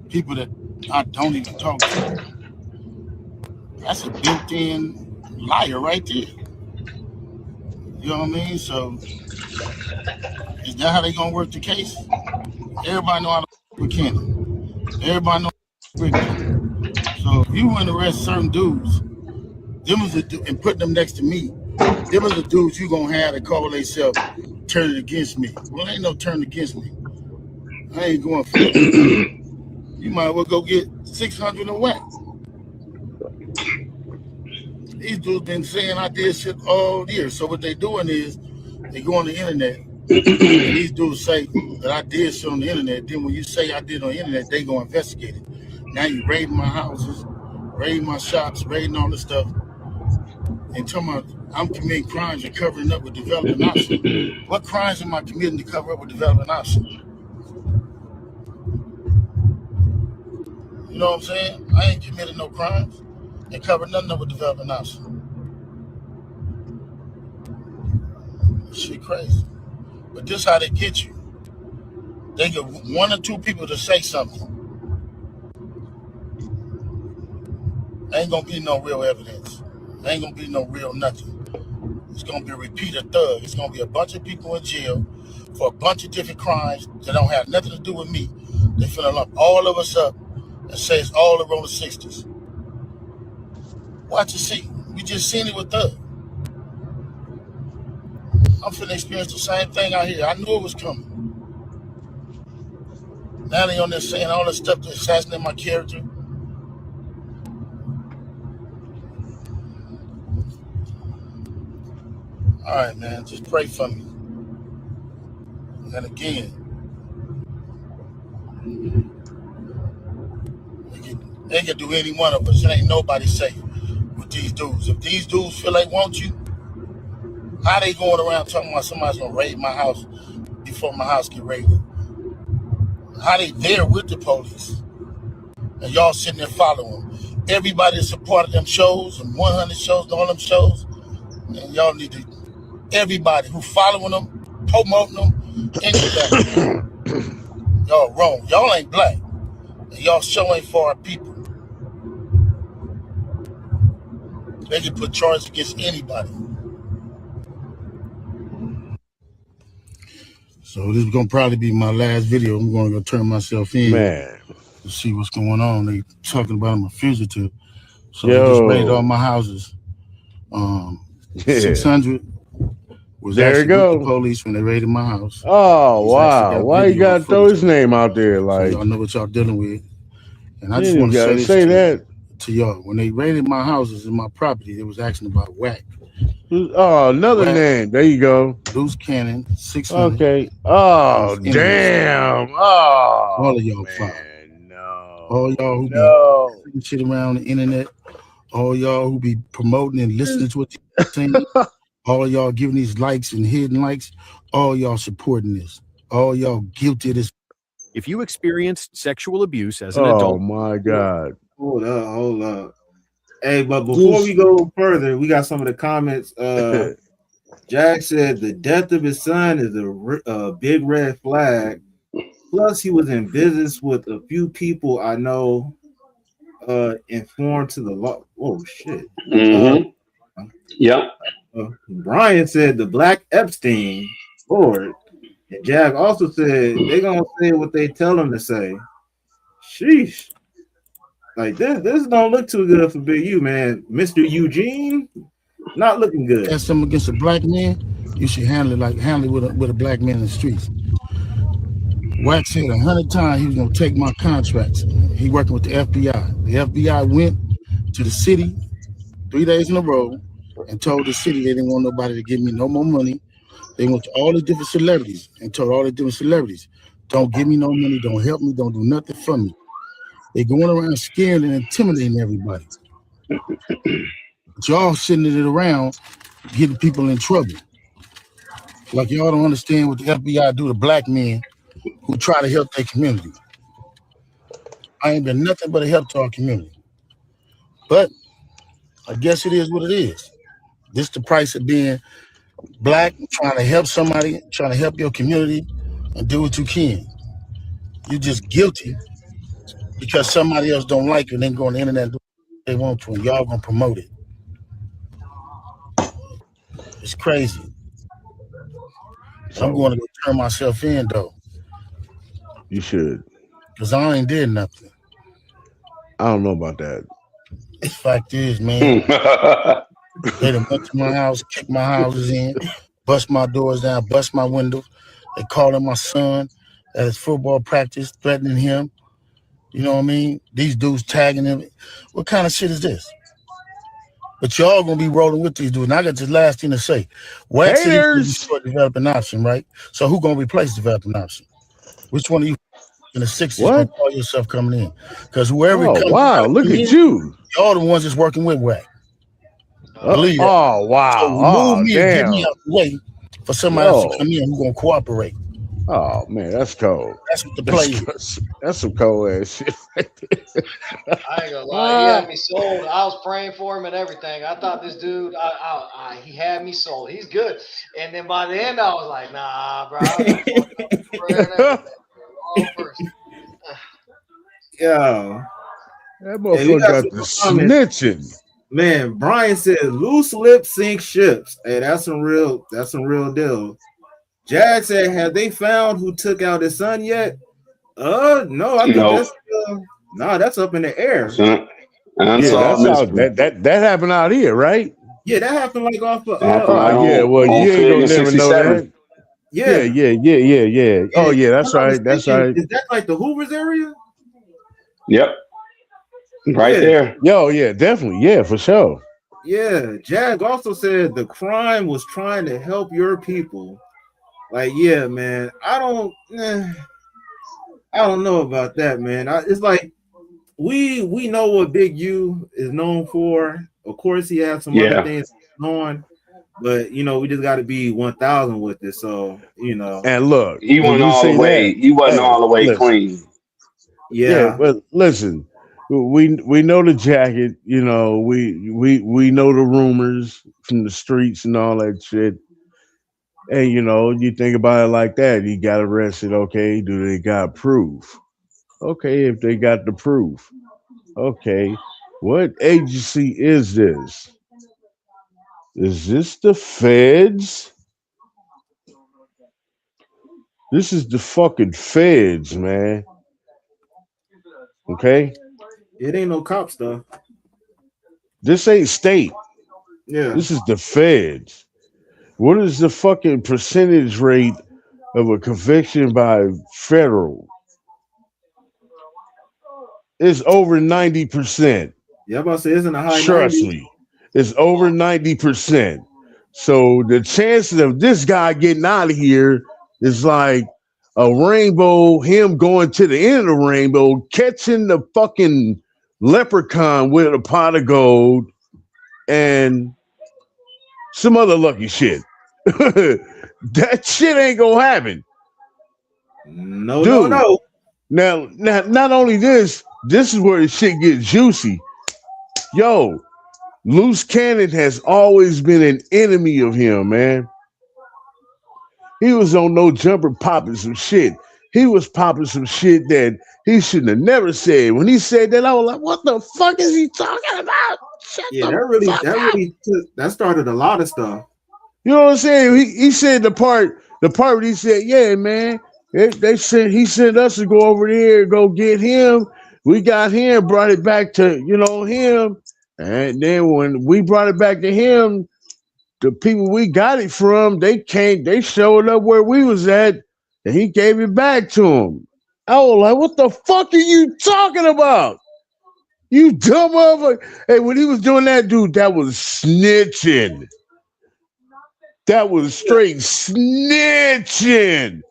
people that I don't even talk to? That's a built-in liar right there. You know what I mean? So is that how they gonna work the case? Everybody know how to with Cannon. Everybody know how to Cannon. So if you want to arrest certain dudes, and put them next to me, them are the dudes you gonna have to call themselves turning against me. Well, ain't no turn against me. I ain't going for it. You might as well go get 600 and whack. These dudes been saying I did shit all year. So what they doing is they go on the internet and these dudes say that I did shit on the internet. Then when you say I did on the internet, they go investigate it. Now you raiding my houses, raiding my shops, raiding all this stuff. And talking about I'm committing crimes and covering up with Developing Option. What crimes am I committing to cover up with Developing Option? You know what I'm saying? I ain't committed no crimes and covered nothing up with Developing Option. Shit crazy. But this how they get you. They get one or two people to say something. Ain't gonna be no real evidence. Ain't gonna be no real nothing. It's gonna be a repeated thug. It's gonna be a bunch of people in jail for a bunch of different crimes that don't have nothing to do with me. They finna lump all of us up and say it's all the Roller 60s. Watch and see. We just seen it with thug. I'm finna experience the same thing out here. I knew it was coming. Now they on there saying all this stuff to assassinate my character. All right, man. Just pray for me. And again, they can do any one of us. It ain't nobody safe with these dudes. If these dudes feel they want you, how they going around talking about somebody's gonna raid my house before my house get raided? How they there with the police? And y'all sitting there following them. Everybody that's a part of them shows and 100 shows and all them shows. And y'all need to, everybody who following them, promoting them, anything. Y'all wrong. Y'all ain't black. And y'all show ain't for our people. They can put charges against anybody. So this is gonna probably be my last video. I'm gonna go turn myself in, man, to see what's going on. They talking about I'm a fugitive. So they just raided all my houses. 600 was there actually you go. with the police when they raided my house. Oh wow! Why you gotta throw his name out there? Like, so y'all know what y'all dealing with. And I just you want to gotta say say this that. to y'all. When they raided my houses and my property, they was asking about whack. Oh, another Whack, name. There you go. loose cannon, 600. Okay. Oh damn. Oh, all of y'all man, foul. no. All y'all who be shit around the internet. All y'all who be promoting and listening to what you're saying. All y'all giving these likes and hidden likes. All y'all supporting this. All y'all guilty of this. If you experienced sexual abuse as an adult. Oh my God. Hold up. Hey, but before we go further, we got some of the comments. Jack said the death of his son is a big red flag. Plus, he was in business with a few people I know informed to the law. Oh, shit. Yep. Brian said the Black Epstein, Lord. And Jack also said they're going to say what they tell them to say. Sheesh. Like, this don't look too good for Big U, man. Mr. Eugene, not looking good. That's something against a black man, you should handle it with a black man in the streets. Wax said 100 times he was gonna take my contracts. He working with the FBI. The FBI went to the city 3 days in a row and told the city they didn't want nobody to give me no more money. They went to all the different celebrities and told all the different celebrities, don't give me no money, don't help me, don't do nothing for me. They going around scaring and intimidating everybody. But y'all sitting it around getting people in trouble. Like y'all don't understand what the FBI do to black men who try to help their community. I ain't been nothing but a help to our community. But I guess it is what it is. This the price of being black, trying to help somebody, trying to help your community and do what you can. You're just guilty because somebody else don't like you and then go on the internet and do what they want to and y'all gonna promote it. It's crazy. I'm going to go turn myself in though. You should. Because I ain't did nothing. I don't know about that. The fact is, man, they done went to my house, kicked my houses in, bust my doors down, bust my windows. They calling my son at his football practice, threatening him. You know what I mean? These dudes tagging him. What kind of shit is this? But y'all gonna be rolling with these dudes. And I got this last thing to say. Wax is developing option, right? So who gonna replace developing option? Which one of you in the 60s gonna call yourself coming in? Because whoever comes look at you. Y'all the ones that's working with Wax. Believe that. Oh wow. So remove me and get damn. me out the way for somebody else to come in who's gonna cooperate. Oh man, that's cold. That's what the play is. That's some cold ass shit right there. I ain't gonna lie, he had me sold. I was praying for him and everything. I thought this dude, he had me sold. He's good. And then by the end, I was like, nah, bro. wrong person. Yo, That hey, we motherfucker got got some the more comments. snitching. Man, Brian said loose lips sink ships. Hey, that's some real deal. Jag said, have they found who took out his son yet? No, I think No, that's that's up in the air. Yeah, unsolved that's out. mystery. That happened out here, right? Yeah, that happened like off of That happened right Yeah. Well, on you ain't Fig gonna and never know 67. that. yeah. Yeah. Oh And yeah, if that's I'm not right. That's mistaken, right. is that like the Hoover's area? Yep, right Yeah. there. Yo, yeah, definitely. Yeah, for sure. Yeah. Jag also said the crime was trying to help your people. Like, yeah, man. I don't know about that, man. It's like we know what Big U is known for. Of course, he has some other Yeah. things going, but we just got to be 1,000 with it. So And look, He when wasn't you all the say that, way. He wasn't hey, all the way listen. clean. Yeah, yeah, but listen, we know the jacket. We know the rumors from the streets and all that shit. And you think about it like that. He got arrested. Okay, do they got proof? Okay, if they got the proof. Okay, what agency is this? Is this the feds? This is the fucking feds, man. Okay, it ain't no cop stuff. this ain't state. Yeah, This is the feds. What is the fucking percentage rate of a conviction by federal? It's over 90%. yeah. I'm about to say it's in the high Trust 90s. me. It's over 90%. So the chances of this guy getting out of here is like a rainbow, him going to the end of the rainbow, catching the fucking leprechaun with a pot of gold and some other lucky shit. That shit ain't gonna happen. No, Dude. no. Now, not only this is where the shit gets juicy. Yo, Loose Cannon has always been an enemy of him, man. He was on No Jumper popping some shit. He was popping some shit that he shouldn't have never said. When he said that, I was like, what the fuck is he talking about? Shut Yeah, the fuck that up. really that started a lot of stuff. You know what I'm saying? He said the part where he said, yeah, man, he sent us to go over there, go get him. We got him, brought it back to, him. And then when we brought it back to him, the people we got it from, they showed up where we was at, and he gave it back to him. I was like, what the fuck are you talking about? You dumb motherfucker. Hey, when he was doing that, dude, that was snitching. That was straight snitching.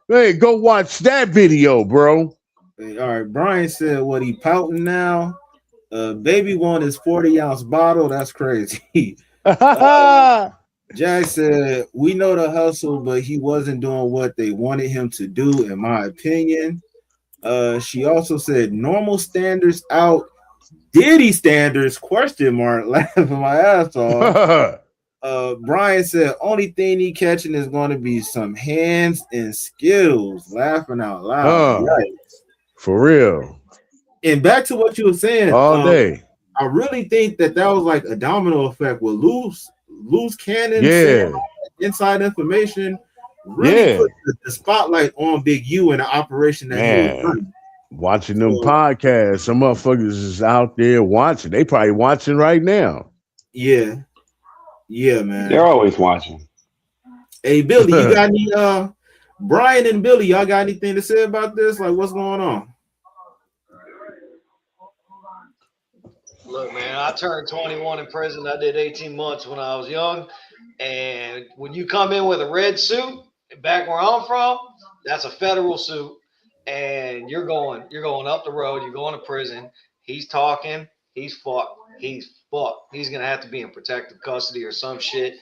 Hey, go watch that video, bro. Hey, all right, Brian said what he pouting now. Baby want his 40-ounce bottle. That's crazy. Jack said, we know the hustle, but he wasn't doing what they wanted him to do, in my opinion. She also said, normal standards out, Diddy standards, question mark, laughing my ass off. Brian said, only thing he catching is going to be some hands and skills, laughing out loud. Yikes. For real. And back to what you were saying. All day. I really think that was like a domino effect with loose cannon, Yeah. inside information, really put the spotlight on Big U and the operation that he was running. Watching them podcasts, some motherfuckers is out there watching. They probably watching right now. Yeah, man. They're always watching. Hey, Billy, you got any? Brian and Billy, y'all got anything to say about this? Like, what's going on? Look, man, I turned 21 in prison. I did 18 months when I was young. And when you come in with a red suit, back where I'm from, that's a federal suit. And you're going up the road. You're going to prison. He's talking. He's fucked. He's going to have to be in protective custody or some shit,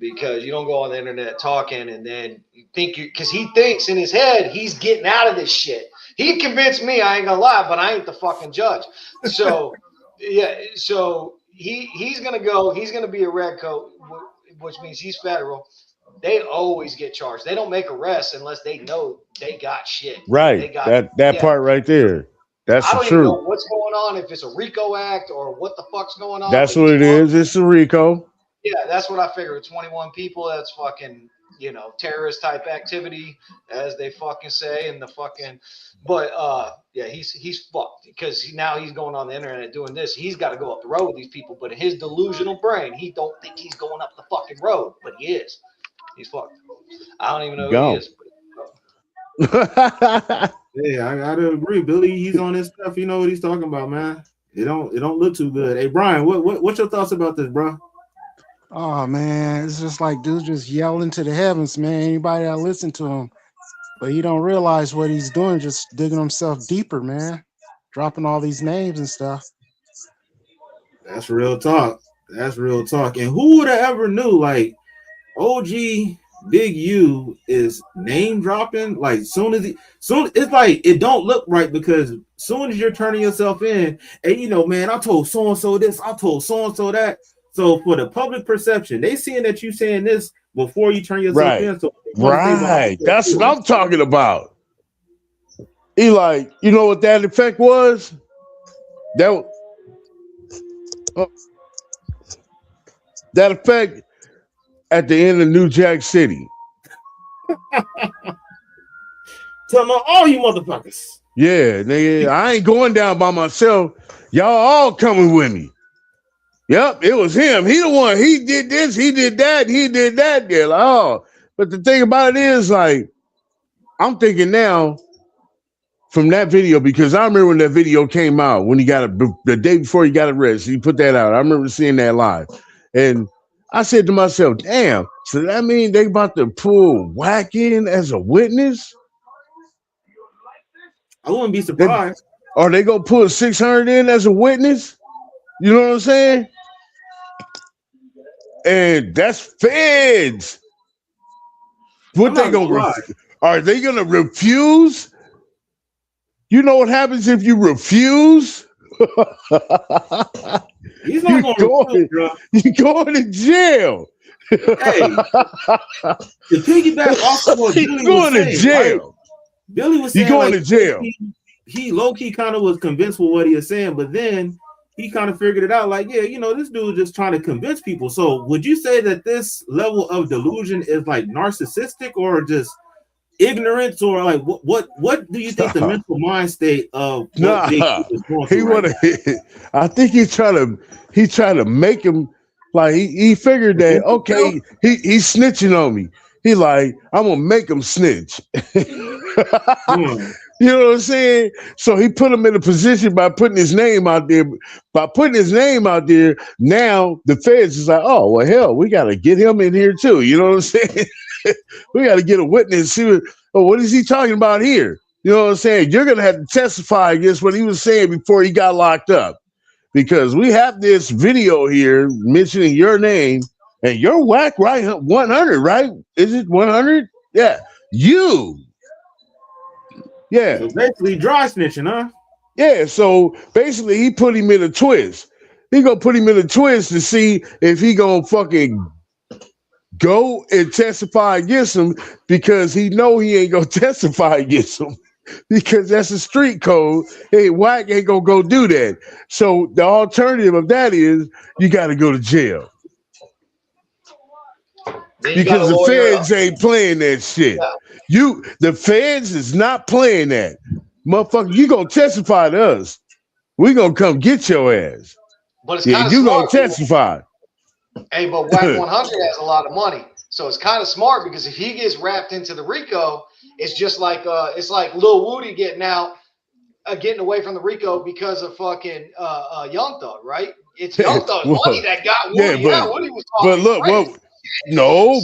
because you don't go on the internet talking and then you think because he thinks in his head he's getting out of this shit. He convinced me, I ain't gonna lie, but I ain't the fucking judge. So yeah, so he's gonna go. He's gonna be a red coat, which means he's federal. they always get charged. They don't make arrests unless they know they got shit. Right. They got That part right there. That's I the don't even know truth. what's going on, if it's a RICO act or what the fuck's going on. That's but what it is. It's a RICO. Yeah, that's what I figured. 21 people, that's fucking, terrorist type activity, as they fucking say, and the fucking, but yeah, he's fucked because now he's going on the internet doing this. He's got to go up the road with these people, but in his delusional brain, he don't think he's going up the fucking road, but he is. He's fucked. I don't even know who he is. Yeah, I gotta agree, Billy. He's on his stuff. You know what he's talking about, man. It don't look too good. Hey, Brian, what's your thoughts about this, bro? Oh man, it's just like dude just yelling to the heavens, man. Anybody that listen to him, but he don't realize what he's doing, just digging himself deeper, man. Dropping all these names and stuff. That's real talk. That's real talk. And who would have ever knew? Like OG Big U is name dropping. Like soon it's like it don't look right because soon as you're turning yourself in, and man, I told so and so this, I told so and so that. So for the public perception, they seeing that you saying this before you turn yourself in. So right. That's what I'm talking about. He like, you know what that effect was? That effect at the end of New Jack City. Tell me all you motherfuckers. Yeah, nigga, I ain't going down by myself. Y'all all coming with me. Yep, it was him. He the one. He did this. He did that. He did that. Yeah, like, oh. But the thing about it is, like, I'm thinking now from that video, because I remember when that video came out, when he got the day before he got arrested, he put that out. I remember seeing that live. And I said to myself, damn, so that mean they about to pull Wack in as a witness? I wouldn't be surprised. Are they going to pull 600 in as a witness? You know what I'm saying? And that's feds. What they gonna? Are they gonna refuse? You know what happens if you refuse? He's not going to. You're going to jail. Hey, to piggyback off of what Billy going to jail. Right? Billy was saying you're going to jail. He low key kind of was convinced with what he was saying, but then he kind of figured it out. Like, yeah, this dude just trying to convince people. So, would you say that this level of delusion is like narcissistic or just ignorance, or like what do you think the mental mind state of what Big is going through? I think he's trying to make him like he figured that okay, he's snitching on me. He like, I'm gonna make him snitch. You know what I'm saying? So he put him in a position by putting his name out there. By putting his name out there, now the feds is like, oh well, hell, we gotta get him in here too. You know what I'm saying? We gotta get a witness. See what is he talking about here? You know what I'm saying? You're gonna have to testify against what he was saying before he got locked up, because we have this video here mentioning your name and you're Wack, right? 100, right? Is it 100? Yeah, you. Yeah. So basically dry snitching, huh? Yeah, so basically he put him in a twist. He gonna put him in a twist to see if he gonna fucking go and testify against him, because he know he ain't gonna testify against him because that's a street code. Hey, Wack ain't gonna go do that. So the alternative of that is you gotta go to jail. Because the feds ain't playing that shit. Yeah. The feds is not playing that. Motherfucker, you gonna testify to us. We gonna come get your ass. But it's kind of you smart. Gonna testify. Hey, but Wack 100 has a lot of money. So it's kind of smart, because if he gets wrapped into the RICO, it's just like it's like Lil Woody getting away from the RICO because of fucking Young Thug, right? It's Young Thug's money that got Woody out. Woody was talking but look, crazy.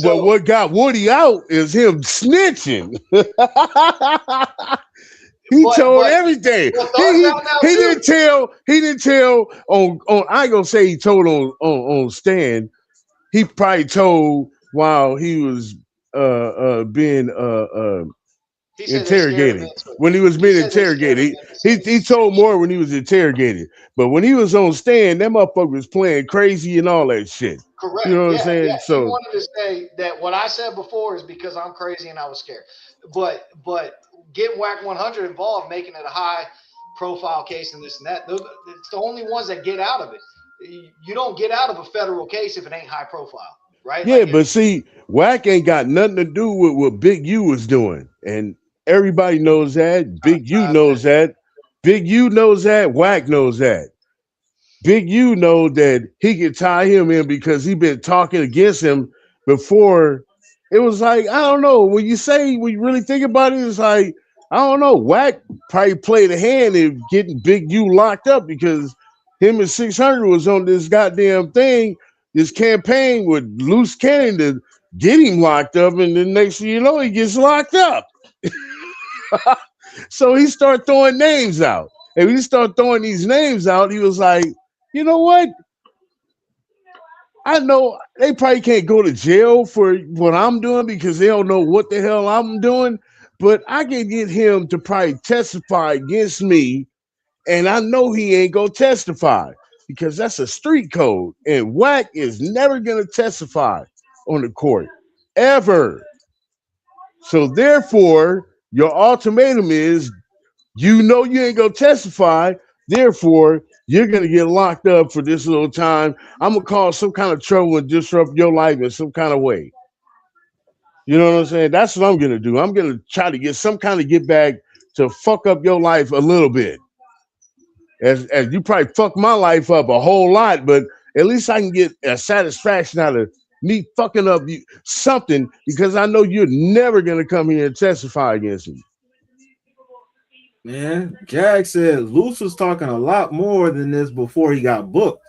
But what got Woody out is him snitching. He told everything. He didn't tell on I ain't gonna say he told on Stan. He probably told while he was being He said they scared him Interrogated. into it. When he was He being said they scared him interrogated, into he told more when he was interrogated. But when he was on stand, that motherfucker was playing crazy and all that shit. Correct. You know what I'm Yeah, yeah. saying? He So wanted to say that what I said before is because I'm crazy and I was scared. But getting Whack 100 involved, making it a high profile case and this and that, it's the only ones that get out of it. You don't get out of a federal case if it ain't high profile, right? yeah, Like but see, Wack ain't got nothing to do with what Big U was doing. And everybody knows that. Big U knows that. Big U knows that. Wack knows that. Big U know that he could tie him in because he been talking against him before. It was like, I don't know. When you really think about it, it's like, I don't know. Wack probably played a hand in getting Big U locked up because him and 600 was on this goddamn thing, this campaign with loose cannon to get him locked up, and then next thing you know, he gets locked up. So he started throwing names out. And when he started throwing these names out, he was like, you know what? I know they probably can't go to jail for what I'm doing because they don't know what the hell I'm doing, but I can get him to probably testify against me, and I know he ain't gonna testify because that's a street code, and Wack is never gonna testify on the court ever. So therefore, your ultimatum is you know you ain't gonna testify, therefore you're gonna get locked up for this little time. I'm gonna cause some kind of trouble and disrupt your life in some kind of way. You know what I'm saying? That's what I'm gonna do. I'm gonna try to get some kind of get back to fuck up your life a little bit. As you probably fuck my life up a whole lot, but at least I can get a satisfaction out of me fucking up you something because I know you're never gonna come here and testify against me. Man, Jack said Luce was talking a lot more than this before he got booked.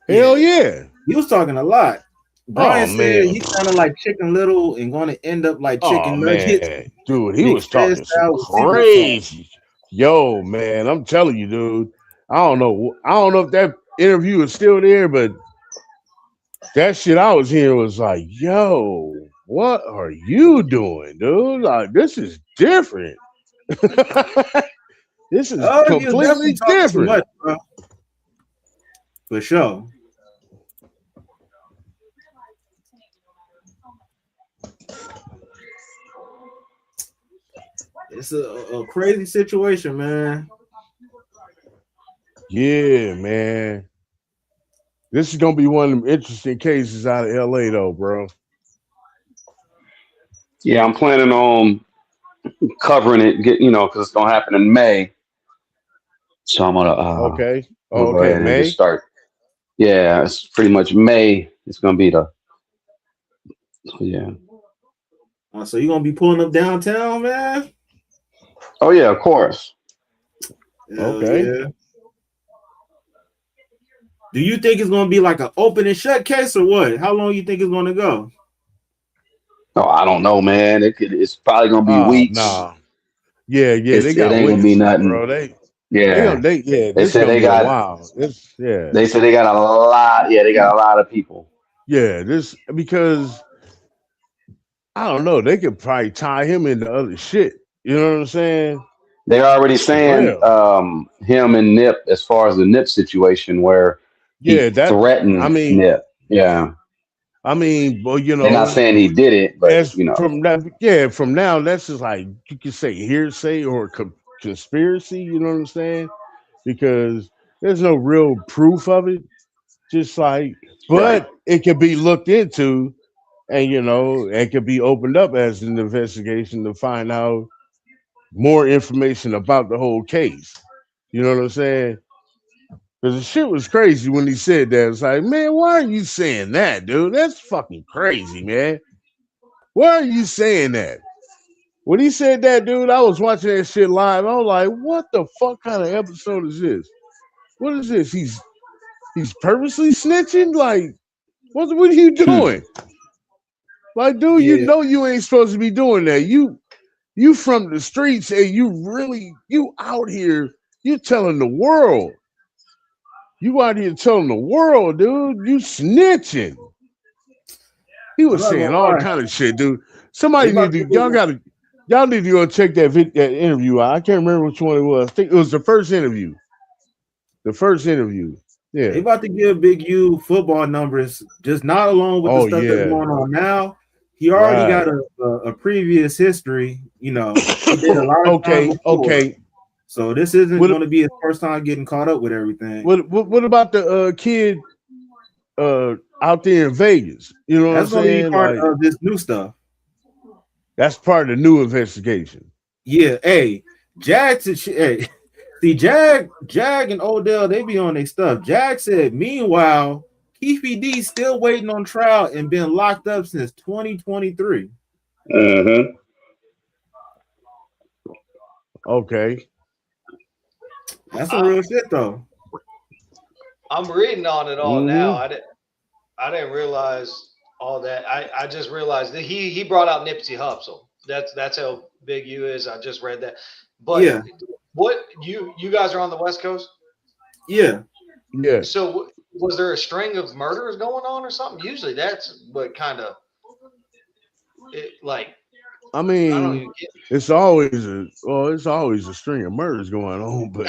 Hell yeah. He was talking a lot. Brian said man. he sounded like Chicken Little and going to end up like Chicken Nuggets. Man. Dude, he Nick was talking said some style was secret crazy. Yo, man, I'm telling you, dude. I don't know if that interview is still there, but that shit I was hearing was like, yo, what are you doing, dude? Like, this is different. This is he was completely definitely talking too different. much, bro. For sure. It's a crazy situation, man. Yeah, man. This is gonna be one of them interesting cases out of LA, though, bro. Yeah, I'm planning on covering it. Because it's gonna happen in May. So I'm gonna Okay. I'm gonna go Okay, ahead and just May. start. Yeah, it's pretty much May. It's gonna be yeah. So you gonna be pulling up downtown, man? Oh yeah, of course. Okay. Yeah. Do you think it's gonna be like an open and shut case or what? How long you think it's gonna go? Oh, I don't know, man. It's probably gonna be weeks. Nah. Yeah, they It got ain't gonna be witnesses, nothing. bro. They Yeah. this They is said gonna they be a got. while. They said they got a lot. Yeah, they got a lot of people. Yeah, this because I don't know. They could probably tie him into other shit. You know what I'm saying? They're already saying Well, him and Nip as far as the Nip situation where he yeah, that threatened I mean, Nip. Yeah. well, They're not saying he did it, but as from that, from now, that's just like you could say hearsay or conspiracy. You know what I'm saying? Because there's no real proof of it. Just like, but it could be looked into, and it could be opened up as an investigation to find out more information about the whole case. You know what I'm saying? Because the shit was crazy when he said that. It's like, man, why are you saying that, dude? That's fucking crazy, man. Why are you saying that? When he said that, dude, I was watching that shit live. I was like, what the fuck kind of episode is this? What is this? He's purposely snitching? Like, what are you doing? Like, dude, you know you ain't supposed to be doing that. You from the streets and you out here, you telling the world. You out here telling the world, dude, you snitching. He was saying all kind of shit, dude. Somebody need to, y'all Y'all need to go check that interview out. I can't remember which one it was. I think it was the first interview. The first interview. They Yeah. about to give Big U football numbers, just not along with the Oh stuff that's yeah. going on now. He already Right. got a previous history. You know, he did a lot of time Okay. before. Okay. So this isn't What going to be his first time getting caught up with everything. what about the kid out there in Vegas? You know what I'm That's going to be saying? part Like of this new stuff. that's part of the new investigation. Yeah. Hey, hey, see, Jag and Odell, they be on their stuff. Jag said, meanwhile, Keefe D still waiting on trial and been locked up since 2023. Mm-hmm. Okay. That's some real shit, though. I'm reading on it all now. Mhm. I didn't realize all that. I just realized that he brought out Nipsey Hussle. That's how big you is. I just read that. But Yeah. what you guys are on the West Coast? Yeah. Yeah. So was there a string of murders going on or something? Usually that's what kind of it like. I I don't mean, even get. it's always a string of murders going on, but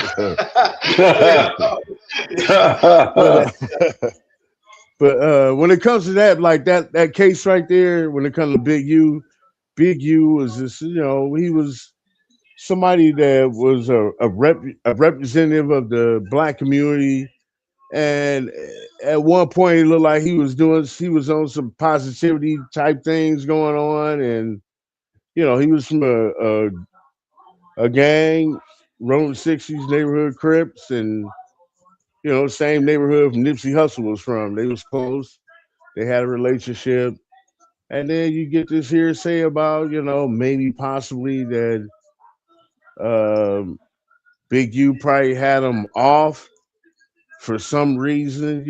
but when it comes to that, like that case right there, when it comes to Big U was just he was somebody that was a representative of the black community, and at one point it looked like he was on some positivity type things going on, and he was from a gang, Rolling 60s neighborhood Crips, and same neighborhood Nipsey Hussle was from. They was close. They had a relationship. And then you get this hearsay about, maybe possibly that um, Big U probably had him off for some reason,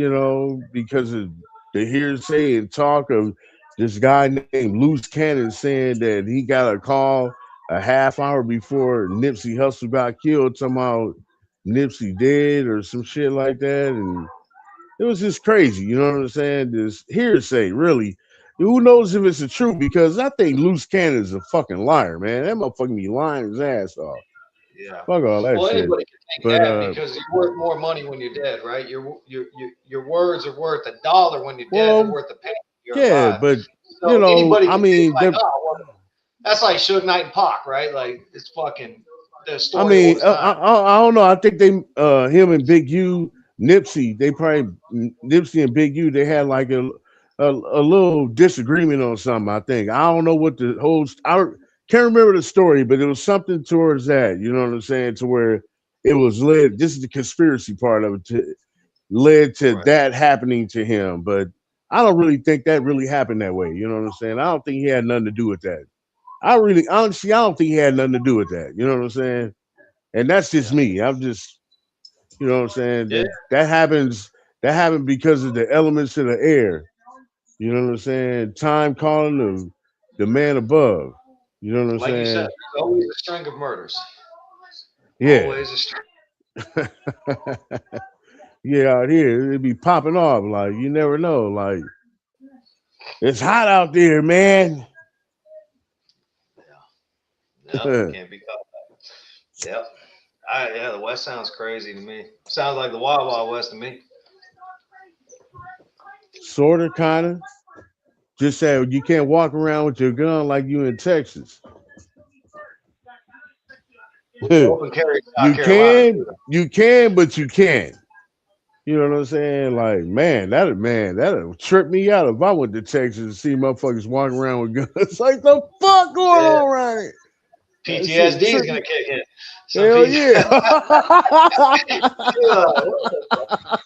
because of the hearsay and talk of this guy named Loose Cannon saying that he got a call a half hour before Nipsey Hussle got killed, somehow Nipsey dead or some shit like that. And it was just crazy, you know what I'm saying? This hearsay, really. Who knows if it's the truth? Because I think Loose Cannon is a fucking liar, man. That motherfucker be lying his ass off. Yeah. Fuck all that Well, shit. anybody can think But that because you're worth more money when you're dead, right? Your words are worth $1 when you're dead. They're well, worth a penny when you're yeah, alive. but So anybody I can think mean, like, oh, well, that's like Suge Knight and Pac, right? Like it's fucking the I story mean, old as time. I don't know. I think him and Big U, Nipsey, Nipsey and Big U, they had like a little disagreement on something. I think I don't know what the whole. I can't remember the story, but it was something towards that. You know what I'm saying? To where it was led. This is the conspiracy part of it. Led to Right. that happening to him, but I don't really think that really happened that way. You know what I'm saying? I don't think he had nothing to do with that. Honestly, I don't think he had nothing to do with that. You know what I'm saying? And that's just Yeah. me. I'm just, you know what I'm saying? Yeah. That happens. That happened because of the elements of the air. You know what I'm saying? Time calling the man above. You know what I'm Like you said, saying? there's always a string of murders. Yeah. Always a string. Yeah, out here it be popping off. Like you never know. Like it's hot out there, man. No, can't be caught. Yep. Yeah, the West sounds crazy to me. Sounds like the Wild Wild West to me. Sorta, kinda. Just say you can't walk around with your gun like you in Texas. Open carry South You Carolina can, too. you can, but you can't. You know what I'm saying? Like, that'll trip me out if I went to Texas and see motherfuckers walking around with guns. Like the fuck going Yeah. on around here? That shit PTSD is trip gonna me. kick in. Some Hell people. yeah.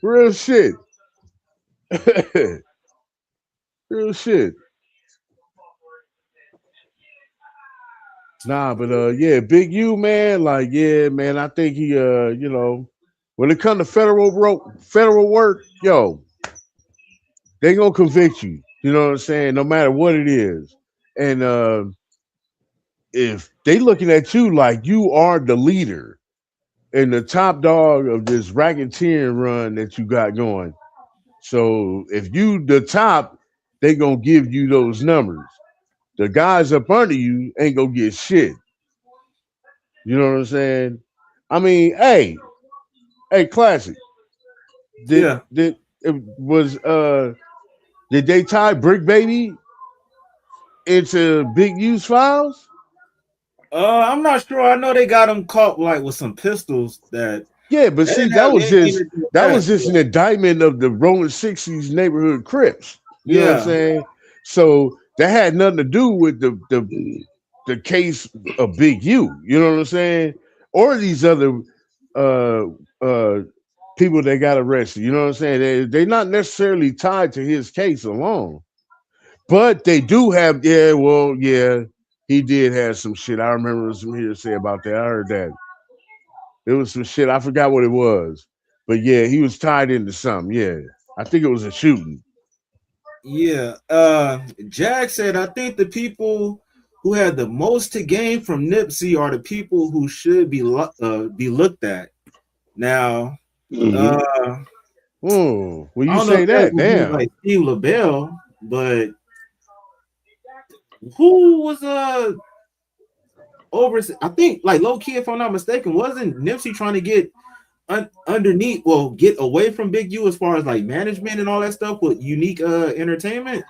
Real shit. Real shit. Nah, but yeah, Big U, man, like, yeah, man, I think he when it comes to federal work, yo, they gonna convict you. You know what I'm saying? No matter what it is. And if they looking at you like you are the leader and the top dog of this racketeering run that you got going. So if you the top, they gonna give you those numbers. the guys up under you ain't gonna get shit. You know what I'm saying? I mean, hey, Klasic. Yeah. Did they tie Brick Baby into Big U's files? I'm not sure. I know they got him caught like with some pistols that. Yeah, but see, didn't have anything to do with that was just but- an indictment of the Rolling 60s neighborhood Crips. You know what I'm Yeah. saying? So that had nothing to do with the case of Big U. You know what I'm saying? Or these other people that got arrested. You know what I'm saying? They're not necessarily tied to his case alone. But they do have, he did have some shit. I remember some hearsay about that. I heard that. There was some shit. I forgot what it was. But yeah, he was tied into something. Yeah. I think it was a shooting. Yeah. Jack said, I think the people who had the most to gain from Nipsey are the people who should be looked at. Now, Well, you I don't know say if that, would be damn. like Steve LaBelle, but who was over? I think like low key, if I'm not mistaken, wasn't Nipsey trying to get underneath, get away from Big U as far as like management and all that stuff with Unique Entertainment?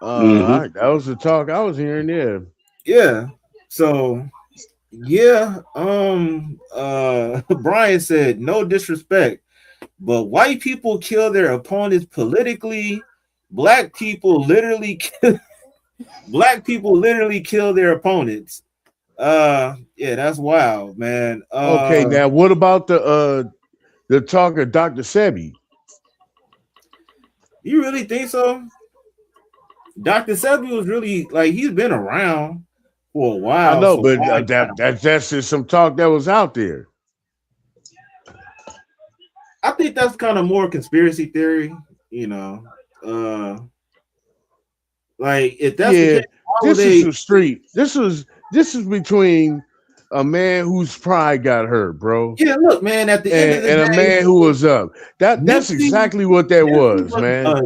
That was the talk I was hearing. Yeah. Yeah. So yeah. Brian said, no disrespect, but white people kill their opponents politically. Black people literally kill their opponents. Yeah, that's wild, man. Okay, now what about the talk of Dr. Sebi? You really think so? Dr. Sebi was really like he's been around for a while. I know, so but that's just some talk that was out there. I think that's kind of more conspiracy theory, you know. Like if that's the case, this is some street. This is between a man whose pride got hurt, bro. Yeah, look, man. At the end of the day, a man who was up. That's exactly what that was, man. A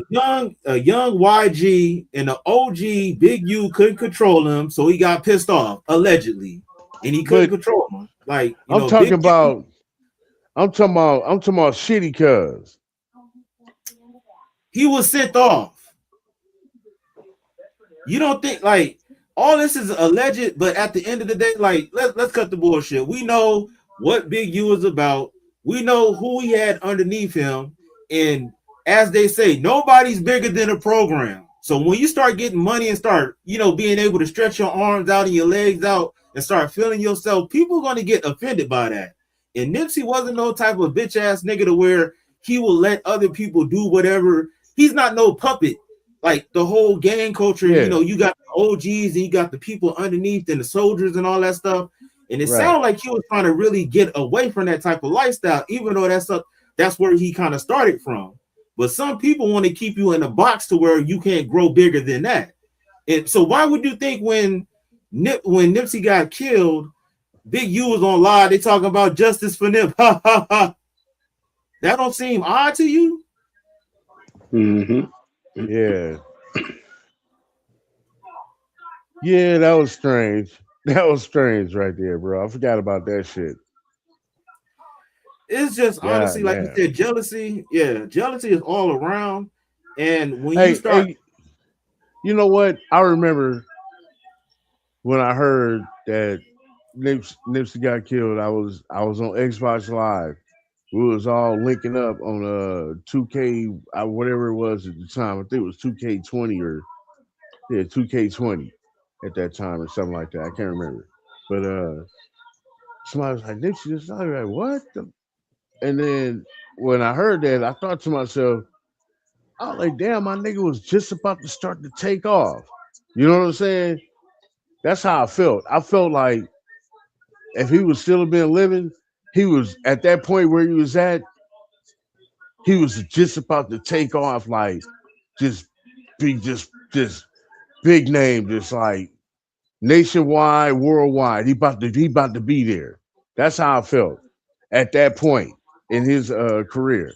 young YG and an OG Big U couldn't control him, so he got pissed off allegedly, and he couldn't control him. Like I'm talking about shitty cuz. He was sent off. You don't think like all this is alleged, but at the end of the day, like let's cut the bullshit. We know what Big U is about. We know who he had underneath him, and as they say, nobody's bigger than a program. So when you start getting money and start, being able to stretch your arms out and your legs out and start feeling yourself, people are going to get offended by that. And Nipsey wasn't no type of bitch ass nigga to where he will let other people do whatever. He's not no puppet. Like the whole gang culture, you got the OGs and you got the people underneath and the soldiers and all that stuff. And it sounded like he was trying to really get away from that type of lifestyle, even though that's where he kind of started from. But some people want to keep you in a box to where you can't grow bigger than that. And so why would you think when Nipsey got killed, Big U was on live, they talking about justice for Nip? Ha ha ha. That don't seem odd to you? Yeah. Yeah, that was strange. That was strange right there, bro. I forgot about that shit. It's just honestly, like you said, jealousy. Yeah, jealousy is all around. And when you start, you know what? I remember when I heard that Nipsey got killed. I was on Xbox Live. We was all linking up on 2K, whatever it was at the time. I think it was 2K20 or 2K20 at that time or something like that. I can't remember. But somebody was like, Nipsey just I was like, what? And then when I heard that, I thought to myself, I was like, damn, my nigga was just about to start to take off. You know what I'm saying? That's how I felt. I felt like if he was still been living, he was at that point where he was at, he was just about to take off, like just big name, just like nationwide, worldwide. He about to be there. That's how I felt at that point in his career.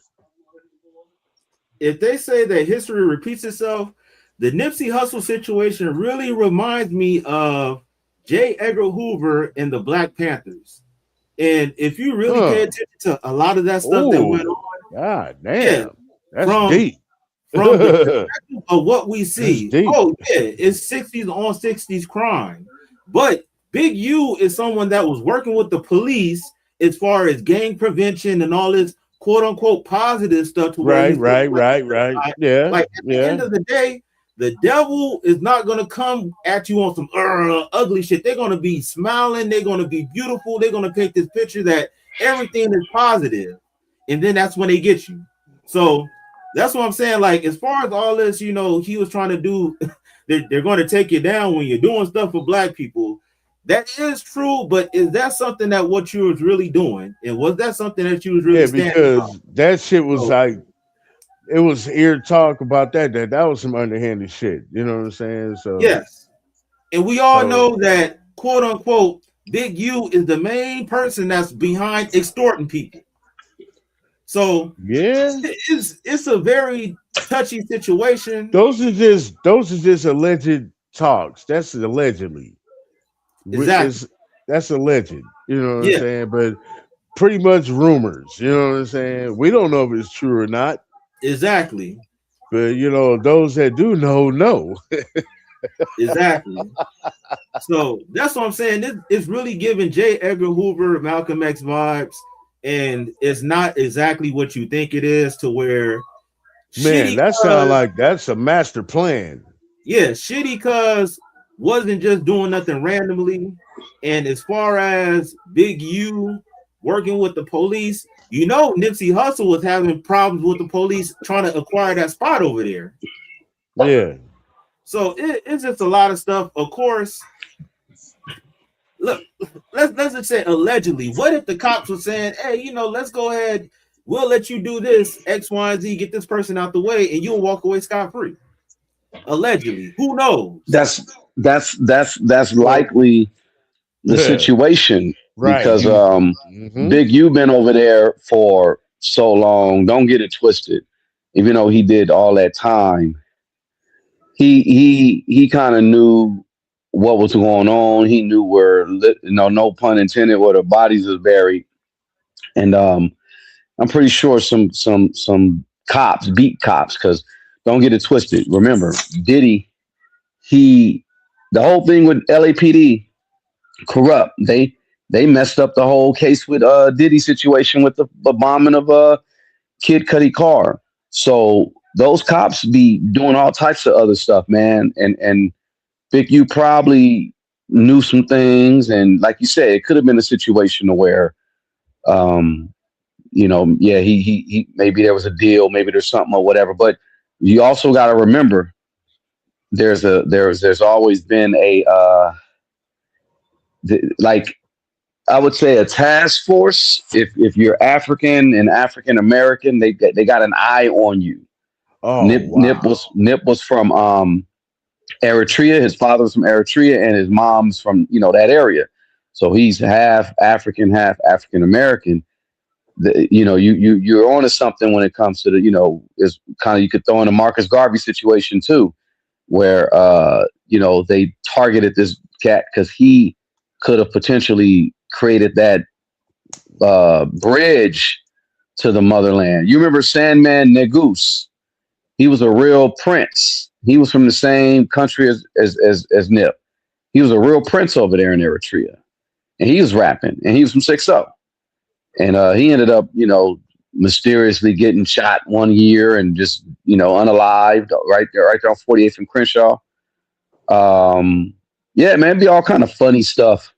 If they say that history repeats itself, the Nipsey Hussle situation really reminds me of J. Edgar Hoover and the Black Panthers. And if you really pay attention to a lot of that stuff that went on, God damn, yeah, that's deep. From the perspective of what we see, deep. oh yeah, it's 60s on 60s crime. But Big U is someone that was working with the police as far as gang prevention and all this quote unquote positive stuff. To Right. Yeah. Like at the end of the day, the devil is not going to come at you on some ugly shit. They're going to be smiling. They're going to be beautiful. They're going to paint this picture that everything is positive. And then that's when they get you. So that's what I'm saying. Like, as far as all this, you know, he was trying to do, they're going to take you down when you're doing stuff for black people. That is true, but is that something that what you was really doing? And was that something that you was really standing because on? that shit was like, it was ear talk about that was some underhanded shit. You know what I'm saying? So yes. And we all know that, quote unquote, Big U is the main person that's behind extorting people. So yeah, it's a very touchy situation. Those are just alleged talks. That's allegedly. Exactly. That's alleged. You know what I'm saying? But pretty much rumors. You know what I'm saying? We don't know if it's true or not. Exactly. But you know, those that do know. Exactly. So that's what I'm saying. It's really giving J. Edgar Hoover, Malcolm X vibes, and it's not exactly what you think it is. To where, man, that sounds like that's a master plan. Yeah, Shitty Cuz wasn't just doing nothing randomly. And as far as Big U working with the police, you know, Nipsey Hussle was having problems with the police trying to acquire that spot over there. Yeah. So it's just a lot of stuff. Of course, look, let's just say allegedly. What if the cops were saying, hey, you know, let's go ahead, we'll let you do this, X, Y, and Z, get this person out the way, and you'll walk away scot-free. Allegedly. Who knows? That's likely the situation. Right. Because Big U been over there for so long. Don't get it twisted. Even though he did all that time, he kind of knew what was going on. He knew where, no pun intended, where the bodies was buried. And I'm pretty sure some cops, beat cops, because don't get it twisted. Remember, Diddy, the whole thing with LAPD, corrupt. They messed up the whole case with Diddy situation with the bombing of Kid Cudi car. So those cops be doing all types of other stuff, man. And Big U probably knew some things, and like you said, it could have been a situation where, he maybe there was a deal, maybe there's something or whatever. But you also got to remember, there's always been I would say a task force. If you're African and African American, they got an eye on you. Oh, Nip was from Eritrea. His father was from Eritrea, and his mom's from that area. So he's half African, half African American. You're onto something when it comes to the is kind of, you could throw in a Marcus Garvey situation too, where they targeted this cat because he could have potentially created that bridge to the motherland. You remember Sandman Negus? He was a real prince. He was from the same country as Nip. He was a real prince over there in Eritrea, and he was rapping, and he was from 6-0. And he ended up, mysteriously getting shot one year and just, unalived right there on 48th and Crenshaw. Yeah, man, it'd be all kind of funny stuff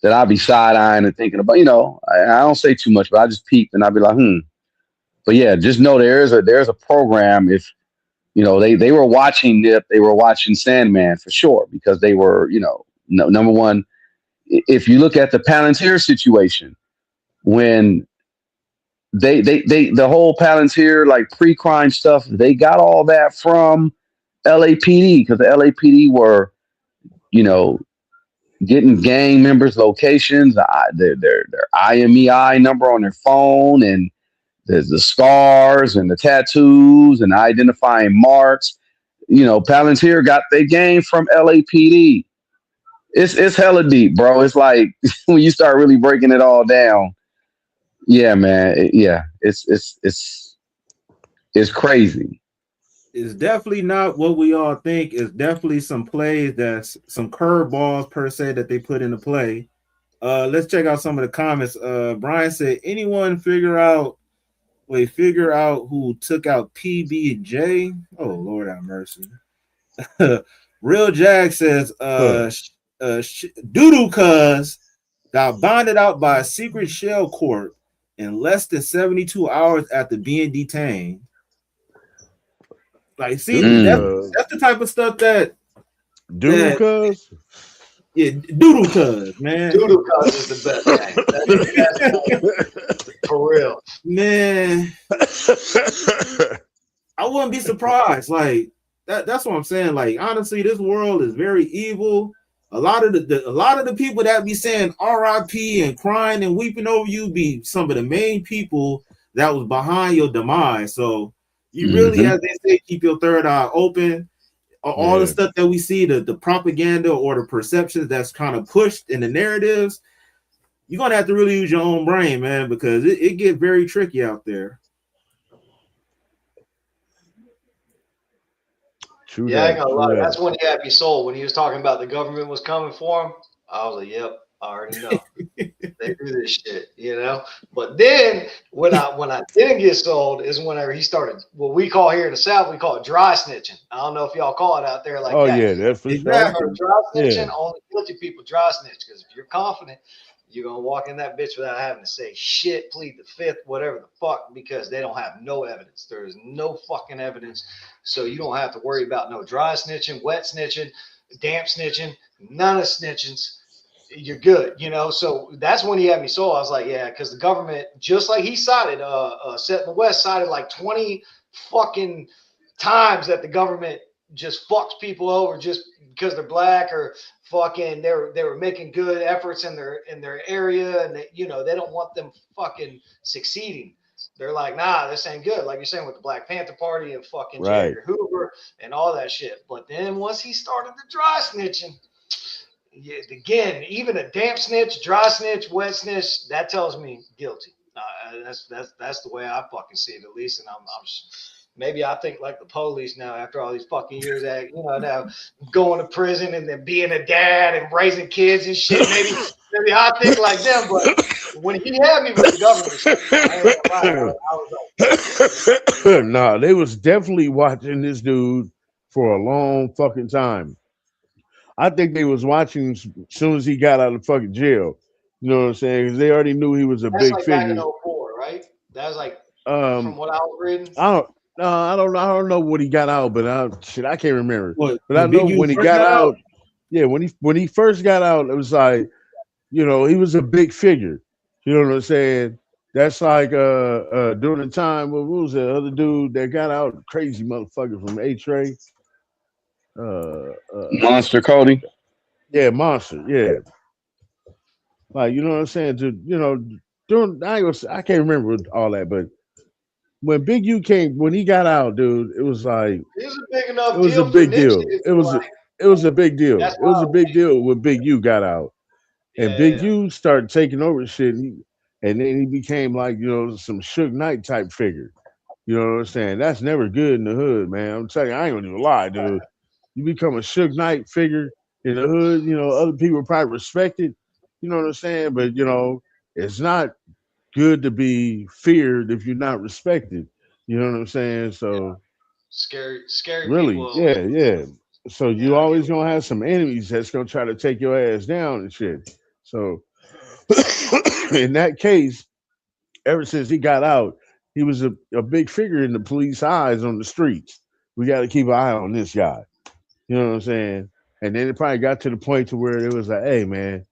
that I'd be side-eyeing and thinking about. I don't say too much, but I just peep and I'd be like, But yeah, just know there's a program. If they were watching Nip, they were watching Sandman for sure, because they were, number one, if you look at the Palantir situation, when the whole Palantir, like pre-crime stuff, they got all that from LAPD, because the LAPD were, getting gang members' locations, their IMEI number on their phone, and there's the scars and the tattoos and identifying marks. Palantir got their game from LAPD. It's hella deep, bro. It's like when you start really breaking it all down. Yeah, man. It's crazy. It's definitely not what we all think. It's definitely some plays that's some curveballs per se that they put into play. Let's check out some of the comments. Brian said, anyone figure out who took out PB and J? Oh Lord have mercy. Real Jag says, Doodoo Cuz got bonded out by a secret shell court in less than 72 hours after being detained. Like, see, that's the type of stuff that Doodoo Cuz. Yeah, Doodoo Cuz, man. Doodoo Cuz is the best thing. For real. Man. I wouldn't be surprised. Like, that's what I'm saying. Like, honestly, this world is very evil. A lot of the people that be saying RIP and crying and weeping over you be some of the main people that was behind your demise. So you really, as they say, keep your third eye open. All the stuff that we see, the propaganda or the perceptions that's kind of pushed in the narratives, you're gonna have to really use your own brain, man, because it get very tricky out there. True I ain't gonna lie. That's when he had me sold. When he was talking about the government was coming for him, I was like, "Yep, I already know they do this shit," But then when I didn't get sold is whenever he started what we call here in the South, we call it dry snitching. I don't know if y'all call it out there like that. Oh yeah, that's for sure. Dry snitching, only guilty people dry snitch because if you're confident, you're gonna walk in that bitch without having to say shit, plead the fifth, whatever the fuck, because they don't have no evidence. There is no fucking evidence. So you don't have to worry about no dry snitching, wet snitching, damp snitching, none of snitchings. You're good, So that's when he had me sold. I was like, yeah, because the government, just like he cited, Set in the West cited like 20 fucking times that the government just fucks people over just because they're black or fucking they were making good efforts in their area and they don't want them fucking succeeding. They're like, nah, this ain't good. Like you're saying with the Black Panther Party and fucking J. Edgar Hoover and all that shit. But then once he started the dry snitching, again, even a damp snitch, dry snitch, wet snitch, that tells me guilty. That's the way I fucking see it, at least. And I'm maybe I think like the police now after all these fucking years that now going to prison and then being a dad and raising kids and shit. Maybe I think like them, but when he had me with the government, I was nah, they was definitely watching this dude for a long fucking time. I think they was watching as soon as he got out of fucking jail. You know what I'm saying? Because they already knew he was a big like figure. Back in 04, right? That was like from what I was reading. I don't know what he got out, but I can't remember. What, but I know when he got out, yeah, when he first got out, it was like, he was a big figure. You know what I'm saying? That's like during the time, what was the other dude that got out? Crazy motherfucker from A-Tray. Monster Cody. Yeah, Monster. Yeah. Like, you know what I'm saying? During I can't remember all that, but when Big U when he got out, dude, it was like it was a big enough. It was a big deal. It was a big deal. It was a big deal when Big U got out, and Big U started taking over shit, and then he became like some Suge Knight type figure. You know what I'm saying? That's never good in the hood, man. I'm telling you, I ain't gonna even lie, dude. You become a Suge Knight figure in the hood, other people probably respect it. You know what I'm saying? But it's not good to be feared if you're not respected. You know what I'm saying? So scary really, people. Yeah. So you always gonna have some enemies that's gonna try to take your ass down and shit. So in that case, ever since he got out, he was a big figure in the police eyes on the streets. We got to keep an eye on this guy. You know what I'm saying? And then it probably got to the point to where it was like, hey, man,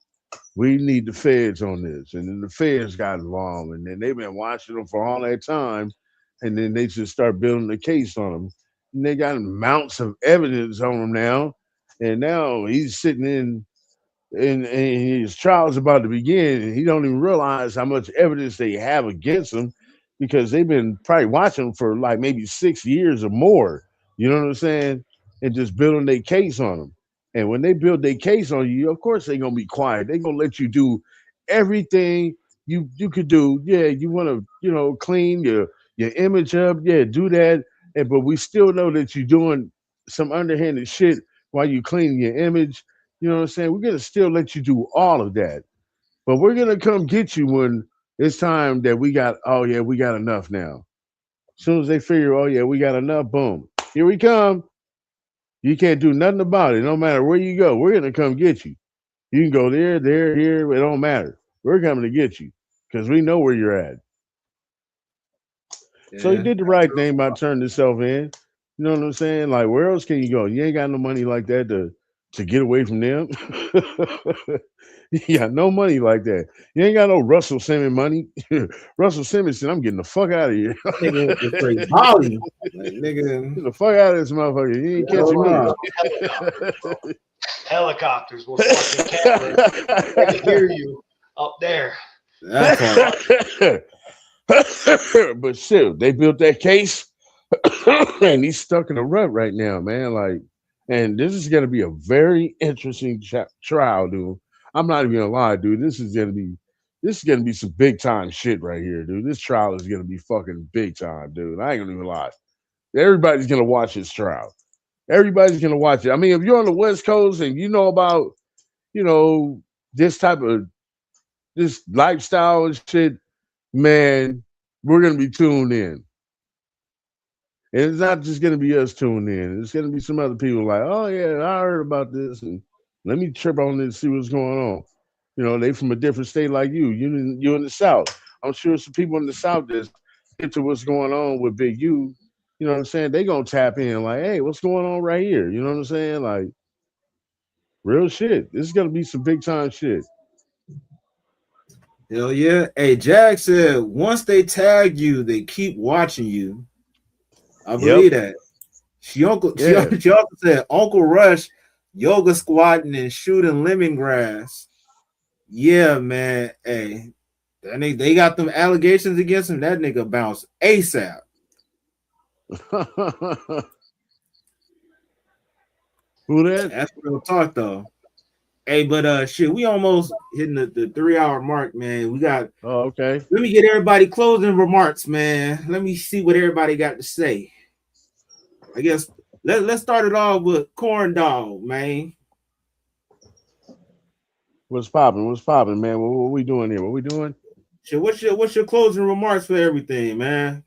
we need the feds on this. And then the feds got involved. And then they've been watching them for all that time. And then they just start building the case on him. And they got mounts of evidence on him now. And now he's sitting in his trial's about to begin. And he don't even realize how much evidence they have against him because they've been probably watching him for like maybe 6 years or more. You know what I'm saying? and just building their case on them. And when they build their case on you, of course they're gonna be quiet. They're gonna let you do everything you could do. Yeah, you want to clean your image up. Yeah, do that. But we still know that you're doing some underhanded shit while you cleaning your image. You know what I'm saying? We're gonna still let you do all of that, but we're gonna come get you when it's time that we got. Oh yeah, we got enough now. As soon as they figure, oh yeah, we got enough, boom, here we come. You can't do nothing about it. No matter where you go, we're gonna come get you. You can go there, there, here. It don't matter. We're coming to get you because we know where you're at. So he Yeah. did the right thing by turning himself in. You know what I'm saying? Like, where else can you go? You ain't got no money like that to get away from them. You got no money like that. You ain't got no Russell Simmons money. Russell Simmons said, "I'm getting the fuck out of here. Nigga went to straight volume. Like, nigga, Get the fuck out of this motherfucker. You ain't hell catching nah. Helicopters with fucking cameras. They can hear you up there. That part. But shit, they built that case, and he's stuck in a rut right now, man. Like, and this is gonna be a very interesting trial, dude. I'm not even gonna lie, dude. This is gonna be some big time shit right here, dude. This trial is gonna be fucking big time, dude. I ain't gonna even lie. Everybody's gonna watch this trial. Everybody's gonna watch it. I mean, if you're on the West Coast and you know about, this type of this lifestyle and shit, man, we're gonna be tuned in. And it's not just gonna be us tuned in. It's gonna be some other people like, oh yeah, I heard about this, and let me trip on this and see what's going on. They from a different state like you. You in the South. I'm sure some people in the South that's into what's going on with Big U. You know what I'm saying? They gonna tap in like, hey, what's going on right here? You know what I'm saying? Like real shit. This is gonna be some big time shit. Hell yeah. Hey, Jack said once they tag you, they keep watching you. I believe that. She also said Uncle Rush yoga squatting and shooting lemongrass. Yeah, man. Hey, that nigga, they got them allegations against him. That nigga bounced ASAP. Who that? That's real talk though. Hey, but shit, we almost hitting the 3 hour mark, man. We got okay. Let me get everybody closing remarks, man. Let me see what everybody got to say. I guess let's start it off with Corn Dog, man. What's popping? What's popping, man? What we doing here? What we doing? Shit, what's your closing remarks for everything, man?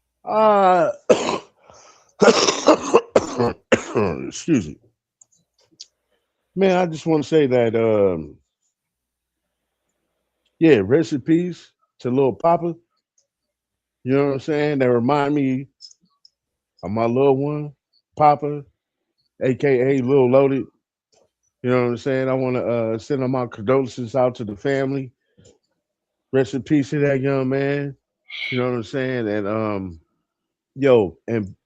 Excuse me. Man, I just want to say that rest in peace to Lil Poppa. You know what I'm saying? That remind me of my little one, Papa, aka Lil Loaded. You know what I'm saying? I want to send my condolences out to the family. Rest in peace to that young man. You know what I'm saying? And and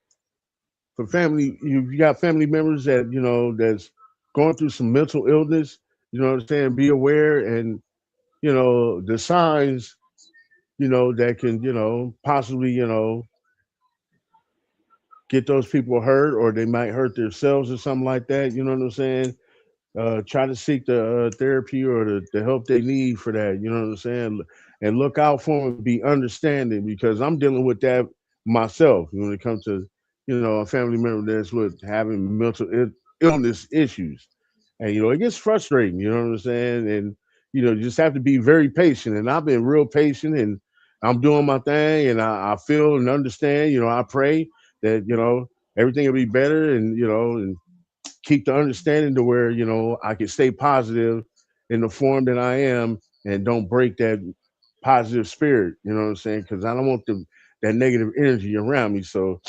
for family, you got family members that that's going through some mental illness. You know what I'm saying? Be aware and the signs that can possibly get those people hurt, or they might hurt themselves or something like that. You know what I'm saying? Try to seek the therapy or the help they need for that. You know what I'm saying? And look out for them, be understanding, because I'm dealing with that myself when it comes to a family member that's with having mental illness issues, and it gets frustrating. You know what I'm saying? And you just have to be very patient. And I've been real patient, and I'm doing my thing, and I feel and understand. I pray that everything will be better, and and keep the understanding to where I can stay positive in the form that I am and don't break that positive spirit. You know what I'm saying? Because I don't want that negative energy around me. So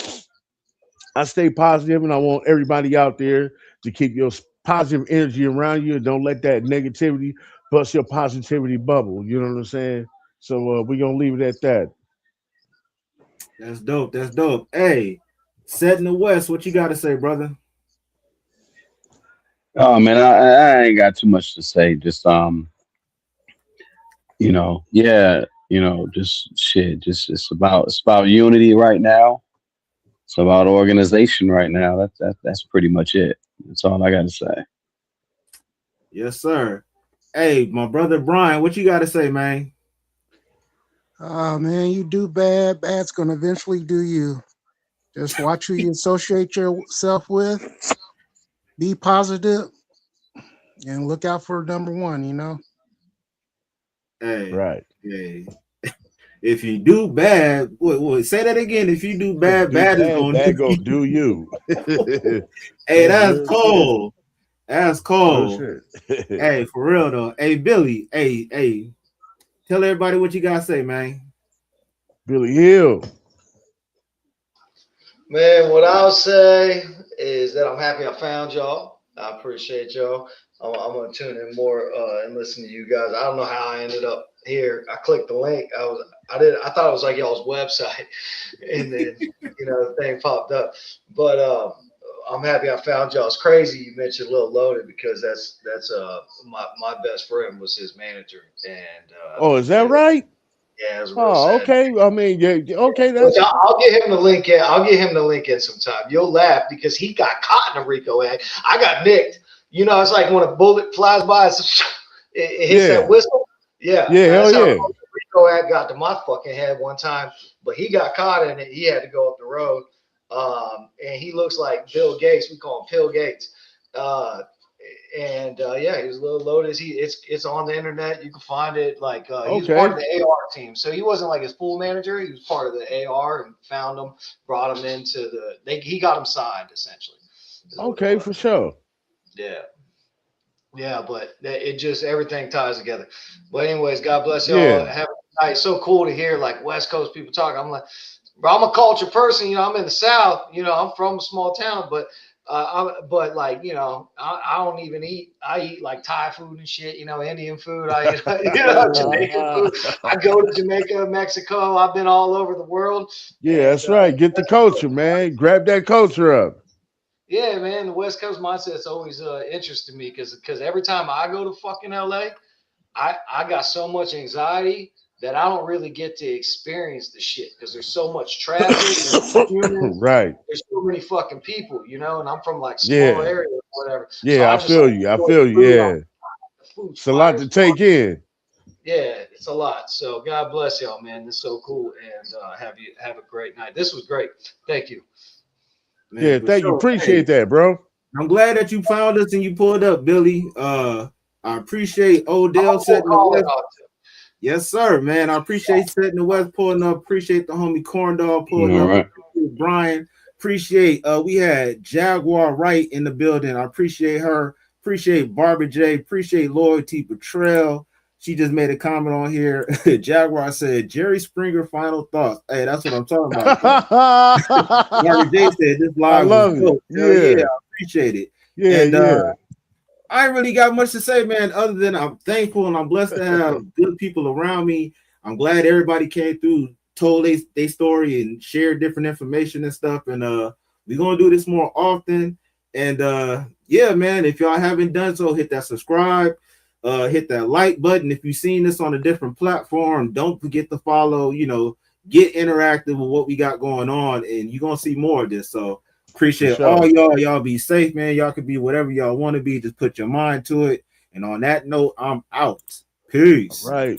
I stay positive, and I want everybody out there to keep your positive energy around you, and don't let that negativity bust your positivity bubble. You know what I'm saying? So we're gonna leave it at that. That's dope. That's dope. Hey, Set in the West, what you got to say, brother? Oh man, I ain't got too much to say. Just just shit. Just it's about unity right now. It's about organization right now. That's pretty much it. That's all I got to say. Yes, sir. Hey, my brother Brian, what you got to say, man? Man, you do bad, bad's gonna eventually do you. Just watch who you associate yourself with. Be positive, and look out for number one. You know. Hey, right. Hey. If you do bad, say that again. If you do bad, bad is gonna do you. Hey, that's cold. That's Oh, cold. shit. Hey, for real though. Hey, Billy. Hey. Tell everybody what you gotta say, man. Billy Hill. Man, what I'll say is that I'm happy I found y'all. I appreciate y'all. I'm gonna tune in more and listen to you guys. I don't know how I ended up here. I clicked the link. I thought it was like y'all's website, and then the thing popped up. But I'm happy I found y'all. It's crazy you mentioned Lil Loaded because that's my best friend was his manager, and Is that right? yeah, it was real sad. Okay. I mean, yeah, okay. That's I'll get him the link in. I'll get him the link in sometime. You'll laugh because he got caught in a Rico act. I got nicked. It's like when a bullet flies by, it hits that whistle. Yeah, that's how Rico act got to my fucking head one time. But he got caught in it. He had to go up the road. And he looks like Bill Gates. We call him Pill Gates. Yeah, he was a little loaded. It's on the internet. You can find it. Like he was part of the AR team, so he wasn't like his full manager. He was part of the AR and found him, brought him into he got him signed essentially. Okay, for sure. Yeah, but it just everything ties together. But anyways, God bless y'all. Yeah. Have a night. So cool to hear like West Coast people talk. I'm like, bro, I'm a culture person. I'm in the South. I'm from a small town, but. I don't even eat. I eat like Thai food and shit. Indian food. I eat, Jamaican food. I go to Jamaica, Mexico. I've been all over the world. Yeah, that's right. Get the culture, man. Grab that culture up. Yeah, man. The West Coast mindset's always interested me because every time I go to fucking LA, I got so much anxiety that I don't really get to experience the shit because there's so much traffic, humans, right? There's so many fucking people, and I'm from like small area or whatever. Yeah, I feel you. Yeah, it's a lot to take in. Yeah, it's a lot. So God bless y'all, man. It's so cool, and have a great night. This was great. Thank you. Man, yeah, thank you. Appreciate that, bro. I'm glad that you found us and you pulled up, Billy. I appreciate Odell setting the West. Yes, sir, man. I appreciate setting the West pulling up. Appreciate the homie Corn Dog pulling up. Right. Brian. Appreciate we had Jaguar Wright in the building. I appreciate her. Appreciate Barbara J. Appreciate Loyalty Betrayal. She just made a comment on here. Jaguar said, Jerry Springer final thoughts. Hey, that's what I'm talking about. Barbara J said this live was dope. Yeah, I appreciate it. Yeah, I ain't really got much to say, man, other than I'm thankful and I'm blessed to have good people around me. I'm glad everybody came through, told their story and shared different information and stuff. And we're going to do this more often. And yeah, man, if y'all haven't done so, hit that subscribe, hit that like button. If you've seen this on a different platform, don't forget to follow, get interactive with what we got going on. And you're going to see more of this. So appreciate all y'all. Y'all be safe, man. Y'all can be whatever y'all want to be. Just put your mind to it. And on that note, I'm out. Peace. Right.